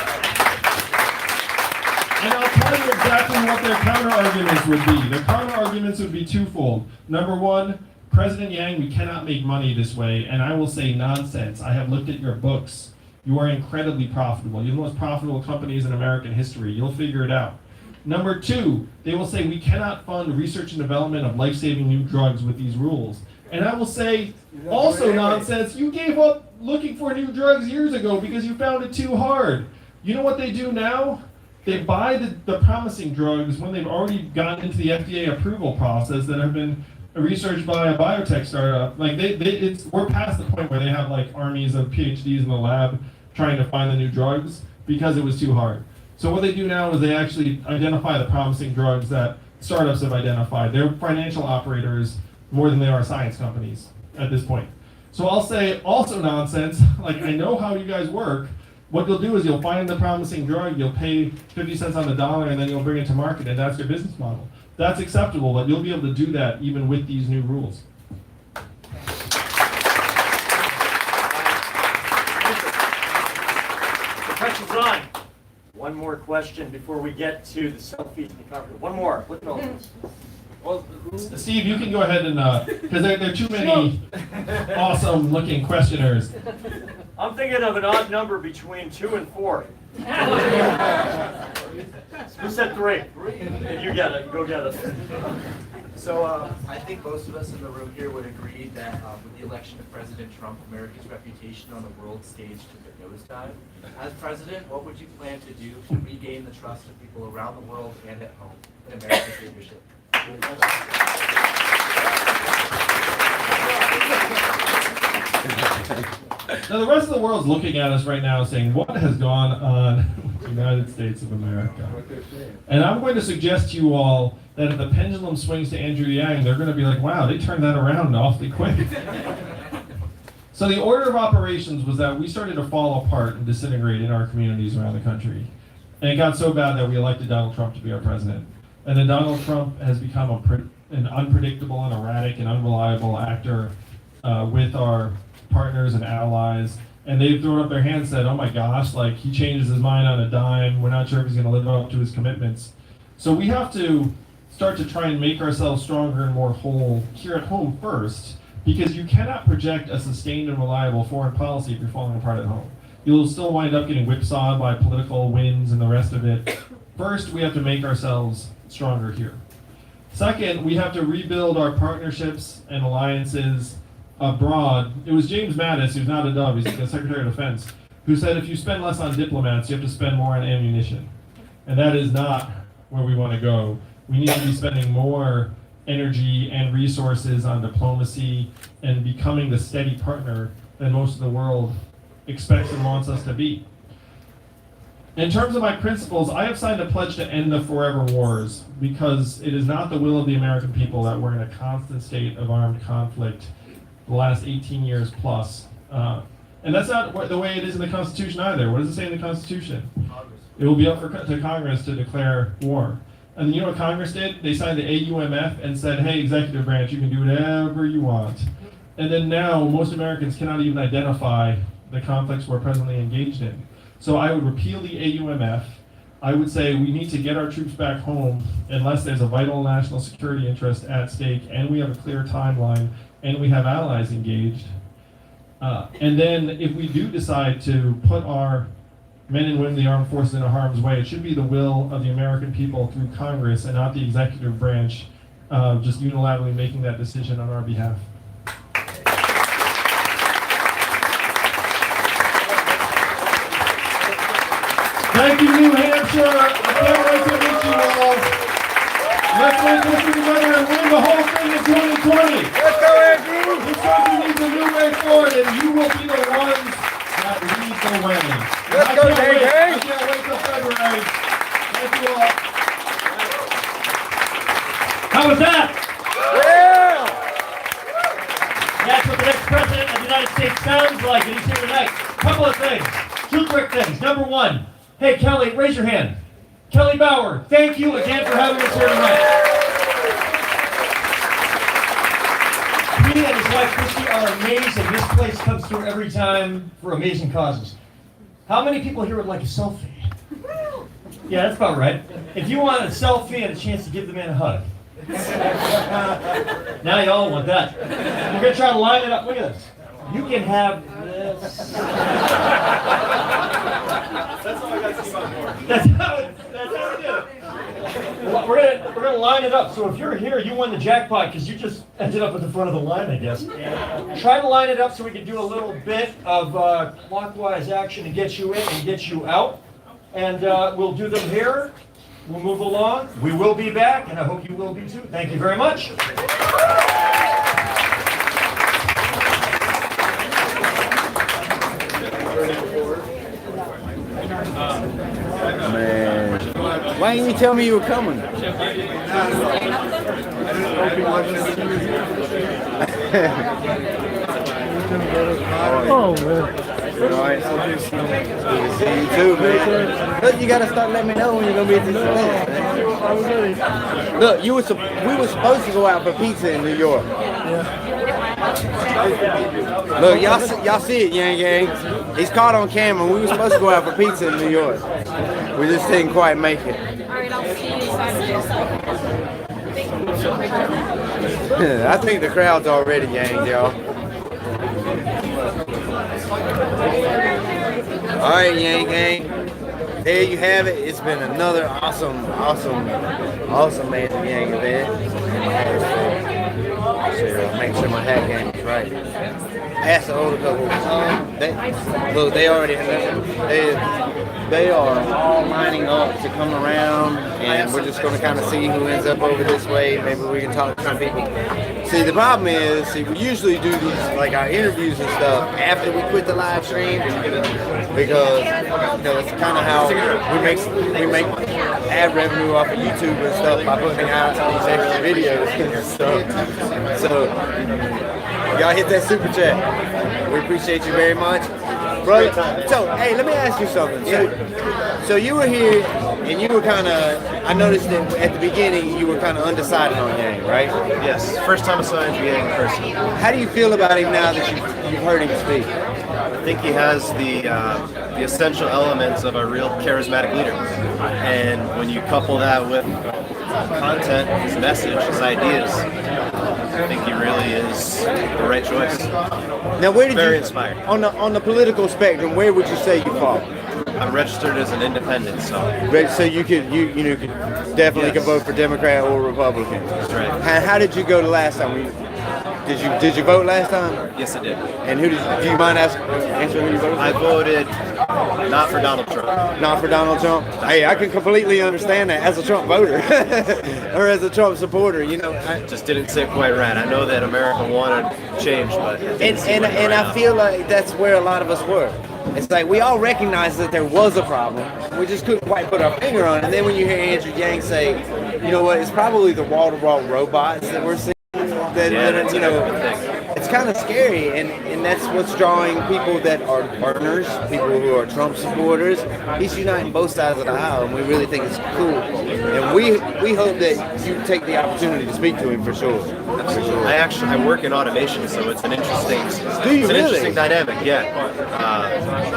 And I'll tell you exactly what their counter-arguments would be. Their counter-arguments would be twofold. Number one, President Yang, we cannot make money this way, and I will say nonsense. I have looked at your books. You are incredibly profitable. You're the most profitable companies in American history. You'll figure it out. Number 2, they will say we cannot fund research and development of life-saving new drugs with these rules. And I will say, also nonsense, you gave up looking for new drugs years ago because you found it too hard. You know what they do now? They buy the promising drugs when they've already gotten into the FDA approval process that have been researched by a biotech startup. Like we're past the point where they have like armies of PhDs in the lab trying to find the new drugs because it was too hard. So what they do now is they actually identify the promising drugs that startups have identified. They're financial operators more than they are science companies at this point. So I'll say also nonsense, like I know how you guys work. What you'll do is you'll find the promising drug, you'll pay 50 cents on the dollar, and then you'll bring it to market, and that's your business model. That's acceptable, but you'll be able to do that even with these new rules.
The pressure's on. One more question before we get to the selfies and the cover. One more. What else?
Well, Steve, you can go ahead and, because there are too many awesome-looking questioners.
I'm thinking of an odd number between 2 and 4. Who said 3? You get it. Go get it.
So I think most of us in the room here would agree that with the election of President Trump, America's reputation on the world stage took a nosedive. As president, what would you plan to do to regain the trust of people around the world and at home in America's leadership?
Now the rest of the world's looking at us right now saying, what has gone on with United States of America. And I'm going to suggest to you all that if the pendulum swings to Andrew Yang, they're going to be like, wow, they turned that around awfully quick. So the order of operations was that we started to fall apart and disintegrate in our communities around the country. And it got so bad that we elected Donald Trump to be our president. And then Donald Trump has become an unpredictable and erratic and unreliable actor with our partners and allies. And they've thrown up their hands and said, oh my gosh, like he changes his mind on a dime. We're not sure if he's going to live up to his commitments. So we have to start to try and make ourselves stronger and more whole here at home first, because you cannot project a sustained and reliable foreign policy if you're falling apart at home. You'll still wind up getting whipsawed by political winds and the rest of it. First, we have to make ourselves stronger here. Second, we have to rebuild our partnerships and alliances abroad. It was James Mattis, who's not a dub, he's the Secretary of Defense, who said if you spend less on diplomats, you have to spend more on ammunition. And that is not where we want to go. We need to be spending more energy and resources on diplomacy and becoming the steady partner that most of the world expects and wants us to be. In terms of my principles, I have signed a pledge to end the forever wars because it is not the will of the American people that we're in a constant state of armed conflict the last 18 years plus. And that's not the way it is in the Constitution either. What does it say in the Constitution? It will be up to Congress to declare war. And you know what Congress did? They signed the AUMF and said, hey, executive branch, you can do whatever you want. And then now, most Americans cannot even identify the conflicts we're presently engaged in. So I would repeal the AUMF. I would say we need to get our troops back home unless there's a vital national security interest at stake and we have a clear timeline and we have allies engaged. And then if we do decide to put our men and women of the armed forces in harm's way, it should be the will of the American people through Congress and not the executive branch just unilaterally making that decision on our behalf. Thank you, New Hampshire. I can't wait to meet you all. Let's make this together and win the whole thing in 2020. Let's go, Andrew. This country needs a new way forward, and you will be the ones that lead the way. Let's go, Gang. I can't wait till February. Thank you all. How was that? Yeah. That's what the next president of the United States sounds like, and he's here tonight. Couple of things. Two quick things. Number one. Hey, Kelly, raise your hand. Kelly Bauer, thank you again for having us here tonight. He and his wife, Christy, are amazing. This place comes through every time for amazing causes. How many people here would like a selfie? Yeah, that's about right. If you want a selfie and a chance to give the man a hug. Now you all want that. We're going to try to line it up. Look at this. You can have this.
That's all I got to see about more.
That's how we do it. We're gonna line it up. So if you're here, you won the jackpot because you just ended up at the front of the line, I guess. Try to line it up so we can do a little bit of clockwise action to get you in and get you out. And we'll do them here. We'll move along. We will be back, and I hope you will be too. Thank you very much.
Man, why didn't you tell me you were coming?
Oh, man.
All right. See you too, man. Look, you gotta start letting me know when you're gonna be at this event. Look, we were supposed to go out for pizza in New York. Look, y'all see it, Yang Gang. He's caught on camera. We were supposed to go out for pizza in New York. We just didn't quite make it.
Alright, I'll see you Saturday.
I think the crowd's already Yang, y'all. Alright, Yang Gang. There you have it. It's been another awesome Andrew Yang event. Make sure my hat game is right. ask the older couple. Look, they already they are all lining up to come around, and we're just going to kind of see who ends up over this way. Maybe we can talk to some people. See, the problem is, we usually do these, like our interviews and stuff, after we quit the live stream, because it's kind of how we make ad revenue off of YouTube and stuff by putting out these extra videos and stuff. So y'all hit that super chat. We appreciate you very much. Brother, so, hey, let me ask you something. So you were here, and you were kind of, I noticed that at the beginning, you were kind of undecided on Yang, right?
Yes, first time I saw Andrew Yang in person.
How do you feel about him now that you've heard him speak?
I think he has the essential elements of a real charismatic leader. And when you couple that with content, his message, his ideas, I think he really is the right choice.
Now, where did
Very
you,
inspired.
On the political spectrum, where would you say you fall?
I'm registered as an independent, so.
So you could definitely could vote for Democrat or Republican.
That's right.
How did you go the last time? Did you vote last time?
Yes, I did.
And do you mind answering who you voted for?
I voted not for Donald Trump.
Not for Donald Trump? Hey, I can completely understand that as a Trump voter or as a Trump supporter.
Just didn't sit quite right. I know that America wanted change, but
I feel like that's where a lot of us were. It's like we all recognized that there was a problem. We just couldn't quite put our finger on it. And then when you hear Andrew Yang say, you know what, it's probably the wall-to-wall robots that we're seeing. It's kind of scary, and that's what's drawing people that are partners, people who are Trump supporters. He's uniting both sides of the aisle, and we really think it's cool. And we hope that you take the opportunity to speak to him for sure.
Absolutely. I work in automation, so it's an interesting. Interesting dynamic. Yeah.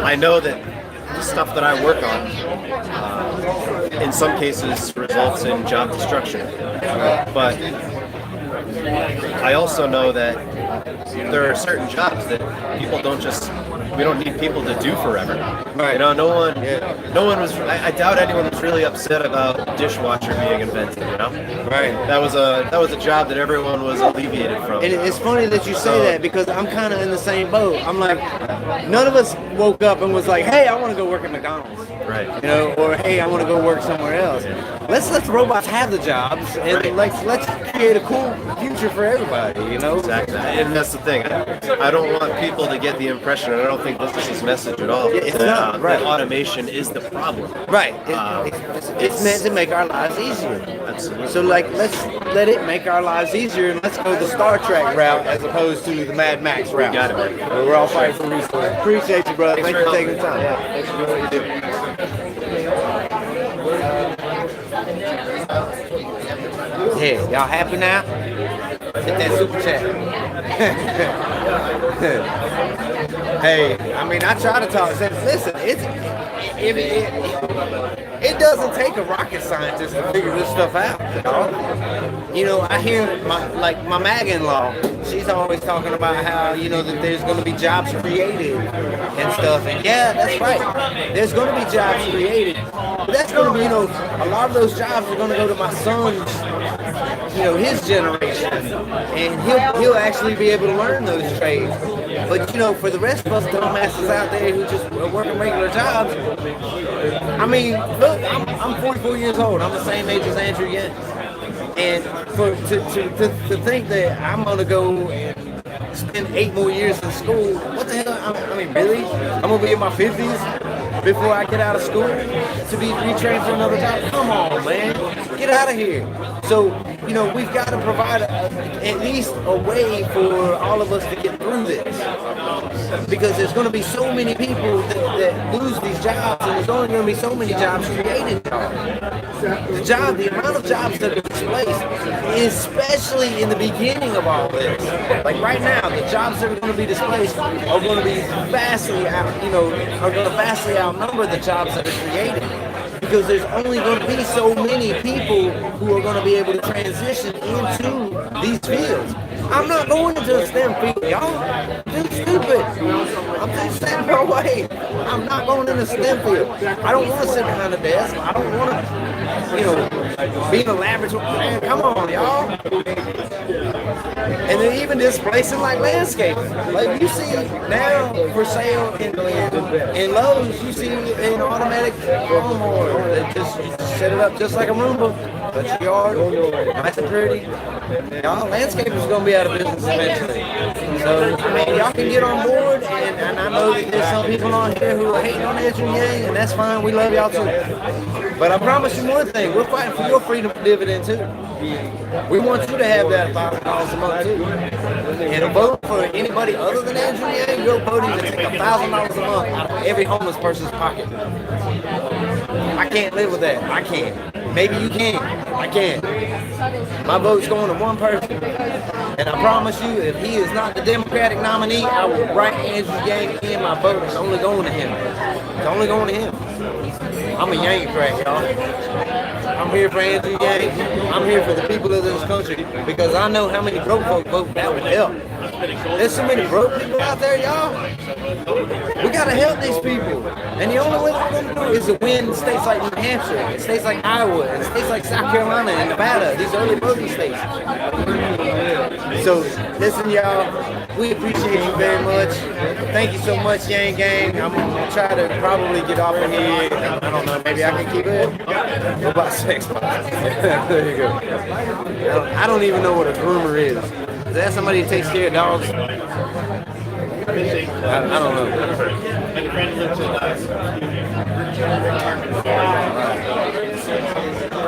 I know that the stuff that I work on, in some cases, results in job destruction, but I also know that there are certain jobs that we don't need people to do forever.
Right.
No one was, I doubt anyone was really upset about dishwasher being invented,
Right.
That was a job that everyone was alleviated from.
And it's funny that you say that, because I'm kind of in the same boat. I'm like, none of us woke up and was like, hey, I want to go work at McDonald's.
Right.
Or hey, I want to go work somewhere else. Let's let the robots have the jobs, and let's create a cool future for everybody.
Exactly. And that's the thing. I don't want people to get the impression, and I don't think this is his message at all.
It's not, right.
That automation is the problem.
Right. It's meant to make our lives easier.
Absolutely.
So let's let it make our lives easier, and let's go the Star Trek route as opposed to the Mad Max route.
Got it, man.
We're all fighting for resources. Appreciate you, brother. Thanks for taking the time. Yeah. Thanks for doing what you do. Yeah, y'all happy now? Hit that super chat. Hey, I try to talk sense. Listen, it doesn't take a rocket scientist to figure this stuff out, I hear my MAGA-in-law, she's always talking about how, that there's going to be jobs created and stuff. And yeah, that's right. There's going to be jobs created. But that's going to be, a lot of those jobs are going to go to my son's, his generation. And he'll actually be able to learn those trades. But, for the rest of us dumbasses out there who just are working regular jobs, look, I'm 44 years old. I'm the same age as Andrew Yang. And to think that I'm going to go and spend 8 more years in school, what the hell? Really? I'm going to be in my 50s before I get out of school to be retrained for another job? Come on, man. Get out of here. So, we've got to provide at least a way for all of us to get through this. Because there's going to be so many people that lose these jobs, and there's only going to be so many jobs created. The amount of jobs that are displaced, especially in the beginning of all this. Like right now, the jobs that are going to be displaced are going to be vastly outnumber the jobs that are created. Because there's only going to be so many people who are going to be able to transition into these fields. I'm not going into a STEM field, y'all. Too stupid. I'm too set my way. I'm not going into a STEM field. I don't want to sit behind a desk. I don't want to, be in a laboratory. Man, come on, y'all. And they're even displacing like landscaping. Like you see now for sale in Lowe's, you see an automatic lawnmower that just you set it up just like a Roomba. But your yard, nice and pretty. Y'all, landscaping is going to be out of business eventually. So, I mean, y'all can get on board, and I know that there's some people on here who are hating on Andrew Yang, and that's fine. We love y'all too. But I promise you one thing, we're fighting for your freedom of dividend too. We want you to have that $1,000 a month too. And to vote for anybody other than Andrew Yang, you're voting to take $1,000 a month out of every homeless person's pocket. I can't live with that. I can't. Maybe you can. I can't. My vote's going to one person. And I promise you, if he is not the Democratic nominee, I will write Andrew Yang in. My vote is only going to him. It's only going to him. I'm a Yang crack, y'all. I'm here for Andrew Yang. I'm here for the people of this country because I know how many broke folk vote. That would help. There's so many broke people out there, y'all. We gotta help these people. And the only way we're gonna do it is to win states like New Hampshire, and states like Iowa, and states like South Carolina and Nevada, these early voting states. So, listen, y'all, we appreciate you very much. Thank you so much, Yang Gang. I'm gonna try to probably get off of here. I don't know, maybe I can keep it. What about sex? There you go. I don't even know what a groomer is. Is that somebody who takes care of dogs? I don't know.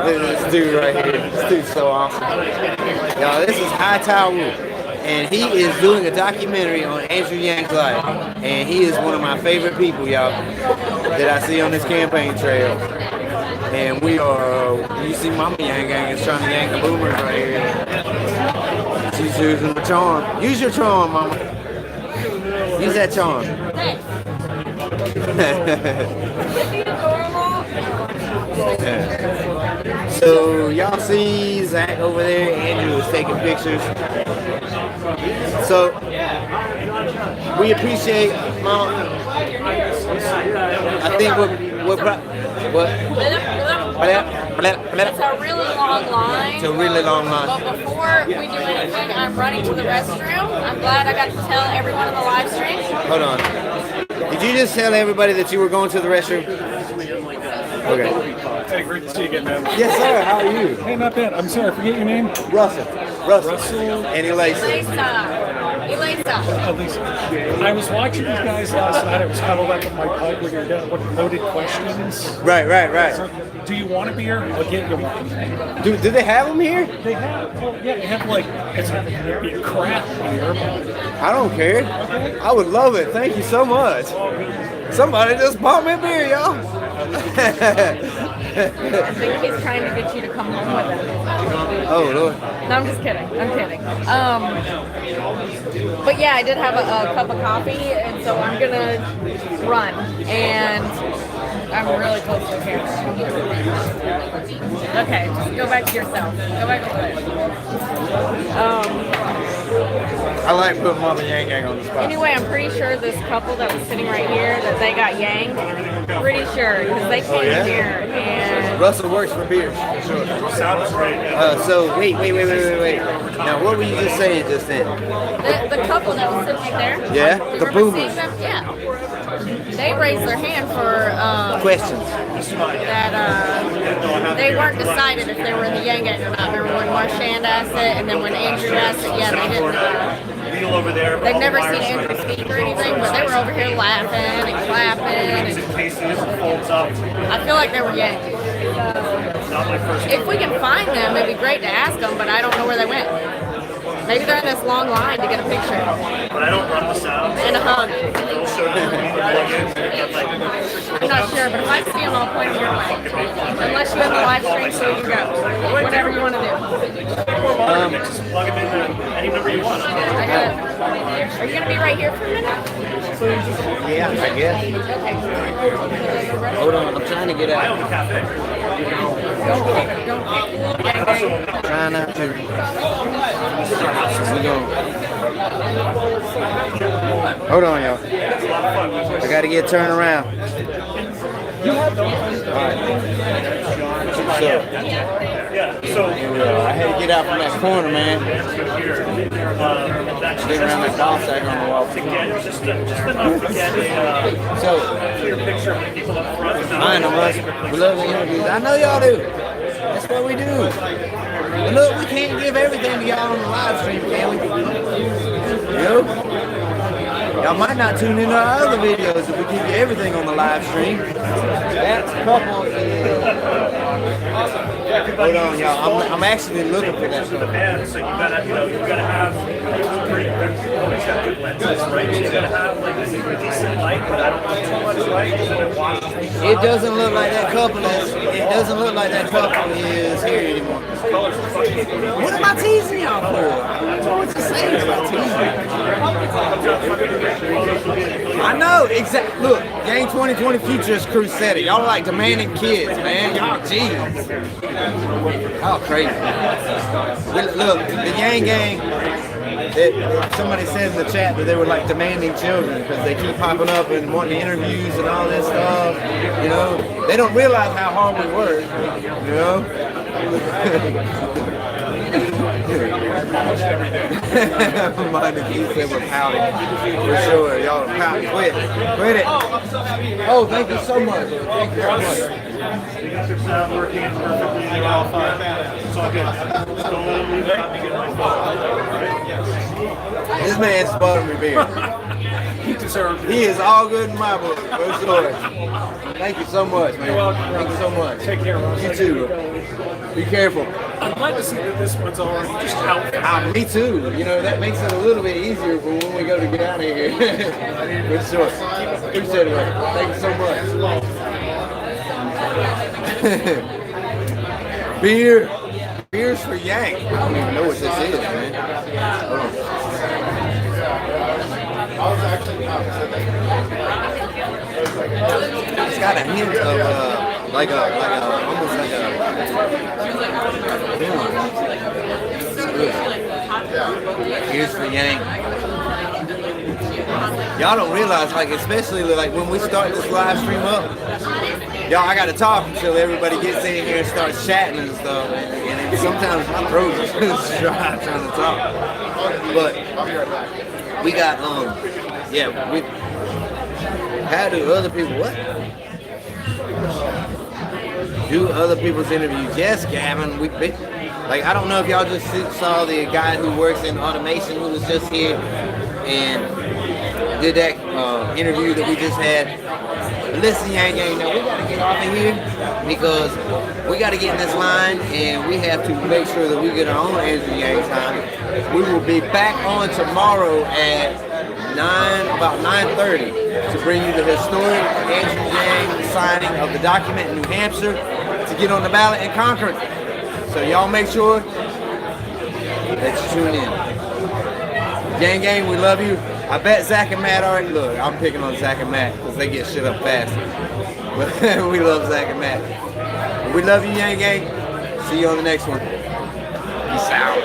Look at this dude right here. This dude's so awesome. Y'all, this is High Tower, and he is doing a documentary on Andrew Yang's life. And he is one of my favorite people, y'all, that I see on this campaign trail. And we are, you see Mama Yang Gang is trying to yank the boomers right here. She's using the charm. Use your charm, Mama. Use that charm. So y'all see Zach over there. Andrew is taking pictures. So we appreciate Mama. I think
It's a really long line.
It's a really long line.
But before we do anything, I'm running to the restroom. I'm glad I got to tell everyone in the live stream.
Hold on. Did you just tell everybody that you were going to the restroom? Okay.
Hey, great to see you again, man.
Yes, sir. How are you?
Hey, not bad. I'm sorry, I forget your name.
Russell. And Elisa.
Elisa.
I was watching you guys last night. I was huddled up with my pug when you're done with loaded questions.
Right.
So, do you want a beer? I'll get you one.
Do they have them here?
They have. Oh, yeah, they have it's a craft beer.
I don't care. I would love it. Thank you so much. Somebody just bought me a beer, y'all.
I think he's trying to get you to come home with him.
Oh, Lord.
No, I'm just kidding. I'm kidding. But yeah, I did have a cup of coffee, and so I'm gonna run. And I'm really close to the camera. Okay, just go back to yourself. Go back to it.
I like putting Mama Yang Gang on the spot.
Anyway, I'm pretty sure this couple that was sitting right here, that they got Yang. Pretty sure, because they came here and...
Russell works for beers, for sure.
Sounds great.
So, wait. Now, what were you just saying just then?
The couple that was sitting right there.
Yeah?
You
The
remember
boomers.
seeing them? Yeah. They raised their hand for...
Questions.
That they weren't decided if they were in the Yang Gang or not. Remember when Marchand asked it, and then when Andrew asked it, yeah, they didn't...
Over there.
They've never seen Andrew speak or anything, but they were over here laughing and clapping. I feel like they were Yang. If we can find them, it'd be great to ask them, but I don't know where they went. Maybe they're in this long line to get a picture.
But I don't run the sound.
And a hug. I'm not sure, but if I see them, I'll point them your way. Unless you're in the live stream, so you can go. Whatever you want to do.
Just plug them in any number you want.
Are you going to be right here for a minute?
Yeah, I guess.
Okay.
Hold on, I'm trying to get out.
Don't
Try not to. We go. Hold on, y'all. I gotta get turned around. All right. What's up?
Yeah, so.
I had to get out from that corner, man. Been around that ball sack on the wall.
Just enough to get a clear picture of the people up front.
I know us. We love the interviews. I know y'all do. That's what we do. But look, we can't give everything to y'all on the live stream, can we? You know? Y'all might not tune into our other videos if we give you everything on the live stream. That couple is... Hold on, y'all. I'm actually looking for that stuff.
So you gotta have pretty good lenses, right? You gotta have like a decent light, but I don't want too much light.
It doesn't look like that couple is. It doesn't look like that couple is here anymore. What am I teasing y'all for? What's it saying about teasing? I know, exactly. Look, Gang 2020 Futurist crew said it. Y'all like demanding kids, man. Y'all, jeez. Y'all crazy. Look, the Yang Gang, somebody said in the chat that they were like demanding children because they keep popping up and wanting interviews and all this stuff. You know, they don't realize how hard we work. You know. Mind if you said we're pouting. For sure. Y'all are pouting. Quit it. Oh, thank you so much. Thank you very much.
You got your sound working perfectly. You're all fine. It's all good. Don't leave it.
This man's spotting me beer.
He deserves it.
He is all good in my book. For sure. Thank you so much, man.
You're welcome.
Thank you so much.
Take care, Ron.
You too. Be careful.
I'm glad to see that this one's already just out.
Me too. You know, that makes it a little bit easier for when we go to get out of here. For sure. Appreciate it, man. Thank you so much. Beer. Beers for Yang. I don't even know what this is, man. Hold on. It's got a hint of like a almost like a Here's for Yang. Y'all don't realize, like, especially like when we start this live stream up, y'all, I gotta talk until everybody gets in here and starts chatting and stuff. And then sometimes my throat is dry trying to talk. But we got we. How do other people what? Do other people's interviews? Yes, Gavin. Like, I don't know if y'all just saw the guy who works in automation who was just here and did that interview that we just had. But listen, Yang Yang, now we gotta get off of here because we gotta get in this line and we have to make sure that we get our own Andrew Yang time. We will be back on tomorrow at about 9:30 to bring you the historic Andrew Yang signing of the document in New Hampshire to get on the ballot in Concord. So y'all make sure that you tune in. Gang Gang, we love you. I bet Zach and Matt already, look, I'm picking on Zach and Matt because they get shit up fast. But we love Zach and Matt. We love you, Yang Gang. See you on the next one. Peace out.